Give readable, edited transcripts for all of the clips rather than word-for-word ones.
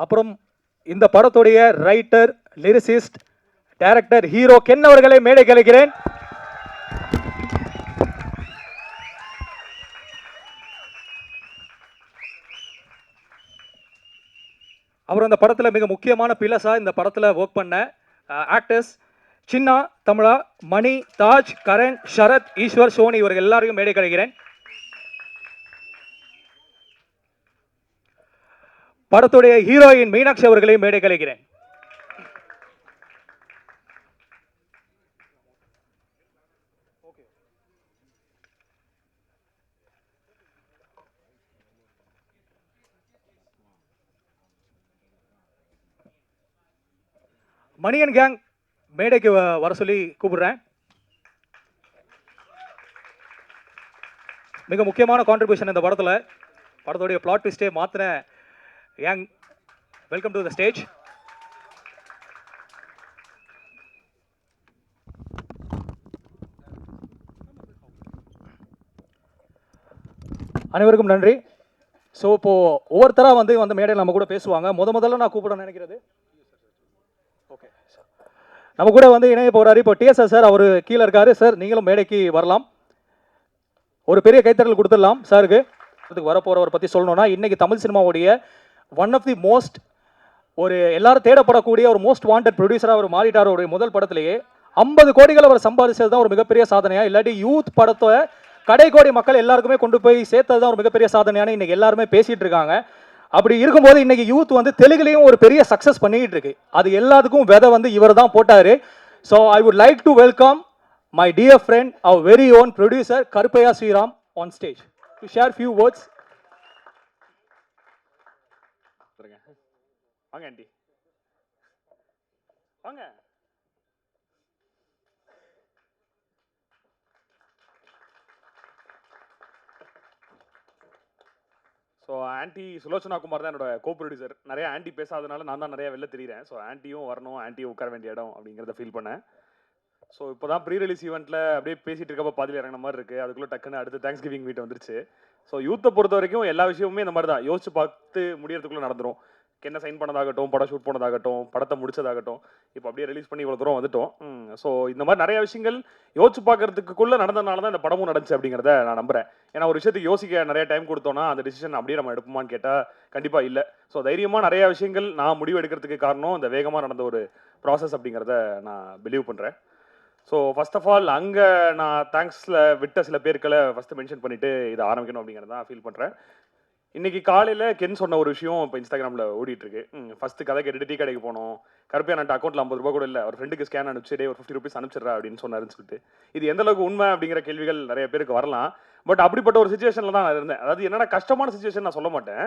அப்புறம் இந்த படத்துடைய writer, lyricist, director, hero Ken அவர்களை மேடை கலைக்கிறேன். அப்புறம் இந்த படத்தில் மிக முக்கியமான பில்லர்ஸாக இந்த படத்தில் ஒர்க் பண்ண ஆக்டர்ஸ் சின்னா, தமிழா, மணி, தாஜ், கரண், ஷரத், ஈஸ்வர், சோனி இவர்கள் எல்லாரையும் மேடை கலைக்கிறேன். படத்துடைய ஹீரோயின் மீனாட்சி அவர்களையும் மேடை கலைக்கிறேன். மணியன் கேங் மேடைக்கு வர சொல்லி கூப்பிடுறேன். மிக முக்கியமான கான்ட்ரிபியூஷன் இந்த படத்தில், படத்துடைய பிளாட் ட்விஸ்டே மாத்தின gang, welcome to the stage. அனைவருக்கும் நன்றி. ஸோ இப்போது ஒவ்வொருத்தராக வந்து மேடையில் நம்ம கூட பேசுவாங்க. முதல்ல நான் கூப்பிட நினைக்கிறது, ஓகே, நம்ம கூட இணைய போகிறாரு இப்போ டிஎஸ்ஆர் சார். அவர் கீழே இருக்காரு. சார் நீங்களும் மேடைக்கு வரலாம். ஒரு பெரிய கைத்தறல் கொடுத்துடலாம் சாருக்கு. அதுக்கு வரப்போகிறவரை பற்றி சொல்லணும்னா, இன்றைக்கி தமிழ் சினிமாவுடைய ஒன் ஆஃப் தி மோஸ்ட், ஒரு எல்லாரும் தேடப்படக்கூடிய ஒரு மோஸ்ட் வாண்டட் ப்ரொடியூசராக அவர் மாறிட்டார். அவருடைய முதல் படத்திலேயே 50 கோடிகள் அவர் சம்பாதிச்சது தான் ஒரு மிகப்பெரிய சாதனையாக, இல்லாட்டி யூத் படத்தை கடைக்கோடி மக்கள் எல்லாருக்குமே கொண்டு போய் சேர்த்தது தான் ஒரு மிகப்பெரிய சாதனையான இன்றைக்கி எல்லாருமே பேசிகிட்டு இருக்காங்க. அப்படி இருக்கும்போது இன்றைக்கி யூத் தெலுங்குலேயும் ஒரு பெரிய சக்ஸஸ் பண்ணிக்கிட்டு இருக்கு. அது எல்லாத்துக்கும் விதை இவர் தான் போட்டார். So I would like to welcome my dear friend, அவர் very own producer Karuppaiya Sriram on stage to share few words. வாங்க ஆண்டி, வாங்க. ஸோ ஆண்டி சுலோச்சனா குமார் தான் என்னோட கோ ப்ரொடியூசர். நிறைய ஆண்டி பேசாதனால நான் தான் நிறைய வெளில தெரியுறேன். ஸோ ஆண்டியும் வரணும், ஆண்டியும் உட்கார வேண்டிய இடம் அப்படிங்கிறத ஃபீல் பண்ணேன். ஸோ இப்போ தான் ப்ரீ ரிலீஸ் ஈவெண்ட்டில் அப்படியே பேசிகிட்டு இருக்கப்போ பாதியில் இறங்கின மாதிரி இருக்குது. அதுக்குள்ளே டக்குன்னு அடுத்து தேங்க்ஸ் கிவிங் வீட்டு வந்துருச்சு. ஸோ யூத்தை பொறுத்த வரைக்கும் எல்லா விஷயமுமே இந்த மாதிரி தான், யோசிச்சு பார்த்து முடியறதுக்குள்ளே நடந்துடும். என்ன சைன் பண்ணதாகட்டும், படம் ஷூட் பண்ணதாகட்டும், படத்தை முடிச்சதாகட்டும், இப்போ அப்படியே ரிலீஸ் பண்ணி இவ்வளோ தூரம் வந்துட்டோம். ஸோ இந்த மாதிரி நிறைய விஷயங்கள் யோசிச்சு பார்க்கறதுக்குள்ளே நடந்ததுனால தான் இந்த படமும் நடந்துச்சு அப்படிங்கிறத நான் நம்புறேன். ஏன்னா ஒரு விஷயத்துக்கு யோசிக்க நிறைய டைம் கொடுத்தோன்னா அந்த டிசிஷன் அப்படியே நம்ம எடுப்போமான்னு கேட்டால் கண்டிப்பாக இல்லை. ஸோ தைரியமாக நிறைய விஷயங்கள் நான் முடிவு எடுக்கிறதுக்கு காரணம் இந்த வேகமாக நடந்த ஒரு ப்ராசஸ் அப்படிங்கிறத நான் பிலீவ் பண்ணுறேன். ஸோ ஃபர்ஸ்ட் ஆஃப் ஆல் அங்கே நான் தேங்க்ஸில் விட்ட சில பேர்களை ஃபஸ்ட்டு மென்ஷன் பண்ணிவிட்டு இதை ஆரம்பிக்கணும் அப்படிங்கிறத ஃபீல் பண்ணுறேன். இன்னைக்கு காலையில் கென் சொன்ன ஒரு விஷயம் இப்போ இன்ஸ்டாகிராமில் ஓடிட்டுருக்கு. ஃபஸ்ட்டு கதை கேட்டுட்டு டீ கடைக்கு போனோம், கருப்பையா நான் அக்கௌண்ட்டில் 50 ரூபா கூட இல்லை, ஒரு ஃப்ரெண்டுக்கு ஸ்கேன் அனுப்பிச்சு ஒரு 50 ருபீஸ் அனுப்பிச்சிடுறா அப்படின்னு சொன்னாருன்னு சொல்லிட்டு, இது எந்த அளவுக்கு உண்மை அப்படிங்கிற கேள்விகள் நிறைய பேருக்கு வரலாம். பட் அப்படிப்பட்ட ஒரு சுச்சுவேஷனில் தான் நான் இருந்தேன். அதாவது என்னடா கஷ்டமான சுச்சுவேஷன் நான் சொல்ல மாட்டேன்.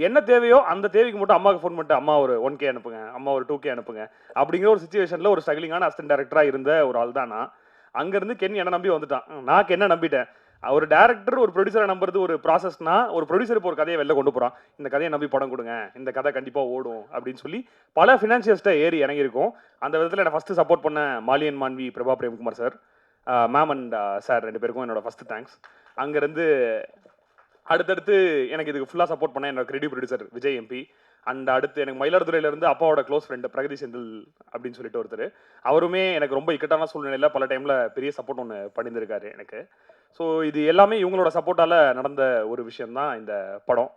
என்ன தேவையோ அந்த தேவைக்கு மட்டும் அம்மாவுக்கு ஃபோன் பண்ணிட்டு, அம்மா ஒரு 1K அனுப்புங்க, அம்மா ஒரு 2K அனுப்புங்க அப்படிங்கிற ஒரு சுச்சுவேஷனில் ஒரு ஸ்ட்ரகிளிங்கான அசிஸ்டன்ட் டேரக்டராக இருந்த ஒரு ஆள் தான் நான். அங்கேருந்து கென் என்ன நம்பி வந்துட்டான். நான் என்ன நம்பிட்டேன். ஒரு டேரக்டர் ஒரு ப்ரொடியூசரை நம்புறது ஒரு ப்ராசஸ்னா, ஒரு ப்ரொடியூசர் இப்போ ஒரு கதையை வெளில கொண்டு போகிறான், இந்த கதையை நம்பி படம் கொடுங்க, இந்த கதை கண்டிப்பாக ஓடும் அப்படின்னு சொல்லி பல ஃபினான்ஷியல்ஸ்ட்டை ஏறி இறங்கியிருக்கும். அந்த விதத்தில் என்னை ஃபஸ்ட்டு சப்போர்ட் பண்ண Maliyan Manvi, Prabha Premkumar sir, ma'am and sir 2 பேருக்கும் என்னோட ஃபஸ்ட்டு தேங்க்ஸ். அங்கேருந்து அடுத்தடுத்து எனக்கு இதுக்கு ஃபுல்லாக சப்போர்ட் பண்ண என்னோட credit producer Vijay MP. And அடுத்து எனக்கு மயிலாடுதுறையிலேருந்து அப்பாவோட க்ளோஸ் ஃப்ரெண்டு பிரகதி செந்தில் அப்படின்னு சொல்லிட்டு ஒருத்தர், அவருமே எனக்கு ரொம்ப இக்கட்டான சூழ்நிலையில் பல டைமில் பெரிய சப்போர்ட் ஒன்று பண்ணியிருந்திருக்காரு எனக்கு. ஸோ இது எல்லாமே இவங்களோட சப்போர்ட்டால் நடந்த ஒரு விஷயந்தான் இந்த படம்.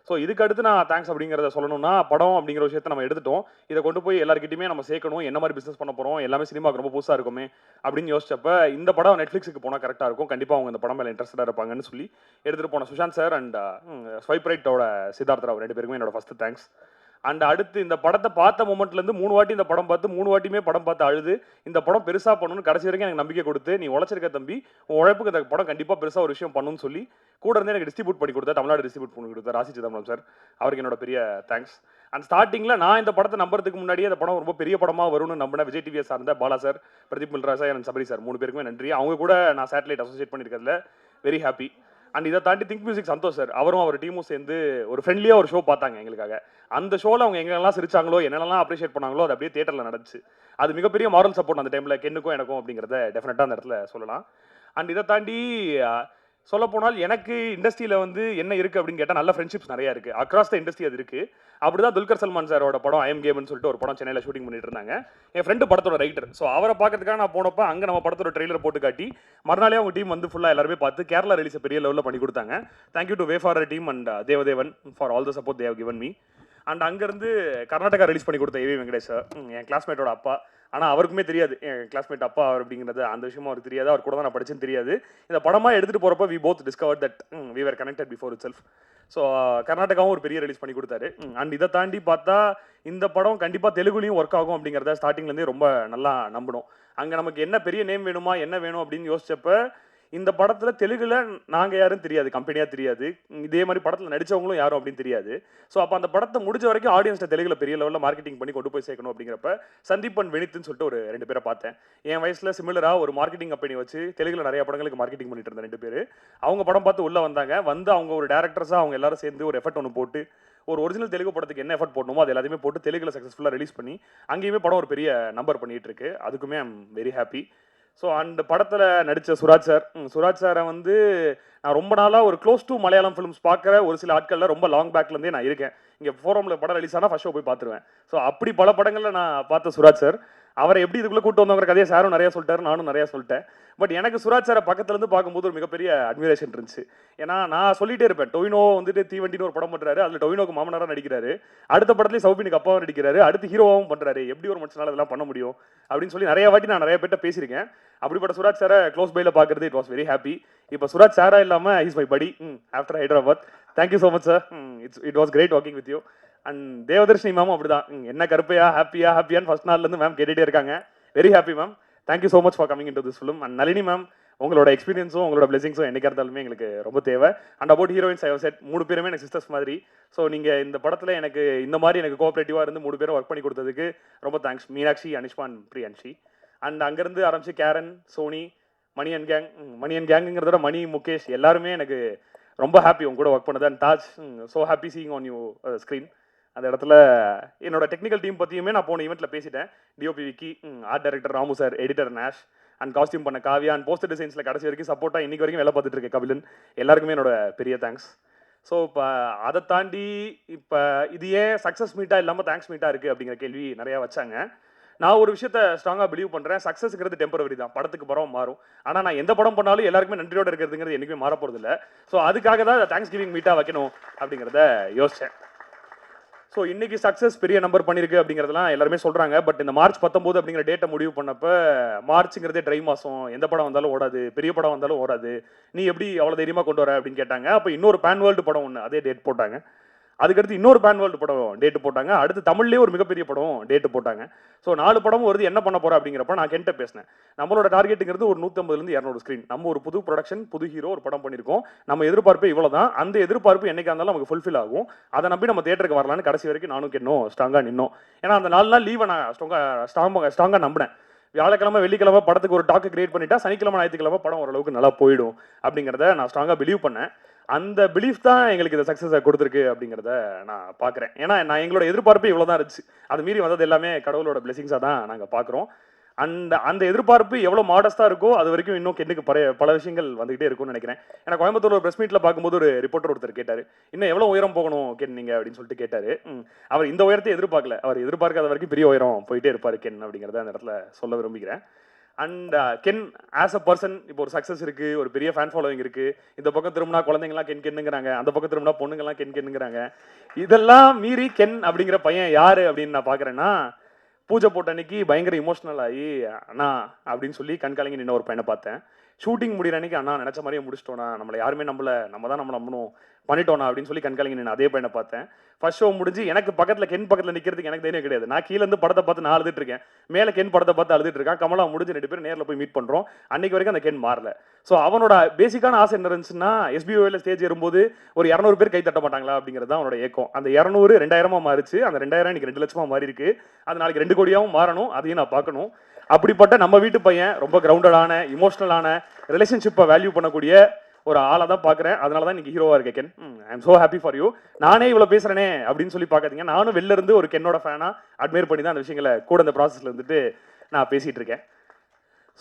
ஸோ இதுக்கு அடுத்து நான் தேங்க்ஸ் அப்படிங்கிறத சொல்லணும்னா, படம் அப்படிங்கிற விஷயத்தை நம்ம எடுத்துட்டோம், இதை கொண்டு போய் எல்லாருக்கிட்டையுமே நம்ம சேர்க்கணும், என்ன மாதிரி பிஸ்னஸ் பண்ண போகிறோம், எல்லாமே சினிமாவுக்கு ரொம்ப புதுசாக இருக்குமே அப்படின்னு யோசிச்சப்ப இந்த படம் நெட்ஃப்ளிக்ஸுக்கு போனால் கரெக்டாக இருக்கும், கண்டிப்பாக அவங்க இந்த படம் மேலே இன்ட்ரெஸ்டாக இருப்பாங்கன்னு சொல்லி எடுத்துகிட்டு போன சுஷாந்த் சார் அண்ட் ஸ்வைப் ரைட்டோட சித்தார்த் ராவ் 2 பேருக்குமே என்னோட ஃபஸ்ட்டு தேங்க்ஸ். அண்ட் அடுத்து இந்த படத்தை பார்த்த மொமெண்ட்லேருந்து 3 வாட்டி இந்த படம் பார்த்து 3 வாட்டியுமே படம் பார்த்து அழுது இந்த படம் பெருசாக பண்ணணும்னு கடைசி வரைக்கும் எனக்கு நம்பிக்கை கொடுத்து, நீ உழைச்சிருக்க தம்பி, உன் உழைப்புக்கு இந்த படம் கண்டிப்பாக பெருசாக ஒரு விஷயம் பண்ணணும்னு சொல்லி கூட இருந்து எனக்கு டிஸ்ட்ரிபியூட் பண்ணி கொடுத்தா, தமிழ்நாடு டிஸ்ட்ரிபியூட் பண்ணி கொடுத்தா ராசி சிதம்பரம் சார், அவருக்கு என்னோட பெரிய தேங்க்ஸ். அண்ட் ஸ்டார்டிங்கில் நான் இந்த படத்தை நம்புறதுக்கு முன்னாடியே இந்த படம் ரொம்ப பெரிய படமாக வரும்னு நம்பின விஜய் டிவியை சார்ந்த Bala sir, Pradeep Milraja and Sabari sir 3 பேருக்குமே நன்றி. அவங்க கூட நான் சேட்டலைட் அசோசியேட் பண்ணியிருக்கிறதுல வெரி ஹாப்பி. அண்ட் இதை தாண்டி திங்க் மியூசிக் சந்தோஷ் சார், அவரும் அவர் டீமும் சேர்ந்து ஒரு ஃப்ரெண்ட்லியாக ஒரு ஷோ பார்த்தாங்க எங்களுக்காக. அந்த ஷோவில் அவங்க எங்கெல்லாம் சிரிச்சாங்களோ, என்னெல்லாம் அப்ரிஷியேட் பண்ணாங்களோ, அது அப்படியே தியேட்டரில் நடந்துச்சு. அது மிகப்பெரிய மாரல் சப்போர்ட் அந்த டைமில் கென்னுக்கும் எனக்கும் அப்படிங்கிறத டெஃபினட்டாக அந்த இடத்துல சொல்லலாம். அண்ட் இதை தாண்டி சொல்லப்போனால் எனக்கு இண்டஸ்ட்ரியில் வந்து என்ன இருக்குது அப்படின்னு கேட்டால் நல்ல ஃப்ரெண்ட்ஷிப்ஸ் நிறையா இருக்குது. அக்ராஸ் த இண்டஸ்ட்ரி அது இருக்குது. அப்படி தான் துல்கர் சல்மான் சாரோட படம் ஐஎம் கேம்னு சொல்லிட்டு ஒரு படம் சென்னையில் ஷூட்டிங் பண்ணிட்டு இருந்தாங்க. என் ஃப்ரெண்டு படத்தோட ரைட்டர். ஸோ அவரை பார்க்கறதுக்காக நான் போனப்போ அங்கே நம்ம படத்தோட ட்ரெய்லர் போட்டு காட்டி மறுநாளே அவங்க டீம் வந்து ஃபுல்லாக எல்லாருமே பார்த்து கேரளா ரிலீஸை பெரிய லெவலில் பண்ணி கொடுத்தாங்க. Thank you to Wayfarer team and Devadevan for all the support they have given me. And அங்கேருந்து கர்நாடகா ரிலீஸ் பண்ணி கொடுத்த ஏவி வெங்கடேஷ் சார், என் கிளாஸ்மேட்டோட அப்பா. ஆனால் அவருக்குமே தெரியாது என் கிளாஸ்மேட் அப்பா அவர் அப்படிங்கிறது. அந்த விஷயமும் அவருக்கு தெரியாது. அவர் கூட தான் நான் படிச்சேன்னு தெரியாது. இந்த படமாக எடுத்துகிட்டு போகிறப்ப we both discover that we were connected before itself. So கர்நாடகாவும் ஒரு பெரிய ரிலீஸ் பண்ணி கொடுத்தாரு. அண்ட் இதை தாண்டி பார்த்தா இந்த படம் கண்டிப்பாக தெலுங்குலையும் ஒர்க் ஆகும் அப்படிங்கிறத ஸ்டார்டிங்லேருந்தே ரொம்ப நல்லா நம்பணும். அங்கே நமக்கு என்ன பெரிய நேம் வேணுமா என்ன வேணும் அப்படின்னு யோசிச்சப்ப இந்த படத்தில் தெலுங்குல நாங்கள் யாரும் தெரியாது, கம்பெனியாக தெரியாது, இதே மாதிரி படத்தில் நடித்தவங்களும் யாரும் அப்படின்னு தெரியாது. ஸோ அப்போ அந்த படத்தை முடிஞ்ச வரைக்கும் ஆடியன்ஸை தெலுங்குல பெரிய லெவலில் மார்க்கெட்டிங் பண்ணி கொண்டு போய் சேர்க்கணும் அப்படிங்கிறப்ப சந்தீப் அண்ட் வினித்னு சொல்லிட்டு ஒரு 2 பேரை பார்த்தேன். என் வயசில் சிமிலராக ஒரு மார்க்கெட்டிங் கம்பெனி வச்சு தெலுங்குல நிறைய படங்களுக்கு மார்க்கெட்டிங் பண்ணிட்டு இருந்த 2 பேர். அவங்க படம் பார்த்து உள்ளே வந்தாங்க. வந்து அவங்க ஒரு டேரக்டர்ஸாக அவங்க எல்லாரும் சேர்ந்து ஒரு எஃபர்ட் ஒன்று போட்டு ஒரு ஒரிஜினல் தெலுங்கு படத்துக்கு என்ன எஃபர்ட் போடணுமோ அது எல்லாத்தையுமே போட்டு தெலுங்குல சக்ஸஸ்ஃபுல்லாக ரிலீஸ் பண்ணி அங்கேயுமே படம் ஒரு பெரிய நம்பர் பண்ணிட்டு இருக்கு. அதுக்குமே ஐம் வெரி ஹாப்பி. ஸோ அந்த படத்தில் நடித்த சுராஜ் சாரை வந்து நான் ரொம்ப நாளாக ஒரு க்ளோஸ் டு மலையாளம் ஃபிலிம்ஸ் பார்க்குற ஒரு சில ஆட்களில் ரொம்ப லாங் பேக்லேருந்தே நான் இருக்கேன். இங்கே ஃபோரமில் படம் ரிலீஸ் ஆனால் ஃபர்ஸ்ட் ஷோ போய் பார்த்துருவேன். ஸோ அப்படி பல படங்களில் நான் பார்த்த சுராஜ் சார். அவரை எப்படி இதுக்குள்ளே கூட்டு வந்தவங்கிற கதையை சாரும் நிறையா சொல்லிட்டாரு, நானும் நிறையா சொல்லிட்டேன். பட் எனக்கு சுராஜ் சாரை பக்கத்துலேருந்து பார்க்கும்போது ஒரு மிகப்பெரிய அட்மிரேஷன் இருந்துச்சு. ஏன்னா நான் சொல்லிட்டே இருப்பேன், டொவினோ வந்துட்டு தீவண்டின்னு ஒரு படம் பண்ணுறாரு, அதில் டொவினோக்கு மாமனாராக நடிக்கிறாரு, அடுத்த படத்துலேயும் சௌபினுக்கு அப்பாவும் நடிக்கிறாரு, அடுத்து ஹீரோவாகவும் பண்ணுறாரு, எப்படி ஒரு மனுஷனால இதெல்லாம் பண்ண முடியும் அப்படின்னு சொல்லி நிறைய வாட்டி நான் நிறைய பேர்ட்ட பேசியிருக்கேன். அப்படிப்பட்ட சுராஜ் சாரை க்ளோஸ் பையில் பார்க்குறது இட் வாஸ் வெரி ஹாப்பி. இப்போ சுராஜ் சாரா இல்லாமல் is my buddy after Hyderabad. Thank you so much sir. It was great walking with you. And Devadarshini மேமும் அப்படிதான், என்ன கருப்பையா ஹாப்பியான்னு ஃபர்ஸ்ட் நாள்லேருந்து மேம் கேட்டுகிட்டே இருக்காங்க. Very happy ma'am. Thank you so much for coming in to this film. And Nalini ma'am, உங்களோட எக்ஸ்பீரியன்ஸும் உங்களோட பிளெஸிங்ஸும் என்னைக்கா இருந்தாலுமே எங்களுக்கு ரொம்ப தேவை. And about heroines I said 3 பேருமே எனக்கு சிஸ்டர்ஸ் மாதிரி. ஸோ நீங்கள் இந்த படத்தில் எனக்கு இந்த மாதிரி எனக்கு கோஆப்ரேட்டிவாக இருந்து 3 பேரும் ஒர்க் பண்ணி கொடுத்ததுக்கு ரொம்ப thanks. Meenakshi, Anishma and Priyanshi. And அங்கேருந்து ஆரம்பிச்சு கேரன், சோனி, மணி அண்ட் கேங்குங்கிறத மணி, முகேஷ் எல்லாருமே எனக்கு ரொம்ப ஹாப்பி உங்க கூட ஒர்க் பண்ணது. And Taj, so happy seeing on you screen. அந்த இடத்துல என்னோட டெக்னிக்கல் டீம் பற்றியுமே நான் போன ஈவெண்ட்டில் பேசிட்டேன். DOP Vicky, art director Ramu sir, editor Nash, and costume பண்ண காவியா, அண்ட் போஸ்டர் டிசைன்ஸில் கடைசி வரைக்கும் சப்போர்ட்டாக இன்னைக்கு வரைக்கும் வேலை பார்த்துட்டு இருக்க கபிலன், எல்லாருக்குமே என்னோட பெரிய தேங்க்ஸ். ஸோ இப்போ அதை தாண்டி இப்போ இது ஏன் சக்ஸஸ் மீட்டாக இல்லாமல் தேங்க்ஸ் மீட்டாக இருக்குது அப்படிங்கிற கேள்வி நிறையா வச்சாங்க. நான் ஒரு விஷயத்த ஸ்ட்ராங்காக பிலீவ் பண்ணுறேன், சக்ஸஸ்ங்கிறது டெம்பரவரி தான், படத்துக்கு படம் மாறும். ஆனால் நான் எந்த படம் பண்ணாலும் எல்லாருக்குமே நன்றியோடு இருக்கிறதுங்கிறது என்றைக்குமே மாற போகிறதில்ல. ஸோ அதுக்காக தான் தேங்க்ஸ் கிவிங் மீட்டாக வைக்கணும் அப்படிங்கிறத யோசித்தேன். ஸோ இன்னைக்கு சக்ஸஸ் பெரிய நம்பர் பண்ணியிருக்கு அப்படிங்கிறதுலாம் எல்லாருமே சொல்கிறாங்க. பட் இந்த மார்ச் 19 அப்படிங்கிற டேட்டை முடிவு பண்ணப்போ மார்ச்சுங்கிறதே ட்ரை மாதம், எந்த படம் வந்தாலும் ஓடாது, பெரிய படம் வந்தாலும் ஓடாது, நீ எப்படி அவ்வளோ தைரியமாக கொண்டு வர அப்படின்னு கேட்டாங்க. அப்போ இன்னொரு பேன் வேர்ல்டு படம் ஒன்று அதே டேட் போட்டாங்க. அதுக்கடுத்து இன்னொரு பேன் வேர்ல்டு படம் டேட்டு போட்டாங்க. அடுத்து தமிழ்லேயே ஒரு மிகப்பெரிய படம் டேட்டு போட்டாங்க. ஸோ 4 படமும் வருது, என்ன பண்ண போகிறோம் அப்படிங்கிறப்ப நான் கென்ட்ட பேசினேன். நம்மளோட டார்கெட்டுங்கிறது ஒரு 150லேருந்து 200 ஸ்க்ரீன். நம்ம ஒரு புது ப்ரொடக்ஷன், புது ஹீரோ, ஒரு படம் பண்ணியிருக்கோம். நம்ம எதிர்பார்ப்பே இவ்வளோ தான். அந்த எதிர்பார்ப்பு என்னைக்கா இருந்தாலும் நமக்கு ஃபுல்ஃபில் ஆகும். அதை நம்பி நம்ம தேட்டருக்கு வரலான்னு கடைசி வரைக்கும் நானும் கென்னும் ஸ்ட்ராங்காக நின்னோம். ஏன்னா அந்த 4 நாள் லீவை நான் ஸ்ட்ராங்காக நம்பினேன். வியாழக்கிழமை வெள்ளிக்கிழமை படத்துக்கு ஒரு டாக்கு கிரியேட் பண்ணிட்டா சனிக்கிழமை ஞாயிற்றுக்கிழமை படம் ஓரளவுக்கு நல்லா போயிடும் அப்படிங்கிறத நான் ஸ்ட்ராங்காக பிலீவ் பண்ணேன். அந்த பிலீஃப் தான் எங்களுக்கு இந்த சக்ஸஸை கொடுத்துருக்கு அப்படிங்கிறத நான் பார்க்குறேன். ஏன்னா நான் எங்களோட எதிர்பார்ப்பு இவ்வளோ தான் இருந்துச்சு. அது மீறி வந்தது எல்லாமே கடவுளோட பிளெஸிங்ஸாக தான் நாங்கள் பார்க்குறோம். அந்த எதிர்பார்ப்பு எவ்வளோ மாடஸ்ட்டாக இருக்கோ அது வரைக்கும் இன்னும் கென்னுக்கு பல விஷயங்கள் வந்துகிட்டே இருக்கும்னு நினைக்கிறேன். ஏன்னா கோயம்புத்தூர் ஒரு ப்ரெஸ் மீட்டில் பார்க்கும்போது ஒரு ரிப்போர்ட்டர் ஒருத்தர் கேட்டார், இன்னும் எவ்வளோ உயரம் போகணும் கென் நீங்கள் அப்படின்னு சொல்லிட்டு கேட்டார். அவர் இந்த உயரத்தை எதிர்பார்க்கல, அவர் எதிர்பார்க்காத வரைக்கும் பெரிய உயரம் போயிட்டே இருப்பார் கென் அப்படிங்கிறத அந்த இடத்துல சொல்ல விரும்புகிறேன். And Ken as a person இப்போ ஒரு சக்ஸஸ் இருக்குது, ஒரு பெரிய ஃபேன் ஃபாலோவிங் இருக்குது. இந்த பக்கம் திரும்பினா குழந்தைங்களாம் கென்னுங்கிறாங்க, அந்த பக்கம் திரும்பினா பொண்ணுங்கள்லாம் கென்னுங்கிறாங்க. இதெல்லாம் மீறி கென் அப்படிங்கிற பையன் யார் அப்படின்னு நான் பார்க்குறேன்னா, பூஜை போட்ட அன்னைக்கு பயங்கர இமோஷனல் ஆகி அண்ணா அப்படின்னு சொல்லி கண்காலிங்க நின்று ஒரு பையனை பார்த்தேன். ஷூட்டிங் முடிகிற அன்னைக்கு அண்ணா நினச்ச மாதிரியே முடிச்சிட்டோண்ணா, நம்மளை யாருமே நம்பல, நம்ம தான் நம்ம நம்பணும், பண்ணிட்டோண்ணா அப்படின்னு சொல்லி கண்காலிங்க நின்று அதே பையனை பார்த்தேன். ஃபர்ஸ்ட் ஷோ முடிஞ்சு எனக்கு பக்கத்தில் கென் பக்கத்தில் நிற்கிறதுக்கு எனக்கு தைரியம் கிடையாது. நான் கீழே இருந்து படத்தை பார்த்து நான் அழுதுட்டு இருக்கேன், மேலே கென் படத்தை பார்த்து அழுதுட்டு இருக்கான். கமலா முடிஞ்சு 2 பேரும் நேரில் போய் மீட் பண்ணுறோம். அன்னைக்கு வரைக்கும் அந்த கென் மாறல. ஸோ அவனோட பேசிக்கான ஆசை என்ன இருந்துச்சுன்னா, எஸ்பிஓவில் ஸ்டேஜ் ஏறும்போது ஒரு 200 பேர் கை தட்ட மாட்டாங்களா அப்படிங்கிறது தான் அவனோட ஏக்கம். அந்த 200 2000 மாறிச்சு, அந்த 2000 இன்னைக்கு 2 லட்சமாக மாறி இருக்கு. அது நாளைக்கு 2 கோடியாகவும் மாறணும், அதையும் நான் பார்க்கணும். அப்படிப்பட்ட நம்ம வீட்டு பையன் ரொம்ப கிரவுண்டடான, இமோஷனலான, ரிலேஷன்ஷிப்பை வேல்யூ பண்ணக்கூடிய ஒரு ஆளை தான் பார்க்குறேன். அதனால தான் இன்னைக்கு ஹீரோவாக இருக்கேன் Ken. I am so happy for you. நானே இவ்வளோ பேசுகிறேனே அப்படின்னு சொல்லி பார்க்காதீங்க. நானும் வெளில இருந்து ஒரு கென்னோட ஃபேனாக அட்மையர் பண்ணி தான் அந்த விஷயங்களை கூட அந்த ப்ராசஸில் இருந்துட்டு நான் பேசிகிட்டு இருக்கேன்.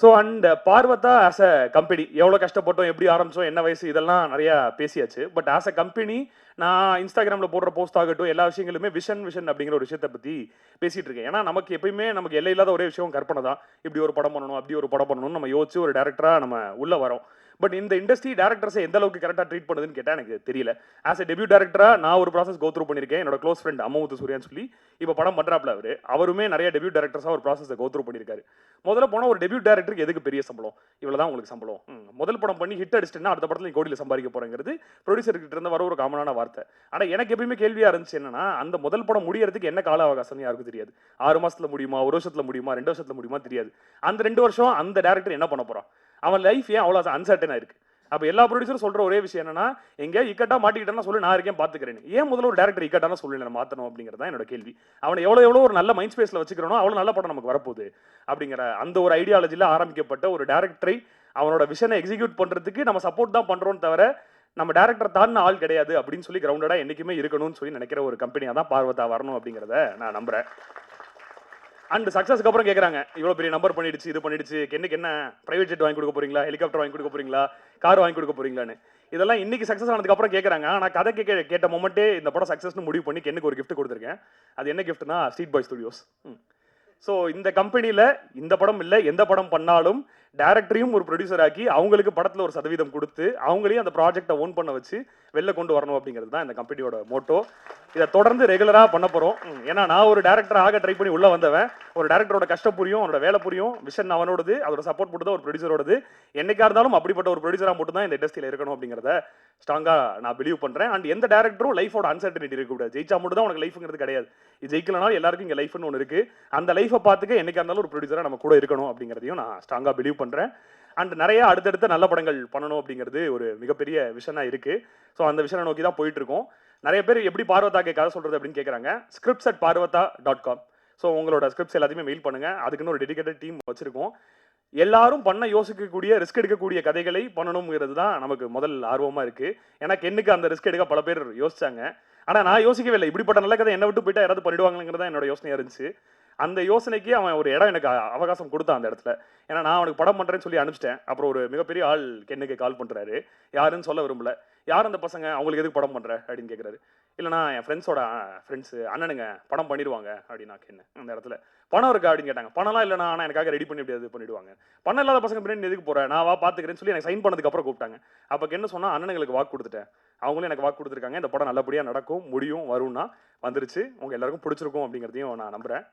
So and Parvatha as a company எவ்வளோ கஷ்டப்பட்டோம், எப்படி ஆரம்பிச்சோம், என்ன வயசு, இதெல்லாம் நிறையா பேசியாச்சு. பட் ஆஸ் அ கம்பெனி நான் இன்ஸ்டாகிராமில் போடுற போஸ்ட் ஆகட்டும், எல்லா விஷயங்களுமே விஷன் அப்படிங்கிற ஒரு விஷயத்தை பற்றி பேசிகிட்டு இருக்கேன். ஏன்னா நமக்கு எப்பயுமே நமக்கு எல்லை இல்லாத ஒரே விஷயம் கற்பனை தான். இப்படி ஒரு படம் பண்ணணும், அப்படி ஒரு படம் பண்ணணும்னு நம்ம யோசிச்சு ஒரு டேரக்டராக நம்ம உள்ளே வரோம். பட் இந்த இண்டஸ்ட்ரி டேரக்டர்ஸை எந்த அளவுக்கு கரெக்டாக ட்ரீட் பண்ணுதுன்னு கேட்டால் எனக்கு தெரியல. ஆஸ் எ டெபியூ டேரக்டராக நான் ஒரு ப்ராசஸ் கோ த்ரூ பண்ணியிருக்கேன். என்னோட க்ளோஸ் ஃப்ரெண்ட் அம்மமுத்து சூர்யான்னு சொல்லி இப்போ படம் பண்ணுறாப்ல அவருமே நிறைய டெபியூ டேரக்டர்ஸாக ஒரு ப்ராசஸை கோ த்ரூ பண்ணியிருக்காரு. முதல்ல போனால் ஒரு டெபியூ டேரக்டருக்கு எதுக்கு பெரிய சம்பளம், இவ்வளோ தான் உங்களுக்கு சம்பளம், முதல் படம் பண்ணி ஹிட் அடிச்சிட்டுன்னா அடுத்த படத்தில் நீ கோடியில் சம்பாதிக்க போகிறேங்கிறது ப்ரொடியூசர்கிட்ட இருந்து வர ஒரு காமனான வார்த்தை. ஆனால் எனக்கு எப்பயுமே கேள்வியாக இருந்துச்சு என்னன்னா, அந்த முதல் படம் முடியறதுக்கு என்ன கால அவகாசம் யாருக்கும் தெரியாது. 6 மாசத்துல முடியுமா, 1 வருஷத்துல முடியுமா, 2 வருஷத்துல முடியுமா தெரியாது. அந்த 2 வருஷம் அந்த டேரக்டர் என்ன பண்ண போறான், அவன் லைஃப் ஏன் அவ்வளோ அன்சர்டனா இருக்கு. அப்போ எல்லா ப்ரொடியூசரும் சொல்ற ஒரே விஷயம் என்னன்னா, எங்க இக்கட்டா மாட்டிக்கிட்டேன்னா சொல்லி நான் இருக்கேன் பார்த்துக்கிறேன். ஏன் முதல்ல ஒரு டேரக்டர் இக்கட்டான சொல்லி மாற்றணும் அப்படிங்கிறது தான் என்னோட கேள்வி. அவனை எவ்வளோ ஒரு நல்ல மைண்ட் ஸ்பேஸ்ல வச்சுக்கிறனோ அவ்வளோ நல்ல படம் நமக்கு வரப்போகுது அப்படிங்கிற அந்த ஒரு ஐடியாலஜியில் ஆரம்பிக்கப்பட்ட ஒரு டேரக்டரை அவனோட விஷனை எக்ஸிக்யூட் பண்றதுக்கு நம்ம சப்போர்ட் தான் பண்றோம் தவிர நம்ம டேரக்டர் தான் ஆள் கிடையாது அப்படின்னு சொல்லி கிரவுண்டடா என்னைக்குமே இருக்கணும்னு சொல்லி நினைக்கிற ஒரு கம்பெனியாக தான் பார்வதா வரணும் அப்படிங்கிறத நான் நம்புறேன். அண்ட் சக்ஸஸ்க்கு அப்புறம் கேட்குறாங்க, இவ்வளோ பெரிய நம்பர் பண்ணிடுச்சு, இது பண்ணிடுச்சு, என்னைக்கு என்ன பிரைவேட் ஜெட் வாங்கி கொடுக்க போறீங்களா, ஹெலிகாப்டர் வாங்கி கொடுக்க போறீங்களா, கார் வாங்கி கொடுக்க போறீங்களான்னு. இதெல்லாம் இன்னைக்கு சக்ஸஸ் ஆனதுக்கு அப்புறம் கேட்குறாங்க. ஆனால் கதை கேட்ட மொமெண்ட்டே இந்த படம் சக்ஸஸ்னு முடிவு பண்ணி எனக்கு ஒரு கிஃப்ட் கொடுத்துருக்கேன். அது என்ன கிஃப்ட்னா ஸ்ட்ரீட் பாய் ஸ்டுடியோஸ். ஸோ இந்த கம்பெனியில் இந்த படம் இல்லை எந்த படம் பண்ணாலும் டேரக்டரையும் ஒரு ப்ரொடியூசர் ஆக்கி அவங்களுக்கு படத்தில் ஒரு சதவீதம் கொடுத்து அவங்களையும் அந்த ப்ராஜெக்டை ஓன் பண்ண வச்சு வெளில கொண்டு வரணும் அப்படிங்கிறது தான் இந்த கம்பெனியோட மோட்டோ. இதை தொடர்ந்து ரெகுலராக பண்ண போகிறோம். ஏன்னா நான் ஒரு டேரக்டர் ஆக ட்ரை பண்ணி உள்ளே வந்தவன். ஒரு டேரக்டரோட கஷ்டம் புரியும், அவனோட வேலை புரியும், விஷன் அவனோடது, அதோட சப்போர்ட் மட்டும் தான் ஒரு ப்ரொடியூசரோடது. என்னைக்கா இருந்தாலும் அப்படிப்பட்ட ஒரு ப்ரொடியூசராக மட்டும் தான் இந்த இண்டஸ்ட்ரியில் இருக்கணும் அப்படிங்கிறத ஸ்ட்ராங்காக நான் பிலீவ் பண்ணுறேன். அண்ட் எந்த டேரக்டரும் லைஃபோட அன்சர்டனிட்டி இருக்கக்கூடாது. ஜெயிச்சா மட்டும் தான் உனக்கு லைஃப்ங்கிறது கிடையாது. இது ஜெயிக்கலனாலும் எல்லாருக்கும் இங்கே லைஃப்னு ஒன்று இருக்குது. அந்த லைஃபை பார்த்துக்க என்னைக்கா இருந்தாலும் ஒரு ப்ரொடியூசராக நம்ம கூட இருக்கணும் அப்படிங்கிறதையும் நான் ஸ்ட்ராங்காக பிலீவ் பண்ணுறேன். அண்ட் நிறைய அடுத்தடுத்த நல்ல படங்கள் பண்ணணும் அப்படிங்கிறது ஒரு மிகப்பெரிய விஷனாக இருக்குது. ஸோ அந்த விஷனை நோக்கி தான் போயிட்டு இருக்கோம். நிறைய பேர் எப்படி பார்வதாக்கு கதை சொல்கிறது அப்படின்னு கேட்குறாங்க. scripts@parvatha.com. ஸோ உங்களோட ஸ்கிரிப்ட்ஸ் எல்லாத்தையுமே மெயில் பண்ணுங்கள். அதுக்குன்னு ஒரு டெடிகேட்டட் டீம் வச்சுருக்கோம். எல்லாரும் பண்ண யோசிக்கக்கூடிய ரிஸ்க் எடுக்கக்கூடிய கதைகளை பண்ணணுங்கிறது தான் நமக்கு முதல் ஆர்வமாக இருக்குது. ஏன்னா கென்னுக்கு அந்த ரிஸ்க் எடுக்க பல பேர் யோசிச்சாங்க. ஆனால் நான் யோசிக்கவே இல்லை. இப்படிப்பட்ட நல்ல கதை என்னை விட்டு போயிட்டா யாராவது பண்ணிடுவாங்கிறது தான் என்னோட யோசனையாக இருந்துச்சு. அந்த யோசனைக்கு அவன் ஒரு இடம் எனக்கு அவகாசம் கொடுத்தான் அந்த இடத்துல. ஏன்னா நான் அவனுக்கு படம் பண்ணுறேன்னு சொல்லி அனுப்பிச்சிட்டேன். அப்புறம் ஒரு மிகப்பெரிய ஆள் கென்னுக்கு கால் பண்ணுறாரு. யாருன்னு சொல்ல விரும்பல. யார் அந்த பசங்க, அவங்களுக்கு எதுக்கு படம் பண்ணுற அப்படின்னு கேட்குறாரு. இல்லைனா என் ஃப்ரெண்ட்ஸோட ஃப்ரெண்ட்ஸு அண்ணனுங்க படம் பண்ணிடுவாங்க அப்படின்னா கென்னு அந்த இடத்துல. பணம் இருக்கா அப்படின்னு கேட்டாங்க. பணம்லாம் இல்லைனா ஆனால் எனக்காக ரெடி பண்ணி எப்படியாவது பண்ணிவிடுவாங்க. பணம் இல்லாத பசங்க பின்னாடி எதுக்கு போகிறேன், நான் வா பார்த்துக்கிறேன்னு சொல்லி எனக்கு சைன் பண்ணதுக்கு அப்புறம் கூப்பிட்டாங்க. அப்போ என்ன சொன்னால், அண்ணனுங்களுக்கு வாக்கு கொடுத்துட்டேன், அவங்களும் எனக்கு வாக்கு கொடுத்துருக்காங்க, இந்த படம் நல்லபடியாக நடக்கும், முடியும், வரும்னா வந்துருச்சு, உங்கள் எல்லாருக்கும் பிடிச்சிருக்கும் அப்படிங்கிறதையும் நான் நம்புகிறேன்.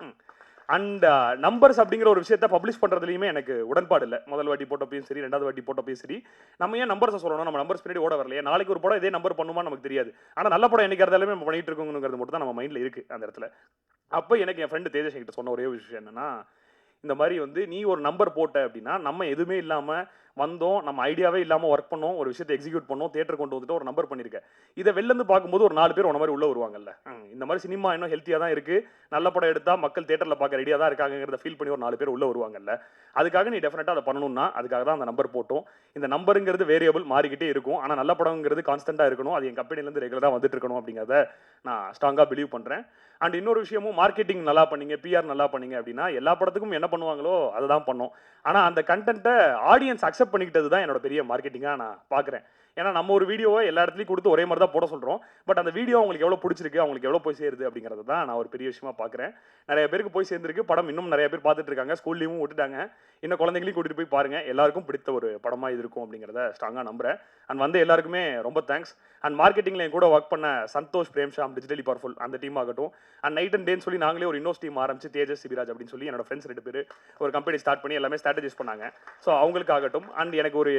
அண்ட் நம்பர்ஸ் அப்படிங்கிற ஒரு விஷயத்தை பப்ளிஷ் பண்ணுறதுலையுமே எனக்கு உடன்பாடு இல்லை. முதல் வாட்டி போட்டப்பையும் சரி, ரெண்டாவது வாட்டி போட்டப்பையும் சரி, நம்ம ஏன் நம்பர்ஸை சொல்லணும், நம்ம நம்பர்ஸ் பின்னாடி ஓட வரலையே, நாளைக்கு ஒரு படம் இதே நம்பர் பண்ணுமா நமக்கு தெரியாது. ஆனால் நல்ல படம் என்னைக்கு இருந்தாலுமே நம்ம பண்ணிட்டு இருக்கோங்கிறது மட்டும் தான் நம்ம மைண்டில் இருக்குது அந்த இடத்துல. அப்போ எனக்கு என் ஃப்ரெண்டு தேஜஸ் என்கிட்ட சொன்ன ஒரே விஷயம் என்னன்னா, இந்த மாதிரி நீ ஒரு நம்பர் போட்ட அப்படின்னா நம்ம எதுவுமே இல்லாமல் வந்தோம், நம்ம ஐடியாவே இல்லாமல் ஒர்க் பண்ணோம், ஒரு விஷயத்தை எக்ஸிக்யூட் பண்ணோம், தியேட்டர் கொண்டு வந்துட்டு ஒரு நம்பர் பண்ணியிருக்கேன். இதை வெளிலேருந்து பார்க்கும்போது ஒரு 4 பேர் உன மாதிரி உள்ள வருவாங்கல்ல. இந்த மாதிரி சினிமா இன்னும் ஹெல்த்தியாக தான் இருக்குது, நல்ல படம் எடுத்தால் மக்கள் தியேட்டரில் பார்க்க ரெடியாக தான் இருக்காங்கிறத ஃபீல் பண்ணி ஒரு 4 பேர் உள்ள வருவாங்கல்ல. அதுக்காக நீ டெஃபினட்டாக அதை பண்ணணும்னா அதுக்காக தான் அந்த நம்பர் போட்டோம். இந்த நம்பருங்கிறது வேரியபிள் மாறிக்கிட்டே இருக்கும். ஆனால் நல்ல படங்கிறது கான்ஸ்டன்ட்டாக இருக்கணும். அது என் கம்பெனிலேருந்து ரெகுலராக வந்துட்டு இருக்கணும் அப்படிங்கிறத நான் ஸ்ட்ராங்காக பிலீவ் பண்ணுறேன். அண்ட் இன்னொரு விஷயமும், மார்க்கெட்டிங் நல்லா பண்ணீங்க, பிஆர் நல்லா பண்ணீங்க அப்படின்னா எல்லா படத்துக்கும் என்ன பண்ணுவாங்களோ அதை தான் பண்ணோம். ஆனால் அந்த கண்டென்ட்டை ஆடியன்ஸ் அக்செப்ட் பண்ணிக்கிட்டது தான் என்னோட பெரிய மார்க்கெட்டிங்காக நான் பார்க்குறேன். ஏன்னா நம்ம ஒரு வீடியோவை எல்லா இடத்துலையும் கொடுத்து ஒரே மாதிரி தான் போட சொல்கிறோம். பட் அந்த வீடியோ அவங்களுக்கு எவ்வளோ பிடிச்சிருக்கு, அவங்களுக்கு எவ்வளோ போய் சேருது அப்படிங்கிறது தான் நான் ஒரு பெரிய விஷயமா பார்க்குறேன். நிறைய பேருக்கு போய் சேர்ந்துருக்கு. படம் இன்னும் நிறைய பேர் பார்த்துட்டு இருக்காங்க. ஸ்கூல்லையும் விட்டுட்டாங்க. இன்னும் குழந்தைங்களையும் கூட்டிகிட்டு போய் பாருங்கள். எல்லாருக்கும் பிடித்த ஒரு படமாக இது இருக்கும் அப்படிங்கிறத ஸ்ட்ராங்காக நம்புறேன். அண்ட் எல்லாருக்குமே ரொம்ப தேங்க்ஸ். அண்ட் மார்க்கெட்டிங்கில் என் கூட ஒர்க் பண்ண சந்தோஷ், பிரேம்ஷாம், டிஜிட்டலி பவர்ஃபுல் அந்த டீம் ஆகட்டும். அண்ட் நைட் அண்ட் டேன்னு சொல்லி நாங்களே ஒரு இன்னோஸ் டீம் ஆரம்பிச்சு, தேஜஸ், சிபிராஜ் அப்படின்னு சொல்லி என்னோட ஃப்ரெண்ட்ஸ் 2 பேர் ஒரு கம்பெனி ஸ்டார்ட் பண்ணி எல்லாமே ஸ்ட்ராட்டஜிஸ் பண்ணாங்க. ஸோ அவங்களுக்காகட்டும். அண்ட் எனக்கு ஒரு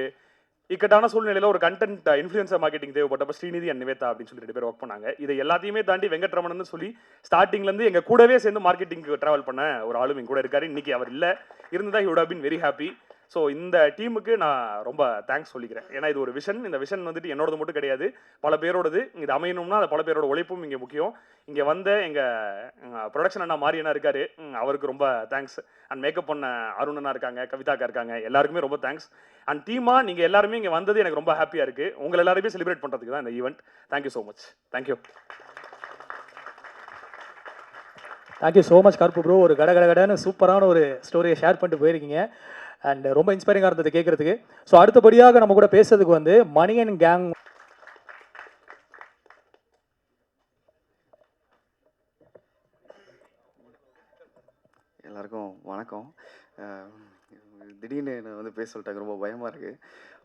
இக்கட்டான சூழ்நிலையில் ஒரு கண்டென்ட் இன்ஃப்ளூயன்சர் மார்க்கெட்டிங் தேவைப்பட்டப்ப ஸ்ரீநிதி அண்ட் நிவேதா அப்படின்னு சொல்லி 2 பேர் ஒர்க் பண்ணாங்க. இதை எல்லாத்தையுமே தாண்டி வெங்கட்ரமணன் சொல்லி ஸ்டார்டிங்லேருந்து எங்கள் கூடவே சேர்ந்து மார்க்கெட்டிங்க்கு ட்ராவல் பண்ண ஒரு ஆளும் எங்க கூட இருக்காரு. இன்னைக்கு அவர் இல்லை, இருந்தால் he would have been very happy. So இந்த டீமுக்கு நான் ரொம்ப தேங்க்ஸ் சொல்லிக்கிறேன். ஏன்னா இது ஒரு விஷன். இந்த விஷன் என்னோடது மட்டும் கிடையாது, பல பேரோடது. இது அமையணும்னா அது பல பேரோட உழைப்பும் இங்கே முக்கியம். இங்கே வந்த எங்கள் ப்ரொடக்ஷன் அண்ணா மாரியண்ணா இருக்காரு, அவருக்கு ரொம்ப தேங்க்ஸ். அண்ட் மேக்கப் பண்ண அருணண்ணா இருக்காங்க, கவிதாக்கா இருக்காங்க, எல்லாருக்குமே ரொம்ப தேங்க்ஸ். அண்ட் டீமாக நீங்கள் எல்லாருமே இங்கே வந்தது எனக்கு ரொம்ப ஹாப்பியாக இருக்குது. உங்களை எல்லாருமே செலிப்ரேட் பண்ணுறதுக்கு தான் இந்த event. Thank you so much. Thank you. Thank you so much கருப்பு ப்ரோ. ஒரு கடகடன்னு சூப்பரான ஒரு ஸ்டோரியை ஷேர் பண்ணிட்டு போயிருக்கீங்க. அண்ட் ரொம்ப இன்ஸ்பைரிங்காக இருந்தது கேட்குறதுக்கு. ஸோ அடுத்தபடியாக நம்ம கூட பேசுறதுக்கு வந்து மணியன் கேங் எல்லாருக்கும் வணக்கம். திடீர்னு என்னை வந்து பேச சொல்லிட்டாங்க, ரொம்ப பயமாக இருக்குது.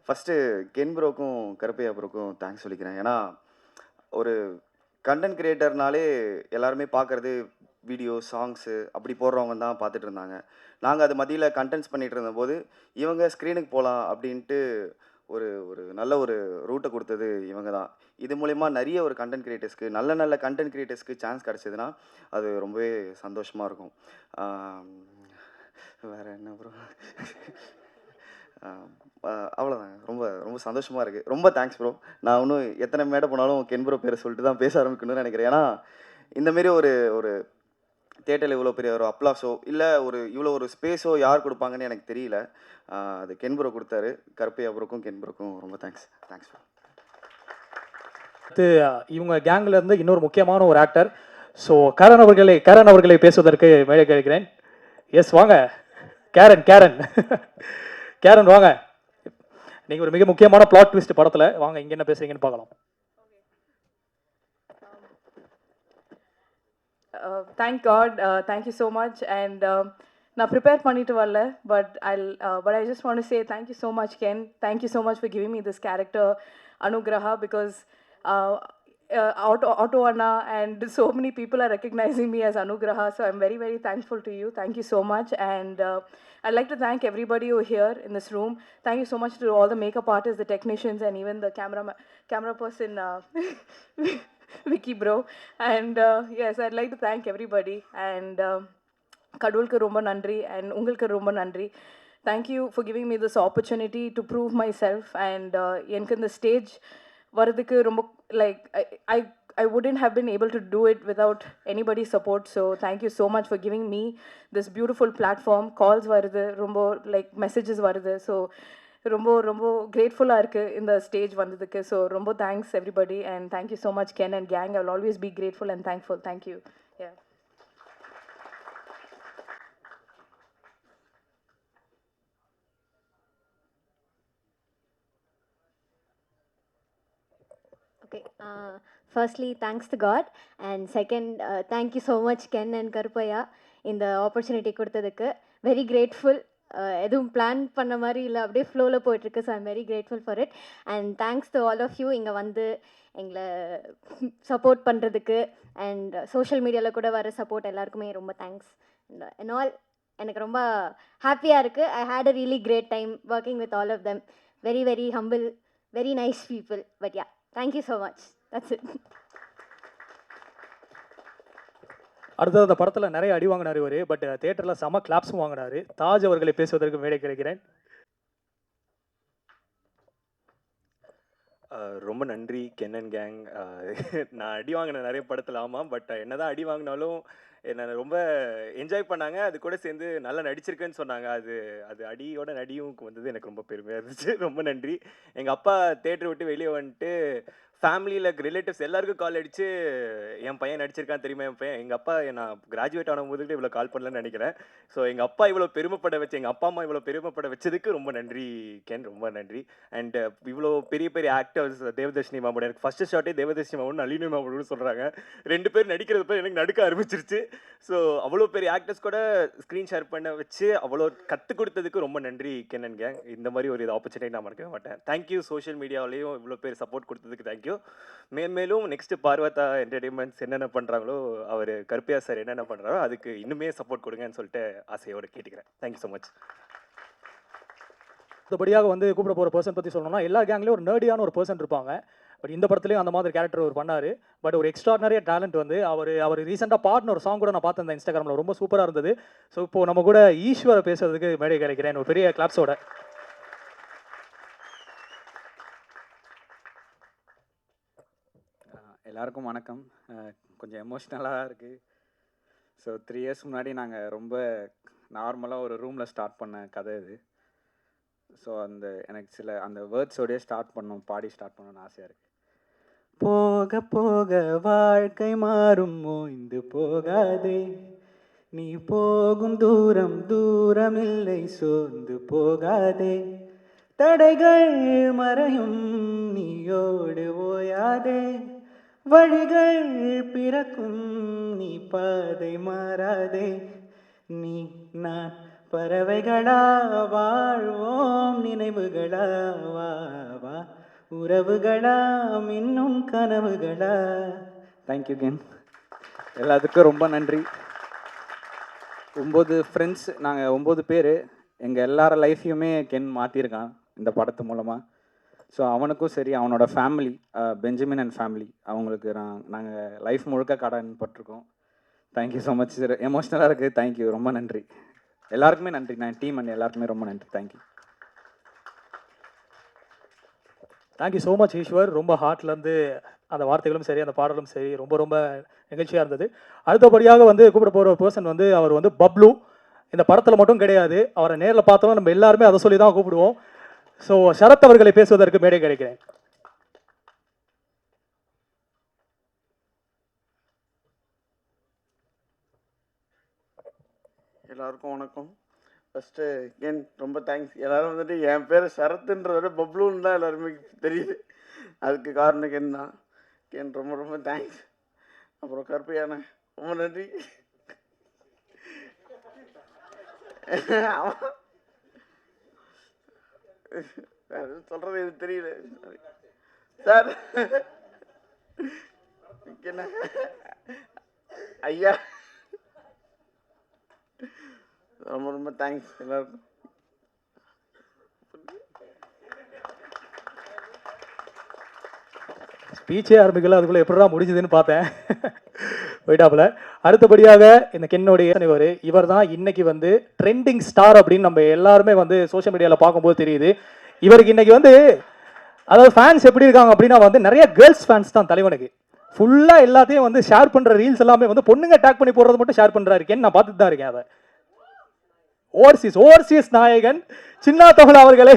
ஃபஸ்ட்டு கென் ப்ரோக்கும் கருப்பையா ப்ரோக்கும் தேங்க்ஸ் சொல்லிக்கிறேன். ஏன்னா ஒரு கண்டென்ட் கிரியேட்டர்னாலே எல்லாருமே பார்க்குறது வீடியோ, சாங்ஸு அப்படி போடுறவங்க தான் பார்த்துட்டு இருந்தாங்க. நாங்கள் அது மத்தியில் கண்டென்ட்ஸ் பண்ணிகிட்டு இருந்தபோது இவங்க ஸ்க்ரீனுக்கு போகலாம் அப்படின்ட்டு ஒரு ஒரு நல்ல ஒரு ரூட்டை கொடுத்தது இவங்க தான். இது மூலயமா நிறைய ஒரு கண்டென்ட் கிரியேட்டர்ஸ்க்கு நல்ல நல்ல கண்டென்ட் கிரியேட்டர்ஸ்க்கு சான்ஸ் கிடச்சிதுன்னா அது ரொம்பவே சந்தோஷமாக இருக்கும். வேறு என்ன ப்ரோ, அவ்வளோதாங்க. ரொம்ப ரொம்ப சந்தோஷமாக இருக்குது. ரொம்ப தேங்க்ஸ் ப்ரோ. நான் இன்னும் எத்தனை மேடை போனாலும் கென் ப்ரோ பேரை சொல்லிட்டு தான் பேச ஆரம்பிக்கணும்னு நினைக்கிறேன். ஏன்னா இந்தமாரி ஒரு ஒரு தேட்டரில் இவ்வளோ பெரிய ஒரு அப்ளாஸோ இல்லை இவ்வளோ ஒரு ஸ்பேஸோ யார் கொடுப்பாங்கன்னு எனக்கு தெரியல. அது கென் ப்ரோ கொடுத்தாரு. கருப்பையா ப்ரோக்கும் கென் ப்ரோக்கும் ரொம்ப தேங்க்ஸ். Thanks bro. அடுத்து இவங்க கேங்ல இருந்து இன்னொரு முக்கியமான ஒரு ஆக்டர். ஸோ கரண் அவர்களை பேசுவதற்கு மேலே கேட்கிறேன். எஸ் வாங்க கேரன் கேரன் வாங்க. நீங்கள் ஒரு மிக முக்கியமான பிளாட் ட்விஸ்ட் படத்தில் வாங்க, இங்கே என்ன பேசுறீங்கன்னு பார்க்கலாம். Thank God, thank you so much. And நான் ப்ரிப்பேர் பண்ணிட்டு வரல, but I just want to say thank you so much, Ken. Thank you so much for giving me this character, Anugraha, because Auto Anna and so many people are recognizing me as Anugraha, so I'm very, very thankful to you. Thank you so much. And I'd like to thank everybody who here in this room. Thank you so much to all the makeup artists, the technicians, and even the camera person, Vicky bro. And yes, I'd like to thank everybody. And கடவுளுக்கு ரொம்ப நன்றி and உங்களுக்கு ரொம்ப நன்றி. Thank you for giving me this opportunity to prove myself. And எனக்கு இந்த stage வரதுக்கு ரொம்ப like I wouldn't have been able to do it without anybody's support. So thank you so much for giving me this beautiful platform. Calls வருது, ரொம்ப like messages வருது. So ரொம்ப ரொம்ப கிரேட்ஃபுல்லாக இருக்குது இந்த ஸ்டேஜ் வந்ததுக்கு. ஸோ ரொம்ப thanks everybody and thank you so much Ken and gang. I will always be grateful and thankful. Thank you. Yeah. Okay. Firstly, thanks to God. And second, thank you so much, Ken and Karupaya, இந்த opportunity கொடுத்ததுக்கு. Very grateful. எதுவும் plan பண்ண மாதிரி இல்லை, அப்படியே ஃப்ளோவில் போயிட்டுருக்கு. So I'm very grateful for it. And thanks to all of you இங்கே வந்து எங்களை சப்போர்ட் பண்ணுறதுக்கு. அண்ட் சோஷியல் மீடியாவில் கூட வர சப்போர்ட் எல்லாருக்குமே ரொம்ப தேங்க்ஸ். அண்ட் ஆல் எனக்கு ரொம்ப ஹாப்பியாக இருக்குது. I had a really great time working with all of them. Very very humble, very nice people. But yeah, thank you so much. That's it. அடுத்தது அந்த படத்தில் நிறைய அடி வாங்கினார் இவர், பட் தியேட்டரில் செம கிளாப்ஸும் வாங்கினார். தாஜ் அவர்களை பேசுவதற்கு மேடை கிடைக்கிறேன். ரொம்ப நன்றி கென் அண்ட் கேங். நான் அடி வாங்கினேன் நிறைய படத்தில், ஆமாம். பட் என்னதான் அடி வாங்கினாலும் என்னை ரொம்ப என்ஜாய் பண்ணாங்க. அது கூட சேர்ந்து நல்லா நடிச்சிருக்கேன்னு சொன்னாங்க. அது அடியோட நடியும் வந்தது எனக்கு ரொம்ப பெருமையாக இருந்துச்சு. ரொம்ப நன்றி. எங்கள் அப்பா தேட்டர் விட்டு வெளியே வந்துட்டு ஃபேமிலியில் ரிலேட்டிவ்ஸ் எல்லாருக்கும் கால் அடித்து என் பையன் நடிச்சிருக்கான்னு தெரியுமா, எங்கள் அப்பா நான் கிராஜுவேட் ஆனபோது கூட இவ்வளோ கால் பண்ணலன்னு நினைக்கிறேன். ஸோ எங்கள் அப்பா இவ்வளோ பெருமைப்பட வச்சு, எங்கள் அப்பா அம்மா இவ்வளோ பெருமைப்பட வச்சதுக்கு ரொம்ப நன்றி கென், ரொம்ப நன்றி. அண்ட் இவ்வளோ பெரிய பெரிய ஆக்டர்ஸ், தேவதர்ஷினி மாமோட எனக்கு ஃபஸ்ட்டு ஷார்ட்டே தேவதர்ஷினி மாமோட நளினி மாமோடு சொல்கிறாங்க. 2 பேர் நடிக்கிறது பேர் எனக்கு நடுக்க ஆரம்பிச்சிருச்சு. ஸோ அவ்வளோ பெரிய ஆக்டர்ஸ் கூட ஸ்க்ரீன் ஷேர் பண்ண வச்சு அவ்வளோ கற்றுக் கொடுத்ததுக்கு ரொம்ப நன்றி கென் அண்ட் கேங். இந்த மாதிரி ஒரு ஆப்பர்ச்சுனிட்டி நான் மறக்கவே மாட்டேன். தேங்க்யூ. சோஷியல் மீடியாவிலையும் இவ்வளோ பேர் சப்போர்ட் கொடுத்ததுக்கு தேங்க்யூ. மேலும் நெக்ஸ்ட் பார்வதா என்டர்டெயின்மெண்ட்ஸ் என்னென்ன பண்ணுறாங்களோ, அவர் கருப்பையா சார் என்னென்ன பண்ணுறாரோ அதுக்கு இன்னுமே சப்போர்ட் கொடுங்கன்னு சொல்லிட்டு ஆசையோடு கேட்டுக்கிறேன். Thank you so much. அடுத்தபடியாக வந்து கூப்பிட போகிற பர்சன் பற்றி சொல்லணும்னா, எல்லா கேங்லேயும் ஒரு நர்டியான ஒரு பர்சன் இருப்பாங்க. பட் இந்த படத்துலேயும் அந்த மாதிரி கேரக்டர் அவர் பண்ணார். பட் ஒரு எக்ஸ்ட்ராடனரியாக டேலண்ட் வந்து அவர் ரீசெண்டாக பாடின ஒரு சாங் கூட நான் பார்த்தேன் இன்ஸ்டாகிராமில், ரொம்ப சூப்பராக இருந்தது. ஸோ இப்போது நம்ம கூட ஈஸ்வரை பேசுறதுக்கு மேடை கிடைக்கிறேன் ஒரு பெரிய கிளாப்ஸோட. எல்லாருக்கும் வணக்கம். கொஞ்சம் எமோஷ்னலாக இருக்குது. ஸோ 3 இயர்ஸ் முன்னாடி நாங்கள் ரொம்ப நார்மலாக ஒரு ரூமில் ஸ்டார்ட் பண்ண கதை இது. ஸோ எனக்கு அந்த வேர்ட்ஸோடய பாடி ஸ்டார்ட் பண்ணணும்னு ஆசையாக இருக்குது. போக போக வாழ்க்கை மாறும், ஓய்ந்து போகாதே, நீ போகும் தூரம் தூரமில்லை சோர்ந்து போகாதே தடைகள் மறையும் நீயோடு ஓயாதே வழிகள் பிறக்கும் நீ பாதை மாறாதே நீ நான் பறவைகளா வாழ்வோம் நினைவுகளா வா வா உறவுகளா இன்னும் கனவுகளா. Thank you can. எல்லாத்துக்கும் ரொம்ப நன்றி. 9 ஃப்ரெண்ட்ஸ், நாங்கள் 9 பேர். எங்கள் எல்லார லைஃப்பையுமே கென் மாற்றிருக்கான் இந்த படத்து மூலமாக. ஸோ அவனுக்கும் சரி, அவனோட ஃபேமிலி, பெஞ்சமின் அண்ட் ஃபேமிலி, அவங்களுக்கு நாங்கள் லைஃப் முழுக்க கடன் பட்டிருக்கோம். Thank you so much sir. எமோஷ்னலாக இருக்குது. தேங்க்யூ, ரொம்ப நன்றி. எல்லாருக்குமே நன்றி. நான் டீம் அண்ட் எல்லாருக்குமே ரொம்ப நன்றி. Thank you. Thank you so much Eswar. ரொம்ப ஹார்ட்லேருந்து அந்த வார்த்தைகளும் சரி, அந்த பாடலும் சரி, ரொம்ப ரொம்ப நிகழ்ச்சியாக இருந்தது. அடுத்தபடியாக வந்து கூப்பிட போகிற பர்சன் வந்து அவர் வந்து பப்ளு. இந்த படத்தில் மட்டும் கிடையாது, அவரை நேரில் பார்த்தோம் நம்ம எல்லாருமே அதை சொல்லி தான் கூப்பிடுவோம். ஸோ சரத் அவர்களை பேசுவதற்கு மேடை கிடைக்கிறேன். எல்லாருக்கும் வணக்கம். ஃபஸ்ட்டு ஏன் ரொம்ப தேங்க்ஸ். எல்லோரும் வந்துட்டு என் பேர் சரத்துன்றத விட பப்ளுன்னு தான் எல்லாருமே தெரியுது. அதுக்கு காரணம் கேன் தான். கேன் ரொம்ப ரொம்ப தேங்க்ஸ். அப்புறம் கருப்பையான ரொம்ப நன்றி. சொல்கிறது எனக்கு தெரியல சார். என்ன ஐயா, ரொம்ப ரொம்ப தேங்க்ஸ் எல்லாருக்கும். ஸ்பீச்சே ஆரம்பிக்கல, அதுக்குள்ளே எப்படிடா முடிஞ்சதுன்னு பார்த்தேன். போயிட்டாப்புல. அடுத்தபடியாக இந்த கென்னுடைய இவர் தான் இன்னைக்கு வந்து ட்ரெண்டிங் ஸ்டார் அப்படின்னு நம்ம எல்லாருமே வந்து சோஷியல் மீடியாவில் பார்க்கும்போது தெரியுது. இவருக்கு இன்னைக்கு வந்து அதாவது ஃபேன்ஸ் எப்படி இருக்காங்க அப்படின்னா வந்து நிறைய கேர்ள்ஸ் ஃபேன்ஸ் தான் தலைவனுக்கு. ஃபுல்லாக எல்லாத்தையும் வந்து ஷேர் பண்ணுற ரீல்ஸ் எல்லாமே வந்து பொண்ணுங்க டேக் பண்ணி போடுறது மட்டும் ஷேர் பண்ணுறாரு. கென், நான் பார்த்துட்டு தான் இருக்கேன் அதை. ஓவர்சீஸ் நாயகன் சின்னா தமிழ் அவர்களை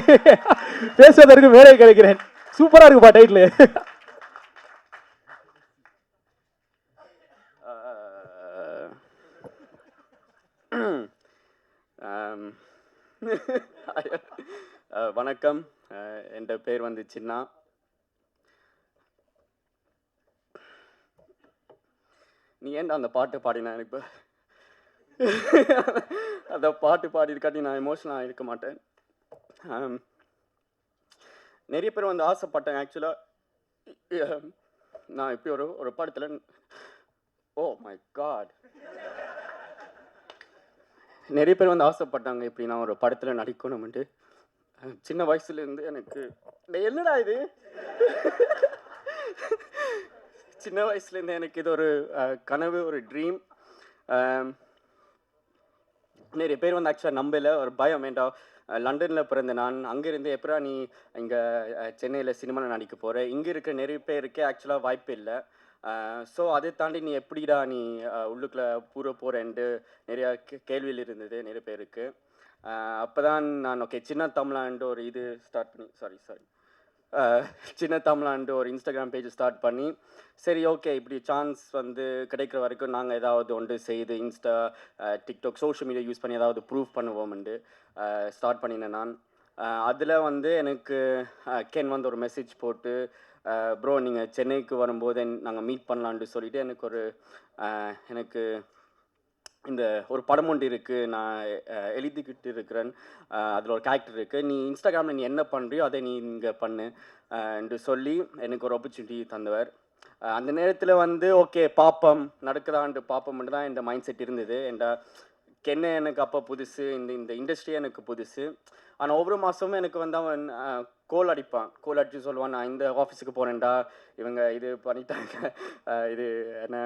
பேசுவதற்கு மேலே கிடைக்கிறேன். சூப்பரா இருக்குப்பா டைட்டில். வணக்கம், என் பேர் வந்து சின்னா. நீ ஏன்டா அந்த பாட்டு பாடினா? எனக்கு அந்த பாட்டு பாடியிருக்காட்டி நான் எமோஷனலாக இருக்க மாட்டேன். நிறைய பேர் வந்து ஆசைப்பட்டேன் ஆக்சுவலாக. நான் இப்படி ஒரு படத்தில், ஓ மை காட், நிறைய பேர் வந்து ஆசைப்பட்டாங்க இப்படி நான் ஒரு படத்தில் நடிக்கணும்ட்டு. சின்ன வயசுலேருந்து எனக்கு என்னடா இது, சின்ன வயசுலேருந்து எனக்கு இது ஒரு கனவு, ஒரு ட்ரீம். நிறைய பேர் வந்து ஆக்சுவலாக நம்பல, ஒரு பயம். வேண்டாம், லண்டனில் பிறந்த நான், அங்கேருந்து எப்படா நீ இங்கே சென்னையில் சினிமாவில் நடிக்க போகிற, இங்கே இருக்க நிறைய பேருக்கு ஆக்சுவலாக வாய்ப்பு இல்லை. ஸோ அதை தாண்டி நீ எப்படிடா நீ உள்ளுக்குள்ளே பூர போகிறேன்ட்டு நிறையா கேள்வியில் இருந்தது நிறைய பேருக்கு. அப்போ தான் நான் ஓகே சின்ன தமிழான்ட்டு ஒரு இது ஸ்டார்ட் பண்ணி சின்ன தமிழான்ட்டு ஒரு இன்ஸ்டாகிராம் பேஜ் ஸ்டார்ட் பண்ணி, சரி ஓகே இப்படி சான்ஸ் வந்து கிடைக்கிற வரைக்கும் நாங்கள் ஏதாவது ஒன்று செய்து Insta, TikTok, social media use பண்ணி ஏதாவது ப்ரூவ் பண்ணுவோம்ண்டு ஸ்டார்ட் பண்ணினேன் நான். அதில் வந்து எனக்கு கென் வந்து ஒரு மெசேஜ் போட்டு, ப்ரோ நீங்கள் சென்னைக்கு வரும்போது நாங்கள் மீட் பண்ணலான்ட்டு சொல்லிவிட்டு எனக்கு இந்த ஒரு படம் ஒன்று இருக்குது, நான் எழுதிக்கிட்டு இருக்கிறேன், அதில் ஒரு கேரக்டர் இருக்குது, நீ இன்ஸ்டாகிராமில் நீ என்ன பண்ணுறியோ அதை நீ இங்கே பண்ணு என்று சொல்லி எனக்கு ஒரு ஆப்பர்ச்சுனிட்டி தந்தவர். அந்த நேரத்தில் வந்து ஓகே பார்ப்போம் நடக்குதான்ட்டு பார்ப்போம்ட்டு தான் இந்த மைண்ட் செட் இருந்தது. கென்னை எனக்கு அப்போ புதுசு, இந்த இண்டஸ்ட்ரியே எனக்கு புதுசு. ஆனால் ஒவ்வொரு மாதமும் எனக்கு வந்து அவன் கோல் அடித்து சொல்லுவான், நான் இந்த ஆஃபீஸுக்கு போகிறேன்டா, இவங்க இது பண்ணிட்டாங்க, இது என்ன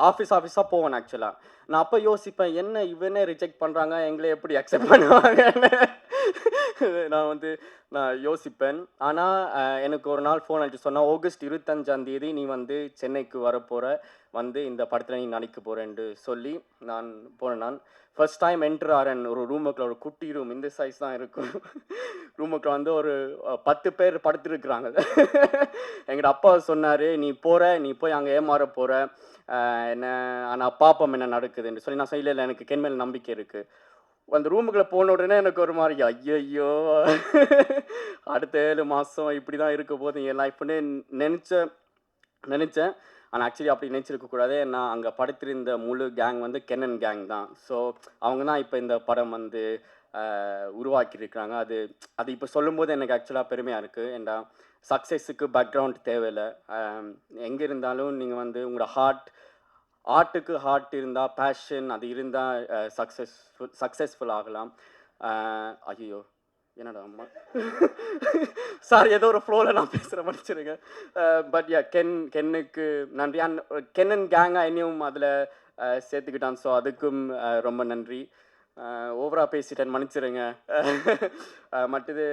ஆஃபீஸாக போவேன். ஆக்சுவலாக நான் அப்போ யோசிப்பேன், என்ன இவனே ரிஜெக்ட் பண்ணுறாங்க, எங்களை எப்படி அக்செப்ட் பண்ணுவாங்க. நான் வந்து நான் யோசிப்பேன். ஆனால் எனக்கு ஒரு நாள் ஃபோன் அடிச்சு சொன்னா, ஆகஸ்ட் 25 நீ வந்து சென்னைக்கு வரப்போற, வந்து இந்த படத்தில் நீ நடிக்க போறேன்னு சொல்லி நான் போனேன். ஃபர்ஸ்ட் டைம் என்ட்ரு ஆறேன் ஒரு ரூமுக்குள்ள, ஒரு குட்டி ரூம் இந்த சைஸ் தான் இருக்கும். ரூமுக்குள்ள வந்து ஒரு 10 பேர் படுத்துருக்குறாங்க. எங்கள் அப்பா சொன்னார், நீ போய் அங்கே ஏமாற போகிற, என்ன ஆனால் பாப்பம் என்ன நடக்குதுன்னு சொல்லி நான் இல்லை எனக்கு கென் மேல் நம்பிக்கை இருக்குது. அந்த ரூமுக்குள்ளே போன உடனே எனக்கு ஒரு மாதிரி ஐயோ அடுத்த 7 மாதம் இப்படி தான் இருக்க போது என் லைஃப்னு நினச்சேன். ஆனால் ஆக்சுவலி அப்படி நினச்சிருக்கக்கூடாது. நான் அங்கே படுத்திருந்த முழு கேங் வந்து கென்னன் கேங் தான். ஸோ அவங்க தான் இப்போ இந்த படம் வந்து உருவாக்கியிருக்கிறாங்க. அது இப்போ சொல்லும்போது எனக்கு ஆக்சுவலாக பெருமையாக இருக்குது. ஏன்டா சக்ஸஸுக்கு பேக்ரவுண்ட் தேவையில்லை. எங்கே இருந்தாலும் நீங்கள் வந்து உங்களோட ஆர்ட்டுக்கு ஹார்ட் இருந்தால், பேஷன் அது இருந்தால் சக்ஸஸ்ஃபுல் ஆகலாம். ஐயோ என்னடா அம்மா சாரி, ஏதோ ஒரு ஃப்ளோவில் நான் பேசுகிற மன்னிச்சிருங்க. பட் கென்னுக்கு நன்றி. அண்ட் கென்னன் கேங்காக என்னையும் அதில் சேர்த்துக்கிட்டான். ஸோ அதுக்கும் ரொம்ப நன்றி. ஓவராக பேசிட்டேன், மன்னிச்சிருங்க. மற்றது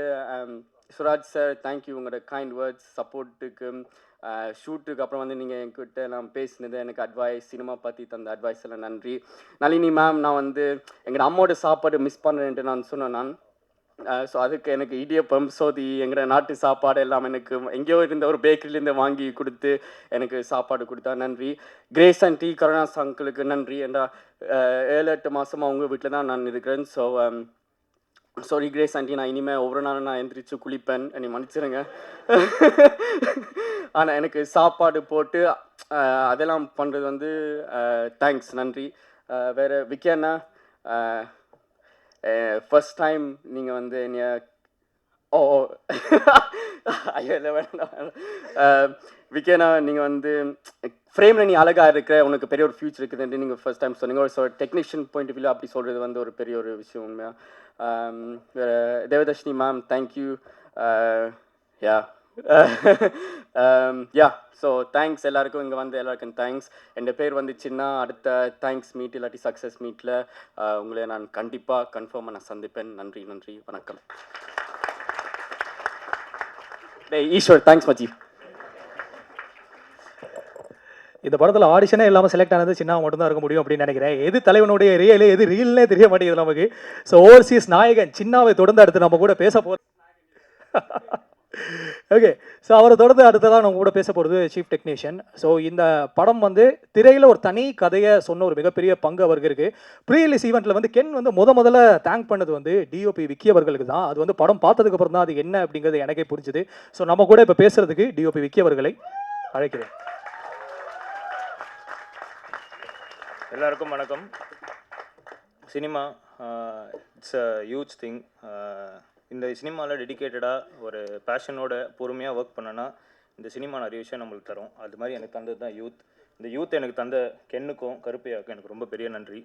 சுராஜ் சார், தேங்க்யூ உங்களோட கைண்ட் வேர்ட்ஸ், சப்போர்ட்டுக்கு. ஷூட்டுக்கு அப்புறம் வந்து நீங்கள் என்கிட்ட நான் பேசினது, எனக்கு அட்வைஸ், சினிமா பற்றி தந்த அட்வைஸ் எல்லாம் நன்றி. நளினி மேம், நான் வந்து எங்களோட அம்மாவோட சாப்பாடு மிஸ் பண்ணுறேன்ட்டு நான் சொன்னேன். ஸோ அதுக்கு எனக்கு இடியப்பம், சோதி, எங்களோட நாட்டு சாப்பாடு எல்லாம் எனக்கு எங்கேயோ இருந்த ஒரு பேக்கரியிலேருந்து வாங்கி கொடுத்து எனக்கு சாப்பாடு கொடுத்தா நன்றி. கிரேஸ் அண்ட் டி கருணாஸ் அங்கிளுக்கு நன்றி. ஏன்னா 7-8 மாதமாக அவங்க வீட்டில் தான் நான் இருக்கிறேன். ஸோ சாரி கிரேஸ் ஆண்டி, நான் இனிமேல் ஒவ்வொரு நாளும் நான் எந்திரிச்சு குளிப்பேன், என்னை மன்னிச்சிருங்க. ஆனால் எனக்கு சாப்பாடு போட்டு அதெல்லாம் பண்ணுறது வந்து தேங்க்ஸ், நன்றி. வேறு விக்கேண்ணா, ஃபர்ஸ்ட் டைம் நீங்கள் வந்து என்னைய ஐயோ இல்லை வேண்டாம். விக்கேண்ணா, நீங்கள் வந்து ஃப்ரேமில் நீ அழகாக இருக்கிற, உனக்கு பெரிய ஒரு ஃபியூச்சர் இருக்குதுன்ட்டு நீங்கள் ஃபர்ஸ்ட் டைம் சொன்னீங்க. ஒரு டெக்னீஷியன் பாயிண்ட் ஆஃப் வியூவில் அப்படி சொல்கிறது வந்து ஒரு பெரிய ஒரு விஷயம் உண்மையாக. Devadharshini ma'am, thank you. Yeah so thanks எல்லாருக்கும், இங்கே வந்து எல்லாருக்கும் தேங்க்ஸ். என் பேர் வந்து சின்ன, அடுத்த தேங்க்ஸ் மீட் இல்லாட்டி சக்ஸஸ் மீட்டில் உங்களை நான் கண்டிப்பாக கன்ஃபார்மாக நான் சந்திப்பேன். நன்றி, வணக்கம். ஈஸ்வர், தேங்க்ஸ் மச்சி. இந்த படத்தில் ஆடிஷனே இல்லாமல் செலக்ட் ஆனது சின்ன மட்டும்தான் இருக்க முடியும் அப்படின்னு நினைக்கிறேன். எது தலைவனுடைய ரியல், எது ரீல்னே தெரிய மாட்டேங்குது நமக்கு. ஸோ ஓவர்சீஸ் நாயகன் சின்னாவை தொடர்ந்து அடுத்து நம்ம கூட பேச போகிறோம். ஓகே, ஸோ அவரை தொடர்ந்து அடுத்ததான் நம்ம கூட பேச போகிறது சீஃப் டெக்னீஷியன். ஸோ இந்த படம் வந்து திரையில் ஒரு தனி கதையை சொன்ன ஒரு மிகப்பெரிய பங்கு அவருக்கு இருக்குது. ப்ரீ ரிலீஸ் ஈவெண்ட்டில் வந்து கென் வந்து முதல்ல தேங்க் பண்ணது வந்து டிஓபி விக்கி அவர்களுக்கு தான். அது வந்து படம் பார்த்ததுக்கப்புறம் தான் அது என்ன அப்படிங்கிறது எனக்கே புரிஞ்சுது. ஸோ நம்ம கூட இப்போ பேசுகிறதுக்கு டிஓபி விக்கி அவர்களை அழைக்கிறேன். எல்லாருக்கும் வணக்கம். Cinema it's a huge thing. இந்த சினிமாவில் டெடிக்கேட்டடாக ஒரு பேஷனோட பொறுமையாக ஒர்க் பண்ணனா இந்த சினிமா நிறைய விஷயம் நம்மளுக்கு தரும். அது மாதிரி எனக்கு தந்தது தான் யூத். இந்த யூத் எனக்கு தந்த கென்னுக்கும் கருப்பையாக்கும் எனக்கு ரொம்ப பெரிய நன்றி.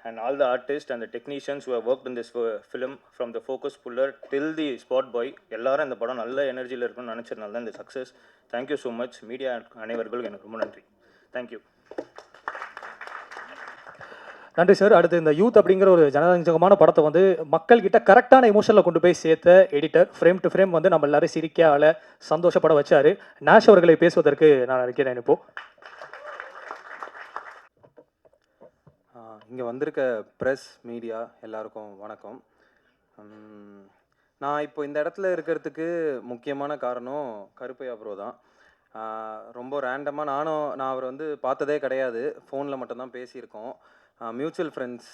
And all the artist and the technicians who have worked in this film, from the focus puller till the spot boy, எல்லாரும் இந்த படம் நல்ல எனர்ஜியில் இருக்கணும்னு நினச்சதுனால தான் இந்த success. Thank you so much. Media அனைவர்களும் எனக்கு ரொம்ப நன்றி. தேங்க்யூ. நன்றி சார். அடுத்து இந்த யூத் அப்படிங்கிற ஒரு ஜனரஞ்சகமான படத்தை வந்து மக்கள்கிட்ட கரெக்டான எமோஷனில் கொண்டு போய் சேர்த்த எடிட்டர், ஃப்ரேம் டு ஃப்ரேம் வந்து நம்ம எல்லாரும் சிரிக்கால சந்தோஷப்பட வச்சாரு. நாஷ் அவர்களை பேசுவதற்கு நான் இருக்கிறேன். இப்போ இங்கே வந்திருக்க ப்ரெஸ், மீடியா எல்லாருக்கும் வணக்கம். நான் இப்போ இந்த இடத்துல இருக்கிறதுக்கு முக்கியமான காரணம் கருப்பையா ப்ரோ தான். ரொம்ப ரேண்டமாக நான் அவரை வந்து பார்த்ததே கிடையாது, ஃபோனில் மட்டும்தான் பேசியிருக்கோம். மியூச்சுவல் ஃப்ரெண்ட்ஸ்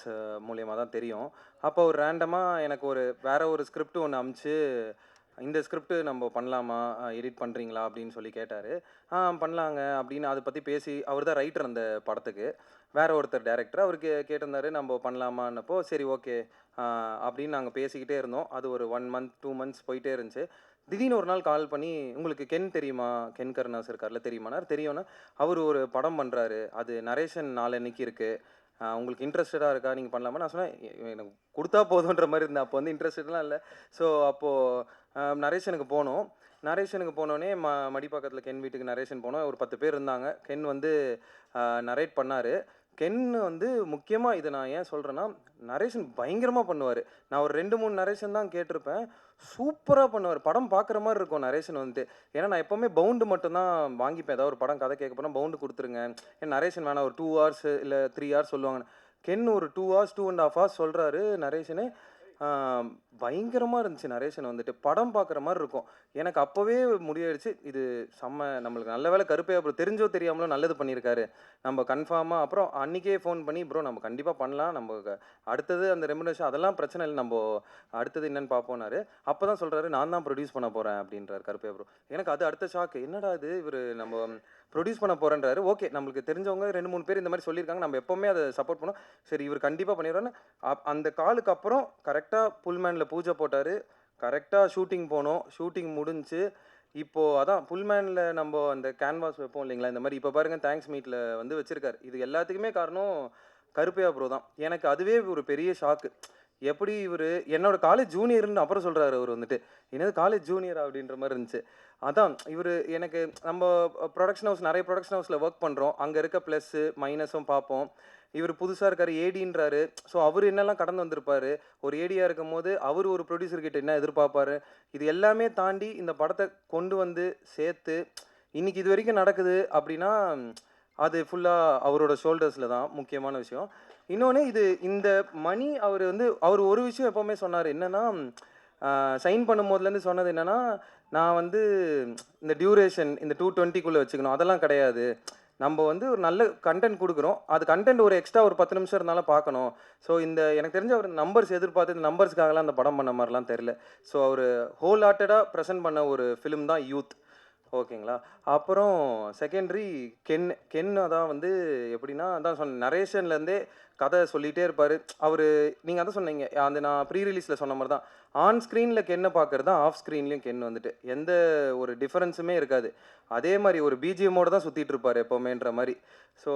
மூலியமாக தான் தெரியும். அப்போ ஒரு ரேண்டமாக எனக்கு வேறு ஒரு ஸ்கிரிப்ட் ஒன்று அமுச்சு, இந்த ஸ்கிரிப்ட் நம்ம பண்ணலாமா, எடிட் பண்ணுறீங்களா அப்படின்னு சொல்லி கேட்டார். பண்ணலாங்க அப்படின்னு அதை பற்றி பேசி, அவர் தான் ரைட்டர் அந்த படத்துக்கு, வேறு ஒருத்தர் டேரக்டர், அவருக்கு கேட்டிருந்தாரு நம்ம பண்ணலாமான்னப்போ சரி ஓகே அப்படின்னு நாங்கள் பேசிக்கிட்டே இருந்தோம். அது ஒரு 1 month 2 months போயிட்டே இருந்துச்சு. திடீர்னு ஒரு நாள் கால் பண்ணி, உங்களுக்கு கென் தெரியுமா, கென் கருணாஸ் இருக்கார்ல தெரியுமாண்ணா? தெரியும்னா, அவர் ஒரு படம் பண்ணுறாரு, அது நரேஷன் நாளன்னைக்கு இருக்குது, உங்களுக்கு இன்ட்ரெஸ்டடாக இருக்கா, நீங்கள் பண்ணலாமா? நான் சொன்னேன் எனக்கு கொடுத்தா போதுன்ற மாதிரி இருந்தேன். அப்போ வந்து இன்ட்ரெஸ்டட்லாம் இல்லை. ஸோ அப்போது நரேஷனுக்கு போனோம். நரேஷனுக்கு போனோடனே மடிப்பாக்கத்தில் கென் வீட்டுக்கு நரேஷன் போனோம். ஒரு 10 பேர் இருந்தாங்க. கென் வந்து நரேட் பண்ணார். கென் வந்து முக்கியமாக இதை நான் ஏன் சொல்கிறேன்னா, நரேஷன் பயங்கரமாக பண்ணுவார். நான் ஒரு 2-3 நரேஷன் தான் கேட்டிருப்பேன். சூப்பராக பண்ணுவார். படம் பார்க்குற மாதிரி இருக்கும் நரேஷன் வந்துட்டு. ஏன்னா நான் எப்போவுமே பவுண்டு மட்டும்தான் வாங்கிப்பேன். ஏதாவது ஒரு படம் கதை கேட்க போனால் பவுண்டு கொடுத்துருங்க. ஏன்னா நரேஷன் வேணாம், ஒரு 2 ஹவர்ஸ் இல்லை 3 ஹவர்ஸ் சொல்லுவாங்க. கென் ஒரு 2 ஹவர்ஸ் 2.5 ஹவர்ஸ் சொல்கிறாரு நரேஷனு. பயங்கரமாக இருந்துச்சு நரேஷன் வந்துட்டு. படம் பார்க்குற மாதிரி இருக்கும். எனக்கு அப்போவே முடியாயிடுச்சு, இது செம்ம, நம்மளுக்கு நல்ல வேலை கருப்பையா அப்புறம் தெரிஞ்சோ தெரியாமலோ நல்லது பண்ணியிருக்காரு. நம்ம கன்ஃபார்மாக அப்புறம் அன்றைக்கே ஃபோன் பண்ணி ப்ரோ நம்ம கண்டிப்பாக பண்ணலாம், நம்ம அடுத்தது அந்த ரெமுனேஷன் அதெல்லாம் பிரச்சனை இல்லை, நம்ம அடுத்தது என்னன்னு பார்ப்போனாரு. அப்போ தான் சொல்கிறாரு நான் தான் ப்ரொடியூஸ் பண்ண போகிறேன் அப்படின்றார் கருப்பையா ப்ரோ. எனக்கு அது அடுத்த ஷாக்கு, என்னடா இது இவர் நம்ம ப்ரொடியூஸ் பண்ண போகிறேன்றாரு. ஓகே, நம்மளுக்கு தெரிஞ்சவங்க 2-3 பேர் இந்த மாதிரி சொல்லியிருக்காங்க, நம்ம எப்போவுமே அதை சப்போர்ட் பண்ணோம். சரி இவர் கண்டிப்பாக பண்ணிடுறோன்னு அந்த காலுக்கு அப்புறம் கரெக்டாக புல்மேனில் பூஜை போட்டார். கரெக்டாக ஷூட்டிங் போனோம், ஷூட்டிங் முடிஞ்சு இப்போது அதான் புல்மேனில் நம்ம அந்த கேன்வாஸ் வைப்போம் இல்லைங்களா, இந்த மாதிரி இப்போ பாருங்கள் தேங்க்ஸ் மீட்டில் வந்து வச்சுருக்காரு. இது எல்லாத்துக்குமே காரணம் கருப்பையா ப்ரோ தான். எனக்கு அதுவே ஒரு பெரிய ஷாக்கு. எப்படி இவர் என்னோட காலேஜ் ஜூனியர்னு அப்புறம் சொல்கிறாரு அவர் வந்துட்டு, என்னது காலேஜ் ஜூனியர் அப்படின்ற மாதிரி இருந்துச்சு. அதான் இவர் எனக்கு நம்ம ப்ரொடக்ஷன் ஹவுஸ் நிறைய ப்ரொடக்ஷன் ஹவுஸில் ஒர்க் பண்ணுறோம், அங்கே இருக்க ப்ளஸ்ஸு மைனஸும் பார்ப்போம். இவர் புதுசாக இருக்கார், ஏடின்றாரு. ஸோ அவர் என்னெல்லாம் கடந்து வந்திருப்பார், ஒரு ஏடியாக இருக்கும் போது அவர் ஒரு ப்ரொடியூசர்கிட்ட என்ன எதிர்பார்ப்பார், இது எல்லாமே தாண்டி இந்த படத்தை கொண்டு வந்து சேர்த்து இன்றைக்கி இது வரைக்கும் நடக்குது அப்படின்னா அது ஃபுல்லாக அவரோட ஷோல்டர்ஸில் தான் முக்கியமான விஷயம். இன்னொன்று இது இந்த மணி அவர் ஒரு விஷயம் எப்போவுமே சொன்னார், என்னென்னா சைன் பண்ணும்போதுலேருந்து சொன்னது என்னென்னா, நான் வந்து இந்த டியூரேஷன் இந்த 220க்குள்ளே வச்சுக்கணும், அதெல்லாம் கிடையாது. நம்ம வந்து ஒரு நல்ல கண்டென்ட் கொடுக்குறோம், அது கண்டென்ட் ஒரு எக்ஸ்ட்ரா ஒரு 10 நிமிஷம் இருந்தாலும் பார்க்கணும். ஸோ இந்த எனக்கு தெரிஞ்ச அவர் நம்பர்ஸ் எதிர்பார்த்து இந்த நம்பர்ஸ்க்காகலாம் அந்த படம் பண்ண மாதிரிலாம் தெரில. ஸோ அவர் ஹோல் ஹார்ட்டடாக ப்ரெசென்ட் பண்ண ஒரு ஃபிலிம் தான் யூத். ஓகேங்களா. அப்புறம் செகண்டரி கென் தான் வந்து எப்படின்னா, அதான் சொன்ன நரேஷன்லேருந்தே கதை சொல்லிகிட்டே இருப்பார் அவர். நீங்கள் அதான் சொன்னீங்க, அந்த நான் ப்ரீ ரிலீஸில் சொன்ன மாதிரி தான் ஆன் ஸ்க்ரீனில் கென்னை பார்க்குறது தான் ஆஃப் ஸ்க்ரீன்லேயும் கென் வந்துட்டு எந்த ஒரு டிஃப்ரென்ஸுமே இருக்காது. அதே மாதிரி ஒரு பிஜிஎம்மோடு தான் சுற்றிட்டு இருப்பார் எப்போவுமேன்ற மாதிரி. ஸோ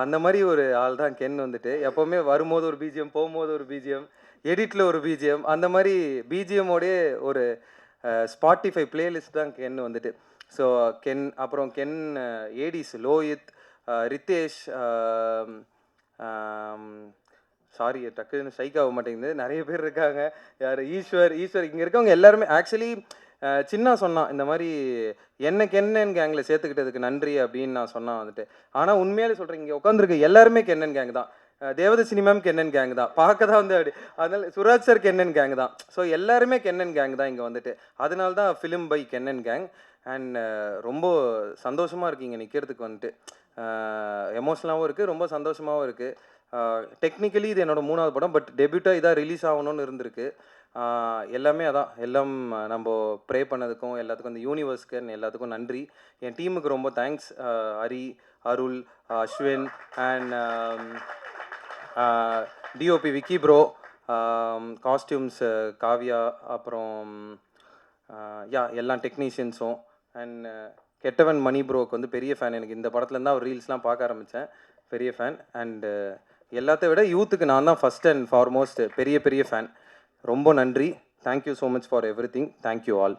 அந்த மாதிரி ஒரு ஆள் தான் கென் வந்துட்டு. எப்போவுமே வரும்போது ஒரு பிஜிஎம், போகும்போது ஒரு பிஜிஎம், எடிட்டில் ஒரு பிஜிஎம், அந்த மாதிரி பிஜிஎம்மோடே ஒரு ஸ்பாட்டிஃபை பிளேலிஸ்ட் தான் கென் வந்துட்டு. ஸோ கென் அப்புறம் Ken ADs Lohith, Ritesh, sorry டக்குன்னு ஸ்ட்ரைக் ஆக மாட்டேங்குது, நிறைய பேர் இருக்காங்க. யார் ஈஸ்வர் இங்கே இருக்கவங்க எல்லாருமே ஆக்சுவலி சின்ன சொன்னான் இந்த மாதிரி என்ன கென்னன் கேங்கில் சேர்த்துக்கிட்டதுக்கு நன்றி அப்படின்னு நான் சொன்னான் வந்துட்டு. ஆனால் உண்மையாலே சொல்கிறேன், இங்கே உட்காந்துருக்க எல்லாருமே கென்னன் கேங் தான். தேவத சினிமாவும் கென்னன் கேங் தான், பார்க்க தான் வந்து அப்படி. அதனால சுராஜ் சார் கென்னன் கேங் தான். ஸோ எல்லாருமே கென்னன் கேங் தான் இங்கே வந்துட்டு. அதனால தான் ஃபிலிம் பை கென்னன் கேங். அண்ட் ரொம்ப சந்தோஷமாக இருக்கீங்க நிற்கிறதுக்கு வந்துட்டு. எமோஷனலாகவும் இருக்குது, ரொம்ப சந்தோஷமாகவும் இருக்குது. டெக்னிக்கலி இது என்னோடய 3வது படம், பட் டெபியூட்டாக இதாக ரிலீஸ் ஆகணும்னு இருந்திருக்கு. எல்லாமே அதான், எல்லாம் நம்ம ப்ரே பண்ணதுக்கும் எல்லாத்துக்கும் இந்த யூனிவர்ஸ்க்கு எல்லாத்துக்கும் நன்றி. என் டீமுக்கு ரொம்ப thanks, Hari, Arul, Ashwin and DOP Vicky bro, costumes Kavya, அப்புறம் எல்லா டெக்னீஷியன்ஸும். அண்ட் கெட்டவன் மணி ப்ரோக்கு வந்து பெரிய ஃபேன். எனக்கு இந்த படத்துலேருந்து அவர் ரீல்ஸ்லாம் பார்க்க ஆரம்பித்தேன், பெரிய ஃபேன். அண்டு எல்லாத்த விட யூத்துக்கு நான் தான் ஃபஸ்ட் அண்ட் ஃபார்மோஸ்ட் பெரிய ஃபேன். ரொம்ப நன்றி. Thank you so much for every thing. Thank you all.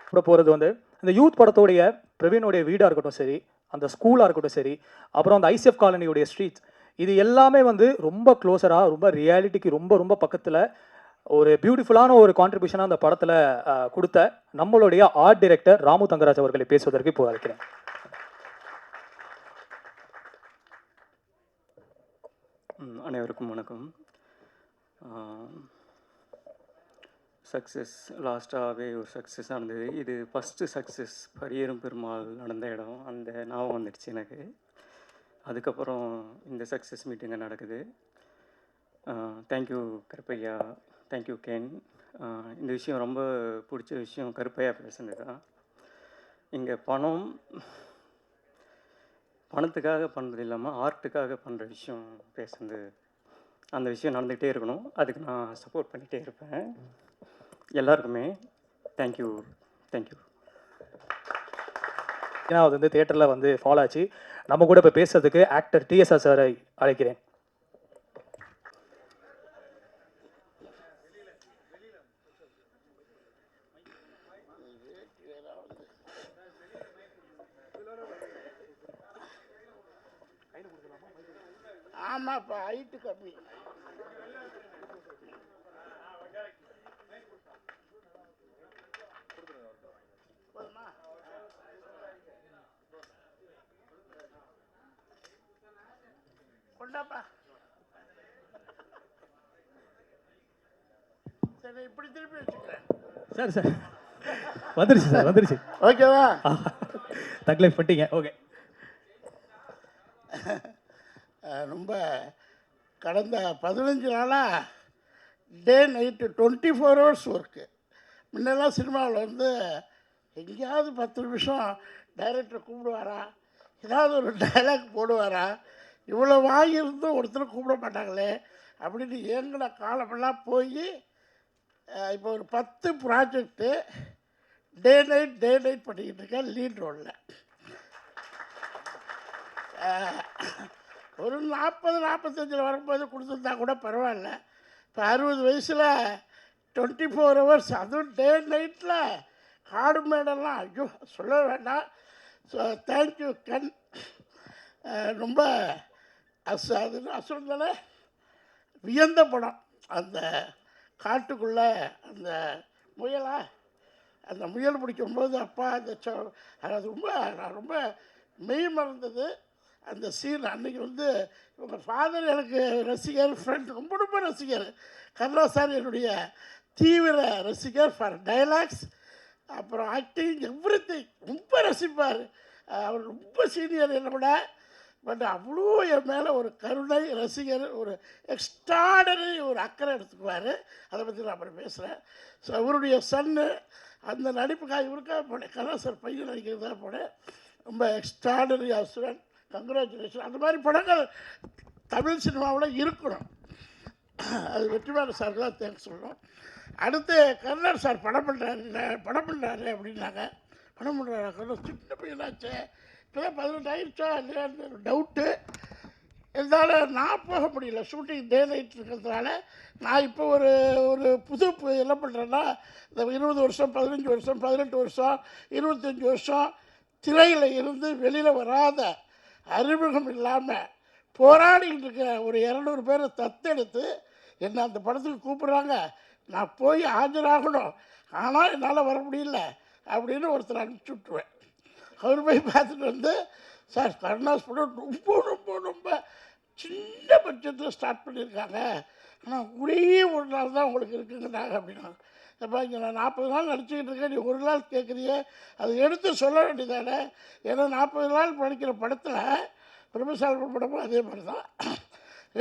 கூட போகிறது வந்து இந்த யூத் படத்தோடைய பிரவீனுடைய வீடாக இருக்கட்டும் சரி, அந்த ஸ்கூலாக இருக்கட்டும் சரி, அப்புறம் அந்த ஐசிஎஃப் காலனியுடைய ஸ்ட்ரீட்ஸ், இது எல்லாமே வந்து ரொம்ப க்ளோஸராக, ரொம்ப ரியாலிட்டிக்கு ரொம்ப பக்கத்தில் ஒரு பியூட்டிஃபுல்லான ஒரு கான்ட்ரிபியூஷனாக அந்த படத்தில் கொடுத்த நம்மளுடைய ஆர்ட் டைரக்டர் ராமு தங்கராஜ் அவர்களை பேசுவதற்கு இப்போ அழைக்கிறேன். அனைவருக்கும் வணக்கம். சக்ஸஸ் லாஸ்ட்டாகவே ஒரு சக்ஸஸ் நடந்தது. இது ஃபஸ்ட்டு சக்ஸஸ் பரியேறும் பெருமாள் நடந்த இடம், அந்த ஞாபகம் வந்துடுச்சு எனக்கு. அதுக்கப்புறம் இந்த சக்ஸஸ் மீட்டிங்க நடக்குது. Thank you Karuppaiya, thank you Ken. இந்த விஷயம் ரொம்ப பிடிச்ச விஷயம் கருப்பையா பேசுனது தான். இங்கே பணத்துக்காக பண்ணுறது இல்லாமல் ஆர்ட்டுக்காக பண்ணுற விஷயம் பேசுனது, அந்த விஷயம் நடந்துகிட்டே இருக்கணும். அதுக்கு நான் சப்போர்ட் பண்ணிகிட்டே இருப்பேன். எல்லாருக்குமே தேங்க்யூ. ஏன்னா அது வந்து தியேட்டரில் வந்து ஃபாலோ ஆச்சு. நம்ம கூட இப்போ பேசுறதுக்கு ஆக்டர் டிஎஸ்ஆர் சாரை அழைக்கிறேன். ஆமாப்பா ஹைட்டு கம்மி. கொண்டாப்பா. சரி இப்படி திருப்பி வச்சுக்கிறேன். சார் வந்துருச்சு சார், வந்துருச்சு. ஓகேவா? தக்லைஃப் பண்ணிட்டீங்க. ஓகே. ரொம்ப கடந்த 15 நாளாக டே நைட்டு 24 ஹவர்ஸ் ஒர்க்கு. முன்னெல்லாம் சினிமாவில் வந்து எங்கேயாவது 10 நிமிஷம் டைரக்டரை கூப்பிடுவாரா, ஏதாவது ஒரு டைலாக் போடுவாரா, இவ்வளோ வாங்கியிருந்தும் ஒருத்தர் கூப்பிட மாட்டாங்களே அப்படின்னு ஏங்கின காலமெல்லாம் போய் இப்போ ஒரு 10 ப்ராஜெக்ட்டு டே நைட் பண்ணிக்கிட்டு இருக்கேன் லீட் ரோலில். ஒரு 40-45 வரும்போது கொடுத்துருந்தா கூட பரவாயில்ல. இப்போ 60 வயசில் 24 ஹவர்ஸ், அதுவும் டே நைட்டில் காடு மேடெல்லாம் ஐயோ சொல்ல வேண்டாம். ஸோ தேங்க்யூ கண். ரொம்ப அசுரம் தானே, வியந்த படம். அந்த காட்டுக்குள்ளே அந்த முயல் பிடிக்கும்போது அப்பா அந்த அது ரொம்ப மெய் மறந்தது அந்த சீன். அன்றைக்கி வந்து உங்கள் ஃபாதர் எனக்கு ரசிகர், ஃப்ரெண்ட், ரொம்ப ரசிகர். கர்ணா சார் என்னுடைய தீவிர ரசிகர் ஃபார் டைலாக்ஸ், அப்புறம் ஆக்டிங், எவ்ரிதிங் ரொம்ப ரசிப்பார். அவர் ரொம்ப சீனியர் என்னை விட. பட் அவ்வளோ என் மேலே ஒரு கருணை, ரசிகர், ஒரு எக்ஸ்ட்ராடனரி ஒரு அக்கறை எடுத்துக்குவார். அதை பற்றி நான் அப்புறம் பேசுகிறேன். ஸோ அவருடைய சன்னு அந்த நடிப்புக்காக இவருக்காக போனேன். கர்ணா சார் பையன் நடிக்கிறதுக்காக போனேன். ரொம்ப எக்ஸ்ட்ராடனரி அசுரன், கங்க்ராச்சுலேஷன். அந்த மாதிரி படங்கள் தமிழ் சினிமாவில் இருக்கணும். அது வெற்றிமாறன் சாருக்கு தான் தேங்க்ஸ் சொல்லணும். அடுத்து கர்ணன் சார் படம் பண்ணுறாரு அப்படின்னாங்க. படம் பண்ணுறாரு கர்ணன், சின்ன பையனாச்சே, இப்போ தான் 18 ஆயிடுச்சா இல்லையான்னு டவுட்டு. இருந்தாலும் நான் போக முடியல, ஷூட்டிங் டே நைட் இருக்கிறதுனால. நான் இப்போ ஒரு புது என்ன பண்ணுறேன்னா, இந்த 20 வருஷம் 15 வருஷம் 18 வருஷம் 25 வருஷம் திரையில் இருந்து வெளியில் வராத, அறிமுகம் இல்லாமல் போராடிக்கிட்டு இருக்கிற ஒரு 200 பேரை தத்தெடுத்து என்னை அந்த படத்துக்கு கூப்பிட்றாங்க. நான் போய் ஆஜராகணும், ஆனால் என்னால் வர முடியல அப்படின்னு ஒருத்தர் அனுப்பிச்சி விட்ருவேன். அவர் போய் பார்த்துட்டு வந்து, சார் கருணாஸ் படம் ரொம்ப சின்ன பட்ஜெட்டில் ஸ்டார்ட் பண்ணியிருக்காங்க, ஆனால் ஒரே ஒரு நாள் தான் உங்களுக்கு இருக்குங்கிறாங்க அப்படின்னா. அப்போ இங்கே நான் 40 நாள் நடிச்சுக்கிட்டு இருக்கேன், நீ ஒரு நாள் கேட்குறியே, அதை எடுத்து சொல்ல வேண்டியதானே. ஏன்னா 40 நாள் படிக்கிற படத்தில் பிரபுசால்வன் படமும் அதே மாதிரி தான்.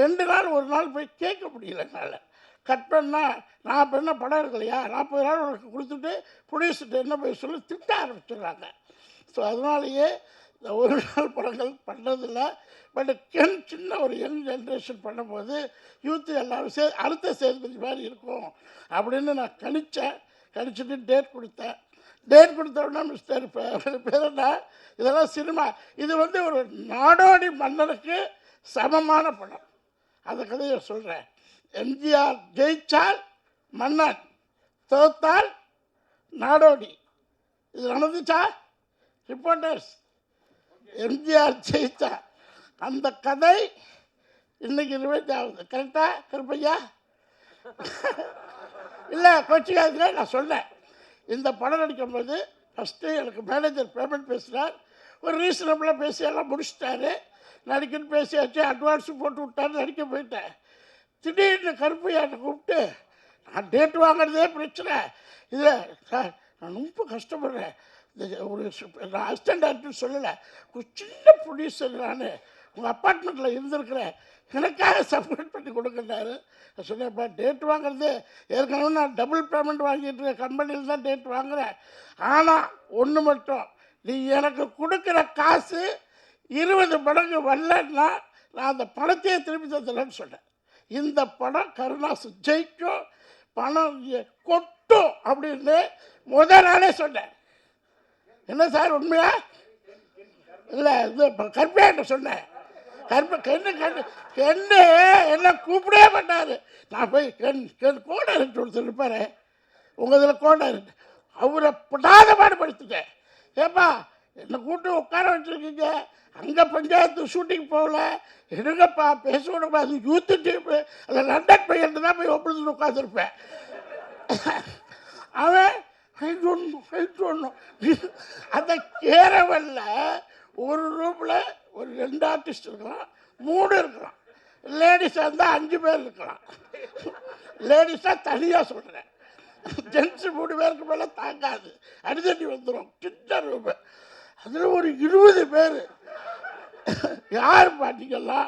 2 நாள் ஒரு நாள் போய் கேட்க முடியல என்னால். கட் பண்ணால் நான் இப்போ என்ன படம் இருக்கலையா, 40 நாள் உனக்கு கொடுத்துட்டு ப்ரொடியூசர்கிட்ட என்ன போய் சொல்லி திட்ட ஆரம்பிச்சிடுறாங்க. ஸோ அதனாலேயே இந்த ஒரு நாள் படங்கள் பண்ணுறதில்ல. பட் சின்ன ஒரு யங் ஜென்ரேஷன் பண்ணும்போது யூத்து எல்லோரும் அடுத்த சேதுபதி மாதிரி இருக்கும் அப்படின்னு நான் கணிச்சிட்டு டேட் கொடுத்தோன்னா மிஸ்டர் பேர் என்ன, இதெல்லாம் சினிமா, இது வந்து ஒரு நாடோடி மன்னனுக்கு சமமான படம். அந்த கதையை சொல்கிறேன். எம்ஜிஆர் ஜெயிச்சால் மன்னன், தோத்தால் நாடோடி. இது நடந்துச்சா ரிப்போர்ட்டர்ஸ்? எம்ஜிஆர் ஜெயிச்சா அந்த கதை இன்னைக்கு ரிவைண்ட் ஆகுது. கரெக்டாக கருப்பையா? இல்லை கோச்சிக்காதுங்க, நான் சொன்னேன். இந்த படம் நடிக்கும்போது ஃபஸ்ட்டு எனக்கு மேனேஜர் பேமெண்ட் பேசுகிறார். ஒரு ரீசனபிளாக பேசி எல்லாம் முடிச்சிட்டாரு. நடிக்கணும்னு பேசியாச்சு, அட்வான்ஸும் போட்டு விட்டாரு, நடிக்க போயிட்டேன். திடீர்னு கருப்பையாட்ட கூப்பிட்டு, நான் டேட் வாங்குறதே பிரச்சனை, இதில் சார் நான் ரொம்ப கஷ்டப்படுறேன், ஒரு நான் அசிஸ்டன்ட் டேரக்டர் சொல்லலை, ஒரு சின்ன ப்ரொடியூசர், நான் உங்கள் அப்பார்ட்மெண்ட்டில் இருந்திருக்கிறேன், எனக்காக சப்மிட் பண்ணி கொடுக்குறாரு. நான் சொன்னேன்ப்பா டேட் வாங்குறது ஏற்கனவே நான் டபுள் பேமெண்ட் வாங்கிட்டு இருக்கேன், கம்பெனியில் தான் டேட் வாங்குகிறேன். ஆனால் ஒன்று மட்டும், நீ எனக்கு கொடுக்குற காசு 20 மடங்கு வரலன்னா நான் அந்த பணத்தையே திருப்பி தந்துடுறேன்னு சொன்னேன். இந்த படம் கருணாஸ் ஜெயிக்கும், பணம் கொட்டும் அப்படின்னு முதல் நாளே சொன்னேன். என்ன சார் உண்மையா? இல்லை இது கருப்பையாட்ட சொன்னேன். கென்னு என்ன கூப்பிடவே மாட்டார். நான் போய் கோடாரிட்டு ஒருத்தர் இருப்பார், உங்கள் இதில் கோடாரிட்டு அவரை படாத பாடுபடுத்திட்டேன். ஏப்பா என்னை கூட்டு உட்கார வச்சுருக்கீங்க, அங்கே பஞ்சாயத்து ஷூட்டிங் போகல, என்னங்கப்பா பேச விடப்பா, அது யூத்து டீமு, அதில் லண்டன் பையன் தான் போய் ஒப்பிட்டு உட்காந்துருப்பேன். அவன் ஒன்றும் அந்த கேரவல்ல ஒரு ரூமில் ஒரு 2 ஆர்டிஸ்ட் இருக்கலாம், 3 இருக்கலாம், லேடிஸாக இருந்தால் 5 பேர் இருக்கலாம். லேடிஸாக தனியாக சொல்கிறேன், ஜென்ஸு 3 பேருக்கு மேலே தாங்காது, அடிதடி வந்துடும். சின்ன ரூமு, அதில் ஒரு 20 பேர். யார் பாட்டிங்கன்னா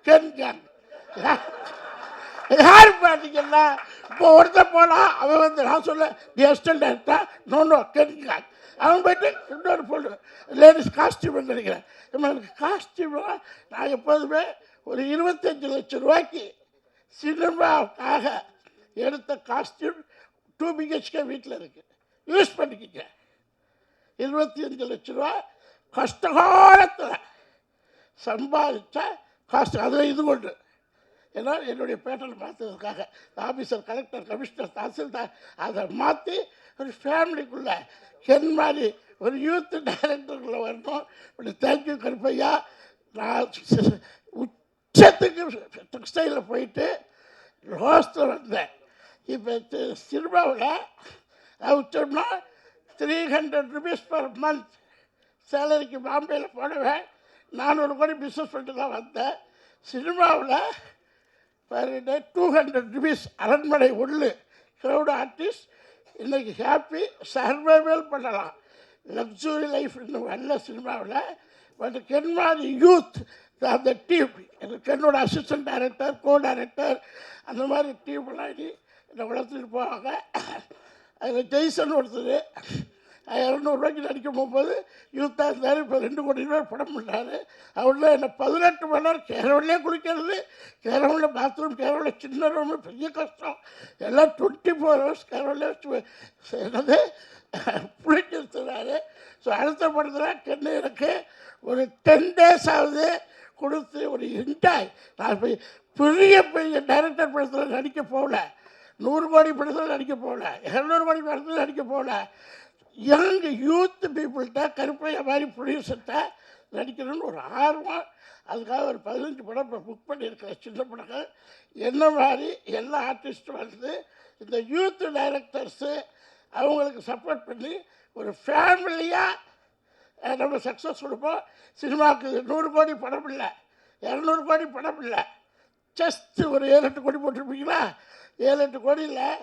கென் கேங். யார் பாட்டிங்கன்னா இப்போ ஒருத்தர் போனால் அவன் வந்து நான் சொல்ல assistant director no Ken gang. அவன் போய்ட்டு இன்னொரு பொண்ணு லேடிஸ் காஸ்டியூம் நினைக்கிறேன். எனக்கு காஸ்டியூம்லாம் நான் எப்போதுமே ஒரு 25 லட்சம் ரூபாய்க்கு சினிமாவுக்காக எடுத்த காஸ்டியூம் 2 BHK வீட்டில் இருக்குது, யூஸ் பண்ணிக்கிங்க. 25 லட்ச ரூபா கஷ்டகாலத்தில் சம்பாதிச்ச காஸ்டியூம். அதில் இது கொண்டு ஏன்னா என்னுடைய பேட்டர்ன் மாற்றுறதுக்காக ஆஃபீஸர், கலெக்டர், கமிஷனர், தாசில்தார் அதை மாற்றி ஒரு ஃபேமிலிக்குள்ளே என் மாதிரி ஒரு யூத் டைரக்டருக்குள்ளே வரணும். இப்படி தேங்க்யூ கருப்பையா. நான் உச்சத்துக்கு டெக்ஸ்டைலில் போயிட்டு ரோஸ்டில் வந்தேன். இப்போ சினிமாவில் உச்சம்னா 300 rupees per month சேலரிக்கு பாம்பேயில் போடுவேன். 400 கோடி பிஸ்னஸ் பண்ணிட்டு தான் வந்தேன். சினிமாவில் பர் டே 200 rupees அரண்மனை உள்ளு க்ரௌட் ஆர்டிஸ்ட். இன்றைக்கி ஹாப்பி சர்வைவல் பண்ணலாம், லக்ஸுரி லைஃப் இன்னும் நல்ல சினிமாவில். பட் கென்மாரி யூத் அந்த டீம், எனக்கு என்னோட அசிஸ்டன்ட் டைரக்டர், கோ டைரக்டர், அந்த மாதிரி டீம்லாம் இனி என்னை வளர்த்துட்டு போவாங்க. அதில் ஜெய்சன் ஒருத்தர் 200 ரூபாய்க்கு நடிக்க போகும்போது யூத்தாக இருந்தார். இப்போ 2 கோடி ரூபாய் படம் பண்ணார். அவரில் என்னை 18 மணி நேரம் கேரவல்லே குளிக்கிறது, கேரவலில் பாத்ரூம், கேரவலில் சின்ன ரூமு, பெரிய கஷ்டம், எல்லாம் 24 hours கேரவல்லே வச்சு என்னது குளிக்கிறாரு. ஸோ அடுத்த படத்தில் கென்னு எனக்கு ஒரு 10 days ஆகுது கொடுத்து ஒரு என்ஜாய். நான் போய் பெரிய பெரிய டைரக்டர் படத்தில் நடிக்க போகல, 100 கோடி படத்தில் நடிக்க போகல, 200 கோடி படத்தில் நடிக்க போகல. யங் யூத் பீப்புள்கிட்ட கருப்பையா மாதிரி ப்ரொடியூசர்கிட்ட நடிக்கணும்னு ஒரு ஆர்வம். அதுக்காக ஒரு 15 படம் இப்போ புக் பண்ணியிருக்கிறேன், சின்ன படங்கள். என்ன மாதிரி எல்லா ஆர்டிஸ்ட்டும் வந்து இந்த யூத் டைரக்டர்ஸு அவங்களுக்கு சப்போர்ட் பண்ணி ஒரு ஃபேமிலியாக நம்ம சக்ஸஸ் கொடுப்போம். சினிமாவுக்கு 100 கோடி படம் இல்லை, 200 கோடி படம் இல்லை, ஜஸ்ட் ஒரு 7-8 கோடி போட்டிருப்பீங்களா? 7-8 கோடியில்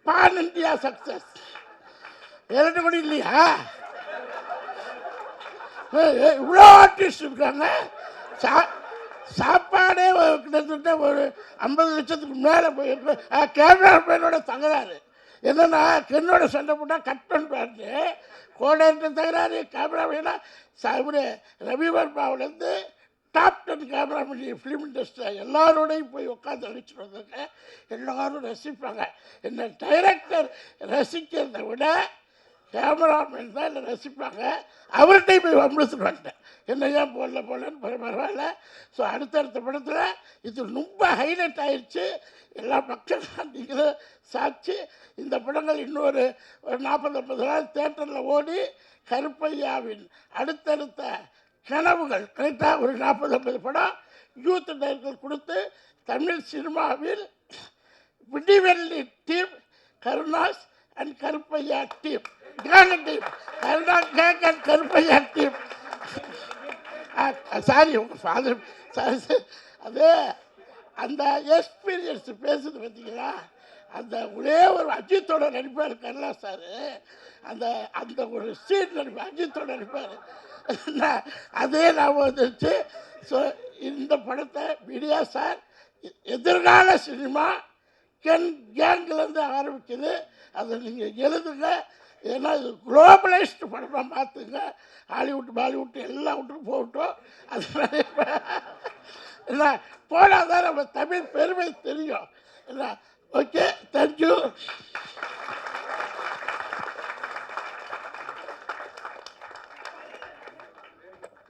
பான் இண்டியா சக்ஸஸ். 7-8 கோடி இல்லையா? இவ்வளோ ஆர்டிஸ்ட் இருக்காங்க. சாப்பாடே கிட்டத்தட்ட ஒரு 50 லட்சத்துக்கு மேலே போயிருக்கு. கேமரா மேனோட தகராறு என்னென்னா, கென்னோட சண்டை போட்டால் கட் பண்ணுறாரு, கோடைன்ற தகராறு. கேமரா மேனா இவர் ரவி வர்மாவிலேருந்து டாப் 10 கேமராமேன் ஃபிலிம் இண்டஸ்ட்ரியில் எல்லாரோடையும் போய் உட்காந்து நடிச்சுட்டு வந்தாங்க. எல்லோரும் ரசிப்பாங்க. என்ன டைரக்டர் ரசிக்கிறத விட கேமராமேன் தான் என்னை ரசிப்பாங்க. அவர்கிட்டையும் போய் வம்பிழுத்துட்டு வந்துட்டேன், என்ன ஏன் போடலன்னு பரவாயில்ல. ஸோ அடுத்தடுத்த படத்தில் இது ரொம்ப ஹைலைட் ஆயிடுச்சு. எல்லா மக்களும் நீங்களும் சாட்சி. இந்த படங்கள் இன்னொரு 40-50 நாள் தேட்டரில் ஓடி கருப்பையாவின் அடுத்தடுத்த கனவுகள் கரெக்டாக ஒரு 40-50 படம் யூத் டைரக்டர் கொடுத்து தமிழ் சினிமாவில் Vidivelli team, Karunas and Karuppaiya team, gang team, Karunas gang and Karuppaiya team. Sorry உங்கள் ஃபாதர் சாரி. அது அந்த எக்ஸ்பீரியன்ஸ் பேசுது பார்த்தீங்களா? அந்த ஒரே ஒரு அஜித்தோட நடிப்பார் கருணா சார். அந்த அந்த ஒரு சீன் நடிப்பார், அஜித்தோட நடிப்பார். அதே ஞாபகம் வந்துருச்சு. ஸோ இந்த படத்தை மீடியா சார் எதிர்கால சினிமா கென் கேங்கிலேருந்து ஆரம்பிக்குது. அதை நீங்கள் எழுதுங்க. ஏன்னா இது குளோபலைஸ்டு படமாக மாற்றுங்க. ஹாலிவுட், பாலிவுட் எல்லா விட்டுக்கும் போகட்டும். அதனால என்ன போனால் தான் நம்ம தமிழ் பெருமை தெரியும். என்ன okay, thank you.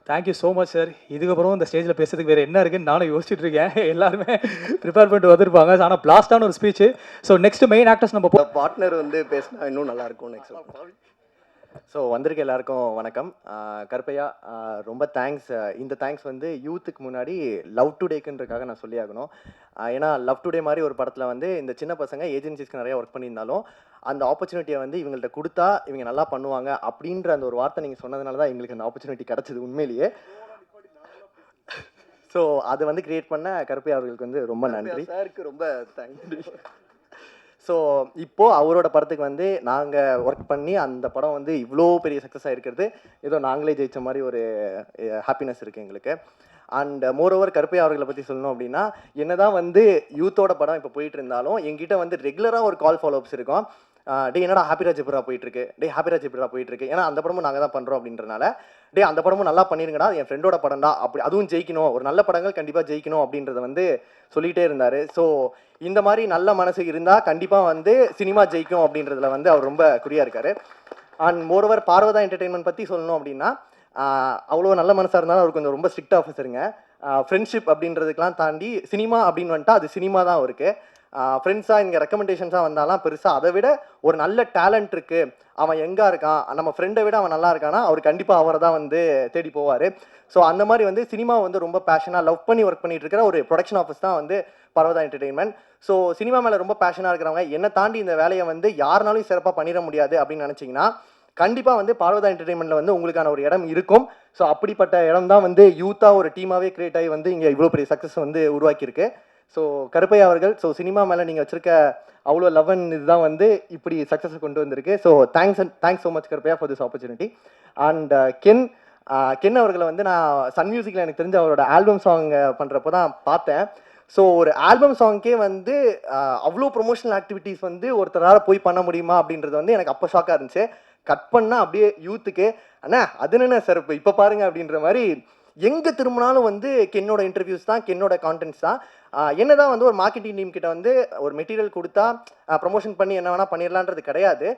Thank you so much sir. இதுக்கப்புறம் இந்த ஸ்டேஜில் பேசுறதுக்கு வேறு என்ன இருக்குன்னு நானும் யோசிச்சுட்டு இருக்கேன். எல்லாருமே ப்ரிப்பேர் பண்ணிட்டு வந்திருப்பாங்க. ஆனால் பிளாஸ்டான ஒரு speech. So next main actors நம்ம பார்ட்னர் வந்து பேசினா இன்னும் நல்லா இருக்கும். நெக்ஸ்ட் ஸோ வந்திருக்க எல்லாருக்கும் வணக்கம். கருப்பையா, ரொம்ப தேங்க்ஸ். இந்த தேங்க்ஸ் வந்து யூத்துக்கு முன்னாடி லவ் டுடேக்குன்றக்காக நான் சொல்லி ஆகணும். ஏன்னா லவ் டுடே மாதிரி ஒரு படத்தில் வந்து இந்த சின்ன பசங்க ஏஜென்சிஸ்க்கு நிறைய ஒர்க் பண்ணியிருந்தாலும் அந்த ஆப்பர்ச்சுனிட்டியை வந்து இவங்கள்ட்ட கொடுத்தா இவங்க நல்லா பண்ணுவாங்க அப்படின்ற அந்த ஒரு வார்த்தை நீங்கள் சொன்னதுனால தான் எங்களுக்கு அந்த ஆப்பர்ச்சுனிட்டி கிடச்சிது உண்மையிலேயே. ஸோ அதை வந்து கிரியேட் பண்ண கருப்பையா அவர்களுக்கு வந்து ரொம்ப நன்றி. சாருக்கு ரொம்ப தேங்க்ஸ். ஸோ இப்போது அவரோட படத்துக்கு வந்து நாங்கள் ஒர்க் பண்ணி அந்த படம் வந்து இவ்வளோ பெரிய சக்ஸஸாக இருக்கிறது ஏதோ நாங்களே ஜெயித்த மாதிரி ஒரு ஹாப்பினஸ் இருக்குது எங்களுக்கு. அண்ட் மோரோவர் கருப்பையா அவர்களை பற்றி சொல்லணும் அப்படின்னா, என்னதான் வந்து யூத்தோட படம் இப்போ போயிட்டு இருந்தாலும் எங்கிட்ட வந்து ரெகுலராக ஒரு கால் ஃபாலோஅப்ஸ் இருக்கும். டே என்னடா ஹாப்பிராஜ் எப்படா போயிட்டுருக்கு, டே ஹாப்பிராஜ் எப்படா போயிட்டுருக்கு, ஏன்னா அந்த படமும் நாங்கள் தான் பண்ணுறோம் அப்படின்றனால, டே அந்த படமும் நல்லா பண்ணிருங்கடா, என் ஃப்ரெண்டோட படம்டா, அப்படி அதுவும் ஜெயிக்கணும், ஒரு நல்ல படங்கள் கண்டிப்பாக ஜெயிக்கணும் அப்படின்றத வந்து சொல்லிகிட்டே இருந்தார். ஸோ இந்த மாதிரி நல்ல மனசு இருந்தால் கண்டிப்பாக வந்து சினிமா ஜெயிக்கும் அப்படின்றதுல வந்து அவர் ரொம்ப குறியாக இருக்கார். அண்ட் மோரோவர் பார்வதா என்டர்டெயின்மெண்ட் பற்றி சொல்லணும் அப்படின்னா, அவ்வளோ நல்ல மனசாக இருந்தாலும் அவர் கொஞ்சம் ரொம்ப ஸ்ட்ரிக்ட் ஆஃபீஸருங்க. ஃப்ரெண்ட்ஷிப் அப்படின்றதுக்கெலாம் தாண்டி சினிமா அப்படின்னு வந்துட்டா அது சினிமா தான் இருக்குது. ஃப்ரெண்ட்ஸாக இங்கே ரெக்கமெண்டேஷன்ஸாக வந்தாலாம் பெருசாக, அதை விட ஒரு நல்ல டேலண்ட் இருக்குது, அவன் எங்கே இருக்கான், நம்ம ஃப்ரெண்டை விட அவன் நல்லா இருக்கானா, அவர் கண்டிப்பாக அவரை தான் வந்து தேடி போவார். ஸோ அந்த மாதிரி வந்து சினிமா வந்து ரொம்ப பேஷனாக லவ் பண்ணி ஒர்க் பண்ணிட்டு இருக்கிற ஒரு ப்ரொடக்ஷன் ஆஃபீஸ் தான் வந்து பார்வதா என்டர்டெயின்மெண்ட். ஸோ சினிமா மேலே ரொம்ப பேஷனாக இருக்கிறவங்க, என்னை தாண்டி இந்த வேலையை வந்து யாருனாலும் சிறப்பாக பண்ணிட முடியாது அப்படின்னு நினச்சிங்கன்னா கண்டிப்பாக வந்து பார்வதா என்டர்டெயின்மெண்ட்டில் வந்து உங்களுக்கான ஒரு இடம் இருக்கும். ஸோ அப்படிப்பட்ட இடம் தான் வந்து யூத்தாக ஒரு டீமாகவே கிரியேட் ஆகி வந்து இங்கே இவ்வளோ பெரிய சக்ஸஸ் வந்து உருவாக்கியிருக்கு. ஸோ கருப்பையா அவர்கள், ஸோ சினிமா மேலே நீங்கள் வச்சுருக்க அவ்வளோ லவ் அண்ட் இதுதான் வந்து இப்படி சக்ஸஸை கொண்டு வந்திருக்கு. So thanks so much Karuppaiya for this opportunity. And Ken அவர்களை வந்து நான் சன் மியூசிக்கில் எனக்கு தெரிஞ்ச அவரோட ஆல்பம் சாங் பண்ணுறப்போ தான் பார்த்தேன். ஸோ ஒரு ஆல்பம் சாங்க்கே வந்து அவ்வளோ ப்ரொமோஷனல் ஆக்டிவிட்டீஸ் வந்து ஒருத்தரால் போய் பண்ண முடியுமா அப்படின்றது வந்து எனக்கு அப்போ ஷாக்காக இருந்துச்சு. கட் பண்ணால் அப்படியே யூத்துக்கு அண்ணா அது என்ன சார் இப்போ பாருங்க அப்படின்ற மாதிரி எங்கே திரும்பினாலும் வந்து கென்னோட இன்டர்வியூஸ் தான், கென்னோட கான்டென்ட்ஸ் தான். என்னதான் வந்து ஒரு மார்க்கெட்டிங் டீம் கிட்ட வந்து ஒரு மெட்டீரியல் கொடுத்தா ப்ரமோஷன் பண்ணி என்ன வேணால் பண்ணிடலான்றது கிடையாது.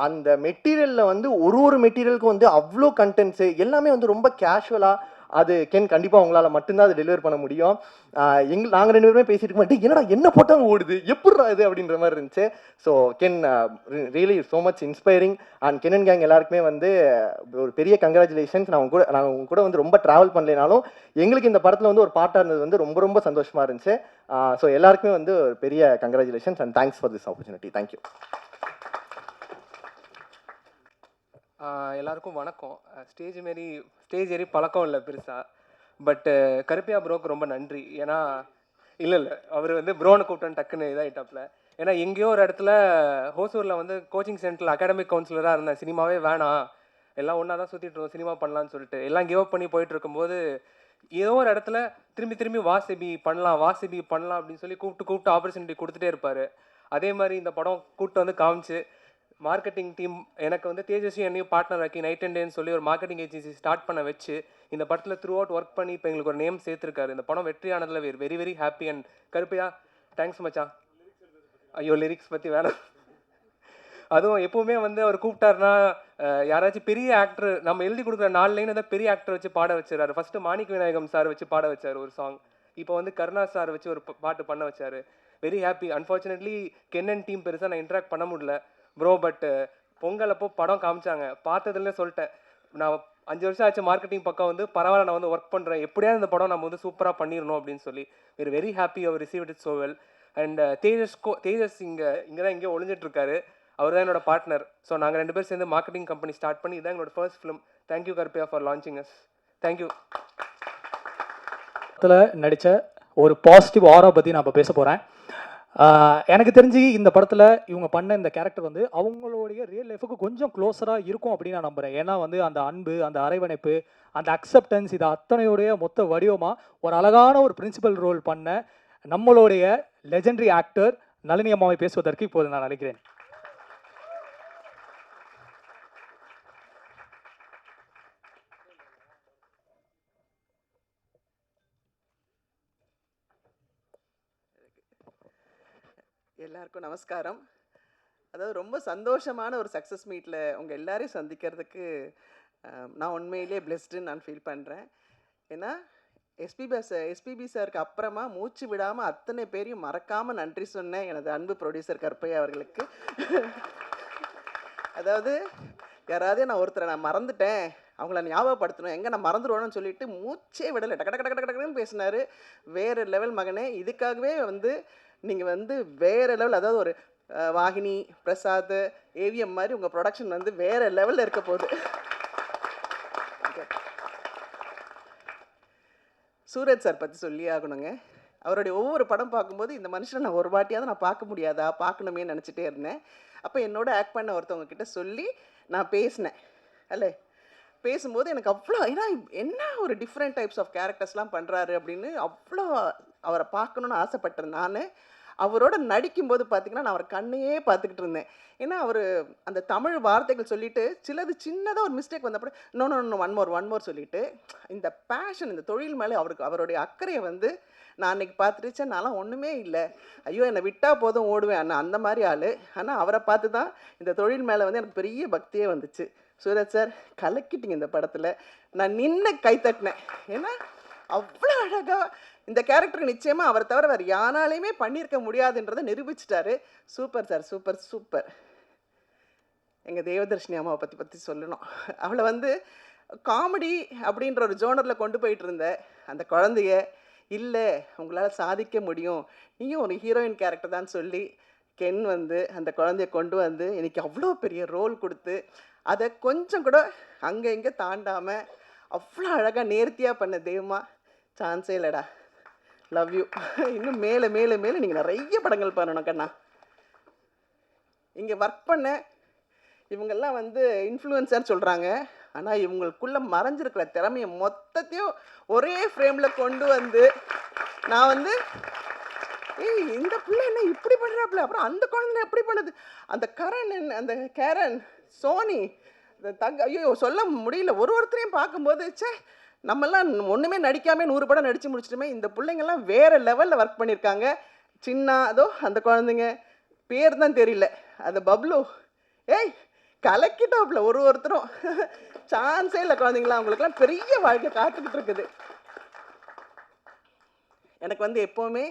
அந்த மெட்டீரியலில் வந்து ஒரு மெட்டீரியலுக்கும் வந்து அவ்வளோ கண்டென்ட்ஸு எல்லாமே வந்து ரொம்ப கேஷுவலாக, அது கென் கண்டிப்பாக உங்களால் மட்டும்தான் அது டெலிவர் பண்ண முடியும். நாங்கள் 2 பேருமே பேசிட்டு மாட்டேன், என்னடா என்ன போட்டாலும் ஓடுது, எப்படிடா இது அப்படின்ற மாதிரி இருந்துச்சு. So Ken really so much inspiring. And Ken and gang எல்லாருக்குமே வந்து ஒரு பெரிய கங்க்ராச்சுலேஷன்ஸ். நாங்கள் உங்க கூட வந்து ரொம்ப ட்ராவல் பண்ணலைனாலும் எங்களுக்கு இந்த படத்தில் வந்து ஒரு பாட்டாக இருந்தது வந்து ரொம்ப ரொம்ப சந்தோஷமாக இருந்துச்சு. ஸோ எல்லாருக்குமே வந்து ஒரு பெரிய congratulations and thanks for this opportunity. Thank you. எல்லாருக்கும் வணக்கம். ஸ்டேஜ் ஏறி பழக்கம் இல்லை பெருசாக, பட்டு கருப்பையா ப்ரோக்கு ரொம்ப நன்றி. ஏன்னா இல்லை அவர் வந்து ப்ரோனை கூப்பிட்டேன் டக்குன்னு இதாகிட்டாப்பில். ஏன்னா எங்கேயோ ஒரு இடத்துல ஹோசூரில் வந்து கோச்சிங் சென்டரில் அகாடமிக் கவுன்சிலராக இருந்தேன். சினிமாவே வேணாம், எல்லாம் ஒன்றா தான் சுற்றிட்டு இருக்கோம், சினிமா பண்ணலான்னு சொல்லிட்டு எல்லாம் கிவ் அப் பண்ணி போயிட்டு இருக்கும்போது ஏதோ ஒரு இடத்துல திரும்பி வாசிபி பண்ணலாம் அப்படின்னு சொல்லி கூப்பிட்டு ஆப்பர்ச்சுனிட்டி கொடுத்துட்டே இருப்பார். அதே மாதிரி இந்த படம் கூப்பிட்டு வந்து காமிச்சு மார்க்கெட்டிங் டீம் எனக்கு வந்து தேஜஸ்வி என்னையும் பார்ட்னர் ஆக்கி நைட் அண்ட் டேன்னு சொல்லி ஒரு மார்க்கெட்டிங் ஏஜென்சி ஸ்டார்ட் பண்ண வச்சு இந்த படத்தில் த்ரூ அவுட் ஒர்க் பண்ணி இப்போ எங்களுக்கு ஒரு நேம் சேர்த்துருக்காரு. இந்த படம் வெற்றியானதில் very very happy. And Karuppaiya thanks மச்சான். ஐயோ லிரிக்ஸ் பற்றி வேணாம். அதுவும் எப்போவுமே வந்து அவர் கூப்பிட்டாருன்னா யாராச்சும் பெரிய ஆக்டர் நம்ம எழுதி கொடுக்குற 4 லைன் தான் பெரிய ஆக்டர் வச்சு பாட வச்சுறாரு. ஃபஸ்ட்டு மாணிக்க விநாயகம் சார் வச்சு பாட வச்சார் ஒரு சாங், இப்போ வந்து கருணா சார் வச்சு ஒரு பாட்டு பண்ண வச்சார். Very happy. Unfortunately Ken and team பெருசாக நான் இன்ட்ராக்ட் பண்ண முடியல ப்ரோ. பட் பொங்கல் அப்போ படம் காமிச்சாங்க, பார்த்ததுல சொல்லிட்டேன் நான் 5 வருஷம் ஆச்சு மார்க்கெட்டிங் பக்கம் வந்து பரவாயில்ல நான் வந்து ஒர்க் பண்ணுறேன், எப்படியாவது இந்த படம் நம்ம வந்து சூப்பராக பண்ணிடணும் அப்படின்னு சொல்லி வெரி ஹாப்பி அவர் received it so well. And Tejas இங்கே தான் எங்கேயோ ஒளிஞ்சிட்ருக்காரு, அவர் தான் என்னோட பார்ட்னர். ஸோ நாங்கள் 2 பேர் சேர்ந்து மார்க்கெட்டிங் கம்பெனி ஸ்டார்ட் பண்ணி இதான் எங்களோட first film. Thank you Karuppaiya for launching us. Thank you. நடித்த ஒரு பாசிட்டிவ் ஆரா பற்றி நான் இப்போ பேச போகிறேன். எனக்கு தெரிஞ்சு இந்த படத்தில் இவங்க பண்ண இந்த கேரக்டர் வந்து அவங்களுடைய ரியல் லைஃபுக்கு கொஞ்சம் க்ளோஸராக இருக்கும் அப்படின்னு நான் நம்புகிறேன். ஏன்னா வந்து அந்த அன்பு, அந்த அரவணைப்பு, அந்த அக்செப்டன்ஸ், இது அத்தனையுடைய மொத்த வடிவமாக ஒரு அழகான ஒரு பிரின்சிபல் ரோல் பண்ண நம்மளுடைய லெஜெண்டரி ஆக்டர் நளினி அம்மாவை பேசுவதற்கு இப்போது நான் நினைக்கிறேன். எல்லாருக்கும் நமஸ்காரம். அதாவது ரொம்ப சந்தோஷமான ஒரு சக்ஸஸ் மீட்டில் உங்கள் எல்லாரையும் சந்திக்கிறதுக்கு நான் உண்மையிலேயே பிளெஸ்டுன்னு நான் ஃபீல் பண்ணுறேன். ஏன்னா எஸ்பிபி சாருக்கு அப்புறமா மூச்சு விடாமல் அத்தனை பேரையும் மறக்காமல் நன்றி சொன்னேன் எனது அன்பு ப்ரொடியூசர் கருப்பையா அவர்களுக்கு. அதாவது யாராவது நான் ஒருத்தரை நான் மறந்துட்டேன், அவங்கள ஞாபகப்படுத்தணும், எங்கே நான் மறந்துடுவேன்னு சொல்லிட்டு மூச்சே விடலை, டக்கு டக்கு டக்கு டக்குன்னு பேசினார். வேறு லெவல் மகனே. இதுக்காகவே வந்து நீங்கள் வந்து வேறு லெவல், அதாவது ஒரு வாகினி, பிரசாத், ஏவிஎம் மாதிரி உங்கள் ப்ரொடக்ஷன் வந்து வேறு லெவலில் இருக்க போகுது. சூரஜ் சார் பற்றி சொல்லி ஆகணுங்க. அவருடைய ஒவ்வொரு படம் பார்க்கும்போது இந்த மனுஷனை நான் ஒரு வாட்டியாவது நான் பார்க்க முடியாதா, பார்க்கணுமே நினச்சிட்டே இருந்தேன். அப்போ என்னோட ஆக்ட் பண்ண ஒருத்தவங்க கிட்ட சொல்லி நான் பேசினேன். அல்ல பேசும்போது எனக்கு அவ்வளோ, ஏன்னா என்ன ஒரு டிஃப்ரெண்ட் டைப்ஸ் ஆஃப் கேரக்டர்ஸ்லாம் பண்ணுறாரு அப்படின்னு அவ்வளோ அவரை பார்க்கணுன்னு ஆசைப்பட்டேன். நான் அவரோட நடிக்கும்போது பார்த்தீங்கன்னா நான் அவர் கண்ணையே பார்த்துக்கிட்டு இருந்தேன். ஏன்னா அவர் அந்த தமிழ் வார்த்தைகள் சொல்லிட்டு சிலது சின்னதாக ஒரு மிஸ்டேக் வந்தப்போ ஒன் மோர் சொல்லிட்டு இந்த பேஷன், இந்த தொழில் மேலே அவருடைய அக்கறையை வந்து நான் அன்றைக்கி பார்த்துருச்சேன். நான்லாம் ஒன்றுமே இல்லை, ஐயோ என்னை விட்டால் போதும் ஓடுவேன் அண்ணா, அந்த மாதிரி ஆள். ஆனால் அவரை பார்த்து தான் இந்த தொழில் மேலே வந்து எனக்கு பெரிய பக்தியே வந்துச்சு. சூரஜ் சார் கலக்கிட்டீங்க இந்த படத்தில். நான் நின்று கைத்தட்டினேன். ஏன்னா அவ்வளோ அழகாக இந்த கேரக்டருக்கு நிச்சயமாக அவரை தவிர வேறு யாராலையுமே பண்ணியிருக்க முடியாதுன்றதை நிரூபிச்சிட்டாரு. Super sir, super super. எங்கள் தேவதர்ஷினி அம்மாவை பற்றி சொல்லணும். அவளை வந்து காமெடி அப்படின்ற ஒரு ஜோனரில் கொண்டு போயிட்டு இருந்த அந்த குழந்தைய, இல்லை உங்களால் சாதிக்க முடியும், நீயும் ஒரு ஹீரோயின் கேரக்டர் தான் சொல்லி கென் வந்து அந்த குழந்தைய கொண்டு வந்து எனக்கு அவ்வளோ பெரிய ரோல் கொடுத்து அதை கொஞ்சம் கூட அங்கே இங்கே தாண்டாமல் அவ்வளோ அழகாக நேர்த்தியாக பண்ண தெய்வமா, சான்ஸே இல்லைடா. Love you. இன்னும் மேலே மேலே மேலே நீங்கள் நிறைய படங்கள் பண்ணணும் கண்ணா. இங்கே ஒர்க் பண்ண இவங்கெல்லாம் வந்து இன்ஃப்ளூயன்சர் சொல்கிறாங்க, ஆனால் இவங்களுக்குள்ளே மறைஞ்சிருக்கிற திறமையை மொத்தத்தையும் ஒரே ஃப்ரேமில் கொண்டு வந்து நான் வந்து இந்த பிள்ளை என்ன இப்படி பண்ணுறாப்புல, அப்புறம் அந்த குழந்தை எப்படி பண்ணுது, அந்த அந்த கேரன், சோனி, இந்த ஐயோ சொல்ல முடியல. ஒருத்தரையும் பார்க்கும்போது சே நம்மெல்லாம் ஒன்றுமே நடிக்காமல் 100 படம் நடித்து முடிச்சிட்டுமே, இந்த பிள்ளைங்கள்லாம் வேறு லெவலில் ஒர்க் பண்ணியிருக்காங்க. சின்ன அதோ அந்த குழந்தைங்க பேர் தான் தெரியல, அந்த பப்ளு, ஏய் கலக்கிட்டாப்புல ஒருத்தரும். சான்ஸே இல்லை குழந்தைங்களா, அவங்களுக்குலாம் பெரிய வாழ்க்கை காத்துக்கிட்டு இருக்குது. எனக்கு வந்து எப்போவுமே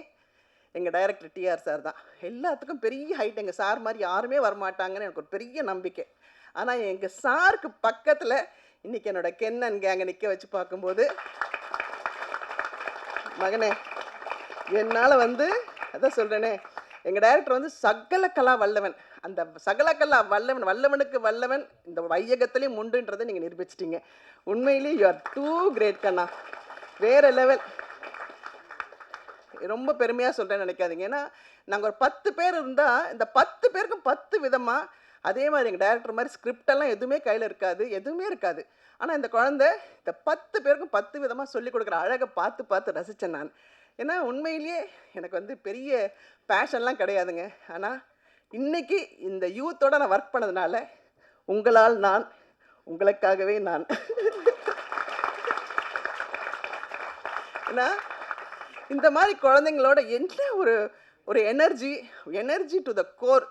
எங்கள் டைரக்டர் டிஆர் சார் தான் எல்லாத்துக்கும் பெரிய ஹைட். எங்கள் சார் மாதிரி யாருமே வரமாட்டாங்கன்னு எனக்கு ஒரு பெரிய நம்பிக்கை. ஆனால் எங்கள் சாருக்கு பக்கத்தில் இன்றைக்கி என்னோடய கென் அண்ட் கேங்கை நிற்க வச்சு பார்க்கும்போது, மகனே என்னால் வந்து அதான் சொல்கிறேனே, எங்கள் டைரக்டர் வந்து சகலகலா வல்லவன். அந்த சகலகலா வல்லவனுக்கு வல்லவன் இந்த வையகத்திலையும் உண்டுன்றதை நீங்கள் நிரூபிச்சிட்டிங்க. உண்மையிலேயே யூ ஆர் டூ கிரேட் கண்ணா, வேறு லெவல். ரொம்ப பெருமையாக சொல்கிறேன்னு நினைக்காதீங்க. ஏன்னா நாங்கள் ஒரு 10 பேர் இருந்தால் இந்த 10 பேருக்கும் 10 விதமாக, அதே மாதிரி எங்கள் டைரக்டர் மாதிரி ஸ்கிரிப்டெல்லாம் எதுவுமே கையில் இருக்காது, எதுவுமே இருக்காது. ஆனால் இந்த குழந்தை இந்த 10 பேருக்கும் 10 விதமாக சொல்லிக் கொடுக்குற அழகை பார்த்து பார்த்து ரசித்தேன் நான். ஏன்னா உண்மையிலேயே எனக்கு வந்து பெரிய பேஷன்லாம் கிடையாதுங்க. ஆனால் இன்றைக்கி இந்த யூத்தோட நான் ஒர்க் பண்ணதுனால உங்களால் நான், உங்களுக்காகவே நான். ஏன்னா இந்த மாதிரி குழந்தைங்களோட என்ன ஒரு எனர்ஜி டு த கோர்.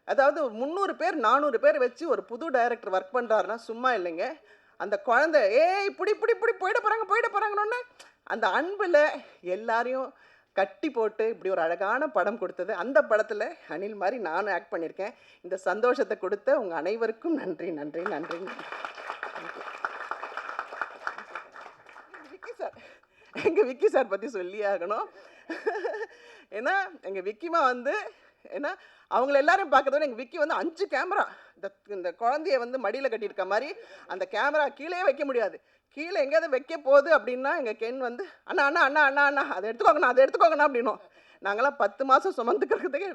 அதாவது 300 பேர் 400 பேர் வச்சு ஒரு புது டைரக்டர் ஒர்க் பண்ணுறாருன்னா சும்மா இல்லைங்க. அந்த குழந்தை இப்படி போயிட போகிறாங்கன்னு அந்த அன்பில் எல்லாரையும் கட்டி போட்டு இப்படி ஒரு அழகான படம் கொடுத்தது. அந்த படத்தில் அனில் மாதிரி நானும் ஆக்ட் பண்ணியிருக்கேன். இந்த சந்தோஷத்தை கொடுத்த உங்கள் அனைவருக்கும் நன்றி நன்றி நன்றி. விக்கி சார், எங்கள் விக்கி சார் பற்றி சொல்லி ஆகணும். ஏன்னா எங்கள் விக்கிமா வந்து ஏன்னா அவங்கள எல்லாரையும் பார்க்கறத எங்கள் விக்கி வந்து 5 கேமரா இந்த குழந்தைய வந்து மடியில் கட்டியிருக்க மாதிரி அந்த கேமரா கீழே வைக்க முடியாது. கீழே எங்கேயாவது வைக்க போகுது அப்படின்னா எங்கள் கென் வந்து அண்ணா அண்ணா அண்ணா அண்ணா அண்ணா அதை எடுத்துக்கோங்கண்ணா அப்படின்னும். நாங்களாம் 10 மாதம் சுமந்துக்கிறதுக்கே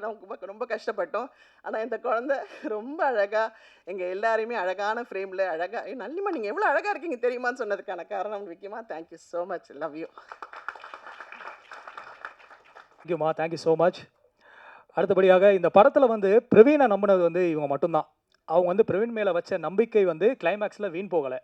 ரொம்ப கஷ்டப்பட்டோம். ஆனால் இந்த குழந்தை ரொம்ப அழகாக எங்கள் எல்லாரையுமே அழகான ஃப்ரேமில் அழகாக, நல்லிமா நீங்கள் எவ்வளோ அழகாக இருக்கீங்க தெரியுமான்னு சொன்னதுக்கான காரணம் விக்கிமா. Thank you so much, love you. தேங்க்யூமா, தேங்க்யூ ஸோ மச். அடுத்தபடியாக இந்த படத்தில் வந்து பிரவீனை நம்பினது வந்து இவங்க மட்டும்தான். அவங்க வந்து பிரவீன் மேலே வச்ச நம்பிக்கை வந்து கிளைமேக்ஸில் வீண் போகலை.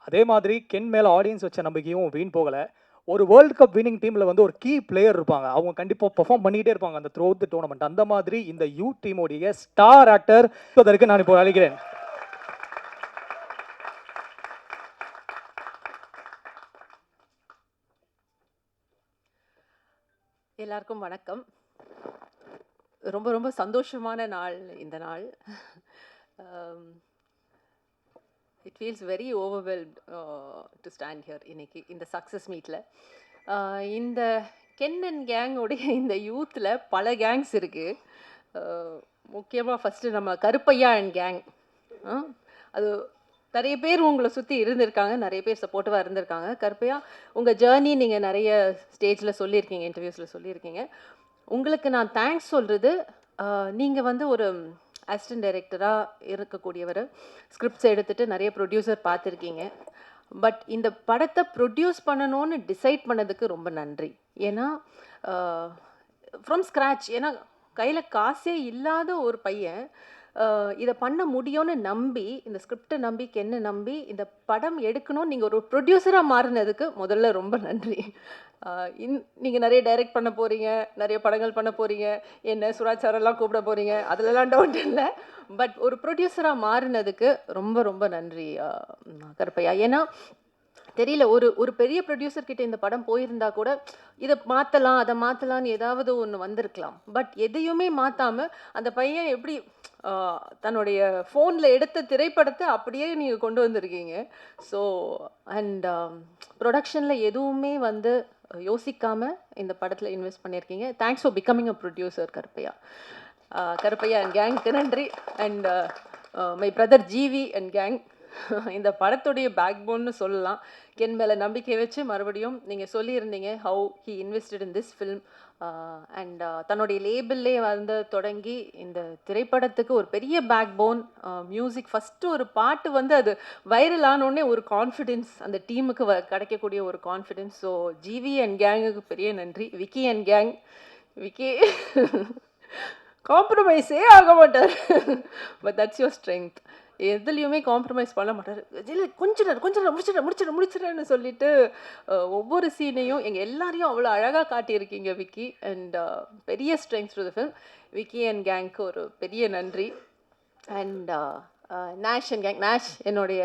அதே மாதிரி கென் மேலே ஆடியன்ஸ் வச்ச நம்பிக்கையும் வீண் போகலை. ஒரு வேர்ல்டு கப் வின்னிங் டீமில் வந்து ஒரு கீ பிளேயர் இருப்பாங்க, அவங்க கண்டிப்பாக பெர்ஃபார்ம் பண்ணிகிட்டே இருப்பாங்க அந்த த்ரூ அவுட் தி டோர்னமெண்ட். அந்த மாதிரி இந்த யூத் டீமோடைய ஸ்டார் ஆக்டர் அதற்கு நான் இப்போ அழைக்கிறேன். எல்லாருக்கும் வணக்கம். ரொம்ப சந்தோஷமான நாள் இந்த நாள். It feels very overwhelmed to stand here இன்னைக்கு இந்த சக்ஸஸ் மீட்டில். இந்த கென் அண்ட் கேங்கோடைய இந்த யூத்தில் பல கேங்ஸ் இருக்குது. முக்கியமாக ஃபஸ்ட்டு நம்ம கருப்பையா அண்ட் கேங், அது நிறைய பேர் உங்களை சுற்றி இருந்திருக்காங்க, நிறைய பேர் சப்போர்ட்டிவாக இருந்திருக்காங்க. கருப்பையா, உங்கள் ஜேர்னி நீங்கள் நிறைய ஸ்டேஜில் சொல்லியிருக்கீங்க, இன்டர்வியூஸில் சொல்லியிருக்கீங்க. உங்களுக்கு நான் தேங்க்ஸ் சொல்கிறது, நீங்கள் வந்து ஒரு அசிஸ்டன்ட் டைரக்டராக இருக்கக்கூடியவர், ஸ்கிரிப்ட்ஸ் எடுத்துகிட்டு நிறைய ப்ரொடியூசர் பார்த்துருக்கீங்க. பட் இந்த படத்தை ப்ரொடியூஸ் பண்ணணும்னு டிசைட் பண்ணதுக்கு ரொம்ப நன்றி. ஏன்னா ஃப்ரம் ஸ்க்ராட்ச், ஏன்னா கையில் காசே இல்லாத ஒரு பையன் இதை பண்ண முடியும்னு நம்பி, இந்த ஸ்கிரிப்டை நம்பி, கென்னை நம்பி இந்த படம் எடுக்கணும்னு நீங்கள் ஒரு ப்ரொடியூசராக மாறினதுக்கு முதல்ல ரொம்ப நன்றி. நீங்கள் நிறைய டைரக்ட் பண்ண போகிறீங்க, நிறைய படங்கள் பண்ண போகிறீங்க, என்ன சுராஜ் சாரெல்லாம் கூப்பிட போகிறீங்க, அதிலலாம் டவுட் இல்லை. பட் ஒரு ப்ரொடியூசராக மாறினதுக்கு ரொம்ப ரொம்ப நன்றி கருப்பையா. ஏன்னா தெரியல, ஒரு பெரிய ப்ரொடியூசர் கிட்ட இந்த படம் போயிருந்தா கூட இதை மாற்றலாம், அதை மாற்றலான்னு ஏதாவது ஒன்று வந்திருக்கலாம். பட் எதையுமே மாற்றாமல் அந்த பையன் எப்படி தன்னுடைய ஃபோனில் எடுத்த திரைப்படத்தை அப்படியே நீங்கள் கொண்டு வந்திருக்கீங்க. ஸோ அண்ட் ப்ரொடக்ஷனில் எதுவுமே வந்து யோசிக்காமல் இந்த படத்தில் இன்வெஸ்ட் பண்ணியிருக்கீங்க. Thanks for becoming a producer Karuppaiya. Karuppaiya and கேங்க்கு நன்றி. And my brother GV and gang, இந்த படத்துடைய பேக்போன்னு சொல்லலாம். கென் மேலே நம்பிக்கை வச்சு மறுபடியும் நீங்கள் சொல்லியிருந்தீங்க how he invested in this film. And தன்னுடைய லேபிள்லே வந்து தொடங்கி இந்த திரைப்படத்துக்கு ஒரு பெரிய பேக்போன், மியூசிக் ஃபஸ்ட்டு ஒரு பாட்டு வந்து அது வைரல் ஆனோடனே ஒரு கான்ஃபிடென்ஸ் அந்த டீமுக்கு கிடைக்கக்கூடிய ஒரு கான்ஃபிடென்ஸ். ஸோ ஜிவி அண்ட் கேங்குக்கு பெரிய நன்றி. விக்கி அண்ட் கேங், விக்கி காம்ப்ரமைஸே ஆக மாட்டார். But that's your strength. எதுலேயுமே காம்ப்ரமைஸ் பண்ண மாட்டார். இல்லை கொஞ்ச நேரம் முடிச்சிடறேன்னு சொல்லிட்டு ஒவ்வொரு சீனையும் எங்கள் எல்லாரையும் அவ்வளோ அழகாக காட்டியிருக்கீங்க விக்கி. அண்ட் பெரிய strength to the film. Vicky and கேங்க்கு ஒரு பெரிய நன்றி. And Nesh and gang, Nesh என்னுடைய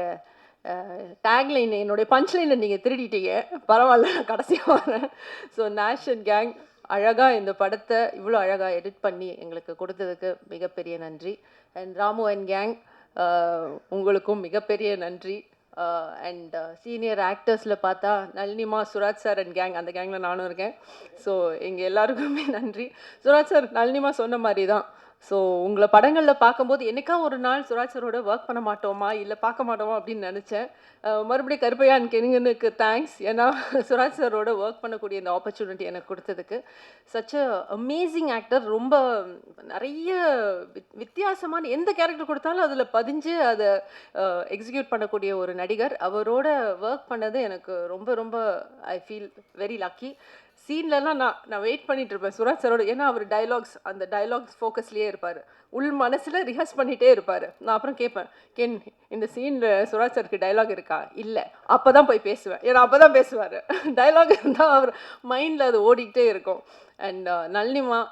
டேக்லைன், என்னுடைய பஞ்ச்லைனை நீங்கள் திருடிட்டீங்க, பரவாயில்ல, நான் கடைசியாக வரேன். ஸோ நேஷ் அண்ட் கேங் அழகாக இந்த படத்தை இவ்வளோ அழகாக எடிட் பண்ணி எங்களுக்கு கொடுத்ததுக்கு மிகப்பெரிய நன்றி. அண்ட் ராமு அண்ட் கேங், உங்களுக்கும் மிகப்பெரிய நன்றி. அண்ட் சீனியர் ஆக்டர்ஸில் பார்த்தா நளினிமா, சுராஜ் சார் அண்ட் கேங், அந்த கேங்கில் நானும் இருக்கேன். ஸோ எங்கள் எல்லாருக்குமே நன்றி. சுராஜ் சார், நளினிமா சொன்ன மாதிரி தான். ஸோ உங்களை படங்களில் பார்க்கும்போது என்னைக்கா ஒரு நாள் சுராஜ் சாரோட ஒர்க் பண்ண மாட்டோமா, இல்லை பார்க்க மாட்டோமா அப்படின்னு நினச்சேன். மறுபடியும் கருப்பையா அண்ட் கெனிங்கனுக்கு தேங்க்ஸ். ஏன்னா சுராஜ் சாரோட ஒர்க் பண்ணக்கூடிய இந்த ஆப்பர்ச்சுனிட்டி எனக்கு கொடுத்ததுக்கு. Such a amazing actor. ரொம்ப நிறைய வித்தியாசமான எந்த கேரக்டர் கொடுத்தாலும் அதில் பதிஞ்சு அதை எக்ஸிக்யூட் பண்ணக்கூடிய ஒரு நடிகர். அவரோட ஒர்க் பண்ணது எனக்கு ரொம்ப ரொம்ப ஐ ஃபீல் வெரி லக்கி. சீன்லலாம் நான் வெயிட் பண்ணிட்டு இருப்பேன் சுராஜ் சாரோட. ஏன்னா அவர் டைலாக்ஸ், அந்த டைலாக்ஸ் ஃபோக்கஸ்லேயே இருப்பார், உள் மனசில் ரிஹர்ஸ் பண்ணிகிட்டே இருப்பார். நான் அப்புறம் கேட்பேன், கென் இந்த சீனில் சுராஜ் சாருக்கு டைலாக் இருக்கா? இல்லை, அப்போ தான் போய் பேசுவேன். ஏன்னா அப்போ தான் பேசுவார். டைலாக் இருந்தால் அவர் மைண்டில் அது ஓடிக்கிட்டே இருக்கும். அண்ட் நளினிமா,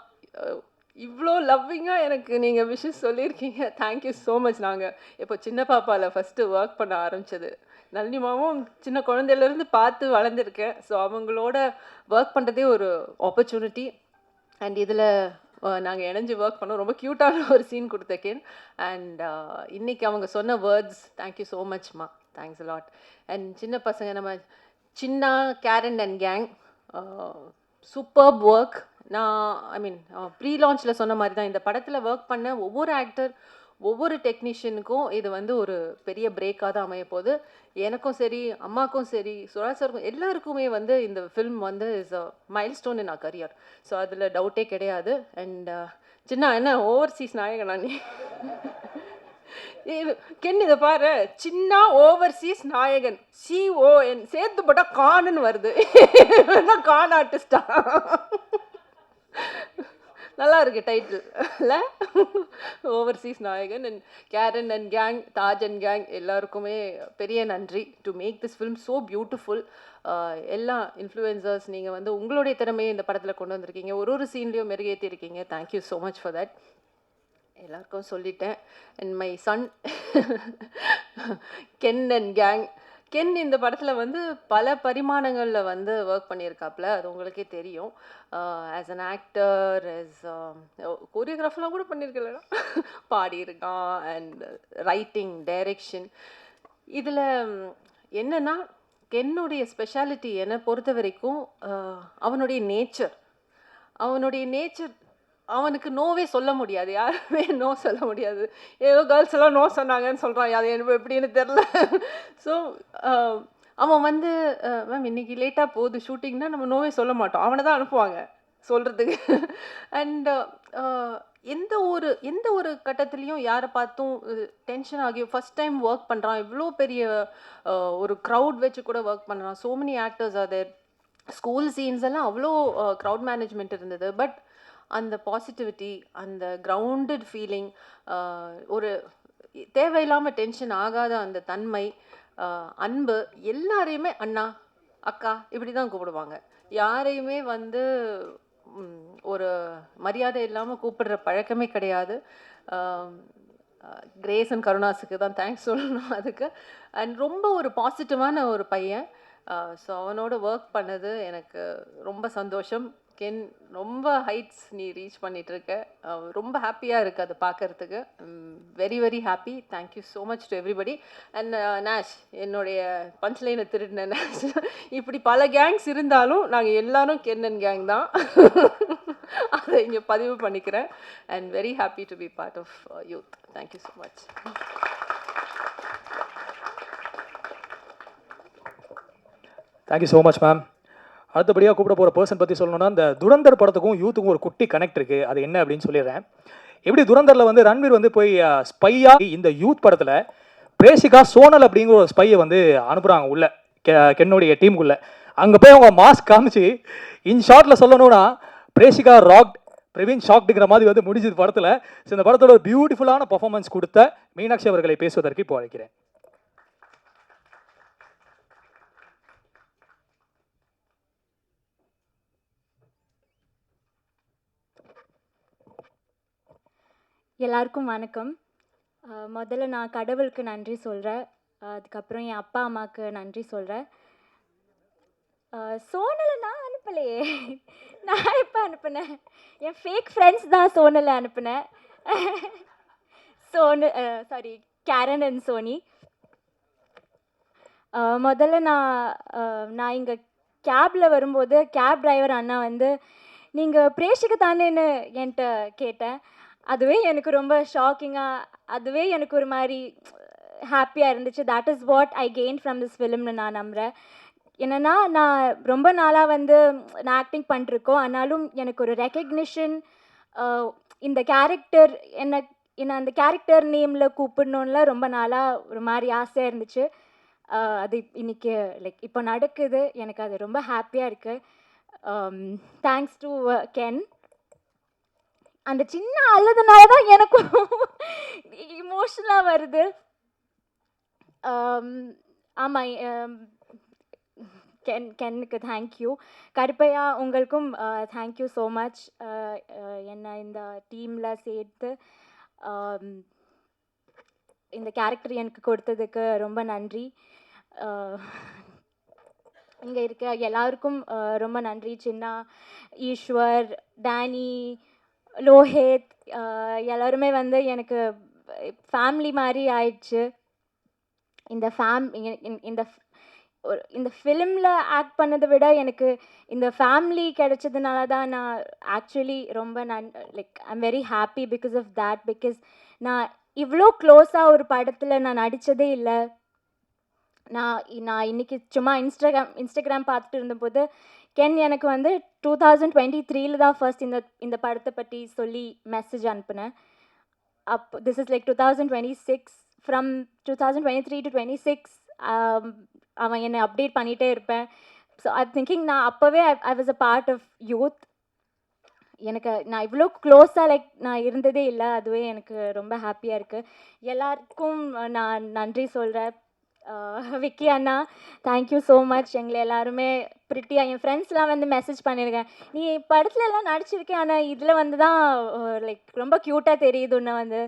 இவ்வளோ லவ்விங்காக எனக்கு நீங்கள் விஷஸ் சொல்லியிருக்கீங்க. Thank you so much. நாங்கள் இப்போ சின்ன பாப்பாவில் ஃபஸ்ட்டு ஒர்க் பண்ண ஆரம்பித்தது, நளினிமாவும் சின்ன குழந்தையிலேருந்து பார்த்து வளர்ந்துருக்கேன். ஸோ அவங்களோட ஒர்க் பண்ணுறதே ஒரு ஆப்பர்ச்சுனிட்டி. அண்ட் இதில் நாங்கள் இணைஞ்சு ஒர்க் பண்ணோம். ரொம்ப க்யூட்டான ஒரு சீன் கொடுத்தேன். அண்ட் இன்றைக்கி அவங்க சொன்ன வேர்ட்ஸ், தேங்க்யூ ஸோ மச்மா, தேங்க்ஸ் அ லாட். அண்ட் சின்ன பசங்க, நம்ம சின்ன Karan and gang, superb work. நான் ஐ மீன் ப்ரீ லான்ச்சில் சொன்ன மாதிரி தான், இந்த படத்தில் ஒர்க் பண்ண ஒவ்வொரு ஆக்டர், ஒவ்வொரு டெக்னீஷியனுக்கும் இது வந்து ஒரு பெரிய பிரேக்காக தான் அமைய போகுது. எனக்கும் சரி, அம்மாக்கும் சரி, சுராஜ் சாருக்கும், எல்லாருக்குமே வந்து இந்த ஃபில்ம் வந்து is a milestone in our career. So அதில் டவுட்டே கிடையாது. அண்ட் சின்ன என்ன ஓவர்சீஸ் நாயகனா நீ? கென் இதை பாரு, சின்ன ஓவர்சீஸ் நாயகன், CON சேர்த்து போட்டால் கான்னு வருது. கான் ஆர்டிஸ்டா? நல்லா இருக்கு டைட்டில் இல்லை? ஓவர்சீஸ் நாயகன். And Karan and gang, Taj and gang, எல்லாருக்குமே பெரிய நன்றி to make this film so beautiful. எல்லா இன்ஃப்ளூயன்சர்ஸ், நீங்கள் வந்து உங்களுடைய திறமையை இந்த படத்தில் கொண்டு வந்திருக்கீங்க, ஒரு சீன்லேயும் மெருகேற்றி இருக்கீங்க. Thank you so much for that. எல்லாருக்கும் சொல்லிட்டேன். And my son Ken and gang. Ken இந்த படத்தில் வந்து பல பரிமாணங்களில் வந்து ஒர்க் பண்ணியிருக்காப்புல, அது உங்களுக்கே தெரியும். ஆஸ் அன் ஆக்டர், ஆஸ் கோரியோகிராஃபர்லாம் கூட பண்ணியிருக்கல, பாடியிருக்கான். அண்ட் ரைட்டிங், டைரெக்ஷன், இதில் என்னன்னா கென்னுடைய ஸ்பெஷாலிட்டி என்னை பொறுத்த வரைக்கும் அவனுடைய நேச்சர் அவனுக்கு நோவே சொல்ல முடியாது, யாருமே நோ சொல்ல முடியாது. ஏதோ கேர்ள்ஸ் எல்லாம் நோ சொன்னாங்கன்னு சொல்கிறான், அது எனக்கு எப்படின்னு தெரில. ஸோ அவன் வந்து மேம் இன்னைக்கு லேட்டாக போகுது ஷூட்டிங்னா நம்ம நோவே சொல்ல மாட்டோம், அவனை தான் அனுப்புவாங்க சொல்கிறதுக்கு. அண்ட் எந்த ஒரு கட்டத்துலேயும் யாரை பார்த்தும் டென்ஷன் ஆகி ஃபஸ்ட் டைம் ஒர்க் பண்ணுறான், இவ்வளோ பெரிய ஒரு க்ரௌட் வச்சு கூட ஒர்க் பண்ணுறான். So many actors are there. School scenes எல்லாம் அவ்வளோ க்ரௌட் மேனேஜ்மெண்ட் இருந்தது. பட் அந்த பாசிட்டிவிட்டி, அந்த கிரவுண்டட் ஃபீலிங், ஒரு தேவையில்லாமல் டென்ஷன் ஆகாத அந்த தன்மை, அன்பு, எல்லாரையுமே அண்ணா அக்கா இப்படி தான் கூப்பிடுவாங்க. யாரையுமே வந்து ஒரு மரியாதை இல்லாமல் கூப்பிடுற பழக்கமே கிடையாது. கிரேஸ் அண்ட் கருணாஸுக்கு தான் தேங்க்ஸ் சொல்லணும் அதுக்கு. அண்ட் ரொம்ப ஒரு பாசிட்டிவான ஒரு பையன். ஸோ அவனோட ஒர்க் பண்ணது எனக்கு ரொம்ப சந்தோஷம். கென், ரொம்ப ஹைட்ஸ் நீ ரீச் பண்ணிகிட்ருக்க, ரொம்ப ஹாப்பியாக இருக்குது அது பார்க்குறதுக்கு. Very very happy. Thank you so much to everybody. And Nash, என்னுடைய பஞ்ச்லைனை திருடின நேஷ். இப்படி பல கேங்ஸ் இருந்தாலும் நாங்கள் எல்லாரும் கென்னன் கேங் தான். அதை இங்கே பதிவு பண்ணிக்கிறேன். And very happy to be part of youth. Thank you so much. Thank you so much ma'am. அடுத்தபடியாக கூப்பிட போகிற பர்சன் பற்றி சொல்லணும்னா, இந்த துரந்தர் படத்துக்கும் யூத்துக்கும் ஒரு குட்டி கனெக்ட் இருக்குது. அது என்ன அப்படின்னு சொல்லிடுறேன். எப்படி துரந்தரில் வந்து ரன்வீர் வந்து போய் ஸ்பையாக, இந்த யூத் படத்தில் பிரேஷிகா சோனல் அப்படிங்கிற ஒரு ஸ்பையை வந்து அனுப்புகிறாங்க உள்ள கென்னுடைய டீமுக்குள்ளே. அங்கே போய் அவங்க மாஸ்க் காமிச்சு இன் ஷார்ட்டில் சொல்லணும்னா பிரேஷிகா ராக்ட், பிரவீன் ஷாக்டுங்கிற மாதிரி வந்து முடிஞ்சது படத்தில். ஸோ இந்த படத்தோட ஒரு பியூட்டிஃபுல்லான பர்ஃபார்மன்ஸ் கொடுத்த மீனாட்சி அவர்களை பேசுவதற்கு இப்போ அழைக்கிறேன். எல்லாருக்கும் வணக்கம். முதல்ல நான் கடவுளுக்கு நன்றி சொல்கிறேன். அதுக்கப்புறம் என் அப்பா அம்மாவுக்கு நன்றி சொல்கிறேன். சோனலை நான் அனுப்பலையே. நான் எப்போ அனுப்புனேன்? என் ஃபேக் ஃப்ரெண்ட்ஸ் தான் சோனலை அனுப்புனேன். Sorry, Karan and Soni. முதல்ல நான் இங்கே கேபில் வரும்போது கேப் டிரைவர் அண்ணா வந்து நீங்கள் பிரேஷிக்கு தானேன்னு என்கிட்ட கேட்டேன். அதுவே எனக்கு ரொம்ப ஷாக்கிங்காக, அதுவே எனக்கு ஒரு மாதிரி ஹாப்பியாக இருந்துச்சு. That is what I gain from this ஃபிலிம்னு நான் நம்புகிறேன். என்னென்னா, நான் ரொம்ப நாளாக வந்து நான் ஆக்டிங் பண்ணிருக்கோம், ஆனாலும் எனக்கு ஒரு ரெக்கக்னிஷன், இந்த கேரக்டர் என்ன அந்த கேரக்டர் நேமில் கூப்பிடணுன்னுலாம் ரொம்ப நாளாக ஒரு மாதிரி ஆசையாக இருந்துச்சு. அது இன்னைக்கு இப்போ நடக்குது. எனக்கு அது ரொம்ப ஹாப்பியாக இருக்குது. Thanks to Ken. அந்த சின்ன அழுதுனால தான் எனக்கும் இமோஷனலாக வருது. ஆமாம், கென்னுக்கு தேங்க்யூ. கருப்பையா, உங்களுக்கும் தேங்க்யூ ஸோ மச். என்னை இந்த டீமில் சேர்த்து இந்த கேரக்டர் எனக்கு கொடுத்ததுக்கு ரொம்ப நன்றி. இங்கே இருக்க எல்லாருக்கும் ரொம்ப நன்றி. சின்னா, ஈஸ்வர், டேனி, லோஹித், எல்லாருமே வந்து எனக்கு ஃபேமிலி மாதிரி ஆயிடுச்சு. இந்த ஃபிலிமில் ஆக்ட் பண்ணதை விட எனக்கு இந்த ஃபேமிலி கிடைச்சதுனால தான் நான் ஆக்சுவலி ரொம்ப I'm very happy because of that. Because நான் இவ்வளோ க்ளோஸாக ஒரு படத்தில் நான் நடித்ததே இல்லை. நான் இன்னைக்கு சும்மா இன்ஸ்டாகிராம் பார்த்துட்டு இருந்தபோது கென் எனக்கு வந்து 2023 தான் ஃபர்ஸ்ட் இந்த படத்தை பற்றி சொல்லி மெசேஜ் அனுப்புனேன். This is 2026. ஃப்ரம் 2023 to 26 அவன் என்னை அப்டேட் பண்ணிகிட்டே இருப்பேன். ஸோ ஐ திங்கிங் நான் அப்போவே I was a part of youth. எனக்கு நான் இவ்வளோ க்ளோஸாக நான் இருந்ததே இல்லை. அதுவே எனக்கு ரொம்ப ஹாப்பியாக இருக்குது. எல்லாருக்கும் நான் நன்றி சொல்கிறேன். விக்கி அண்ணா, தேங்க்யூ ஸோ மச். எங்களை எல்லாருமே ப்ரிட்டியாக, என் ஃப்ரெண்ட்ஸ்லாம் வந்து மெசேஜ் பண்ணியிருக்கேன், நீ படத்துல எல்லாம் நடிச்சிருக்கேன், ஆனால் இதில் வந்து தான் ரொம்ப க்யூட்டாக தெரியுது உன்னை வந்து.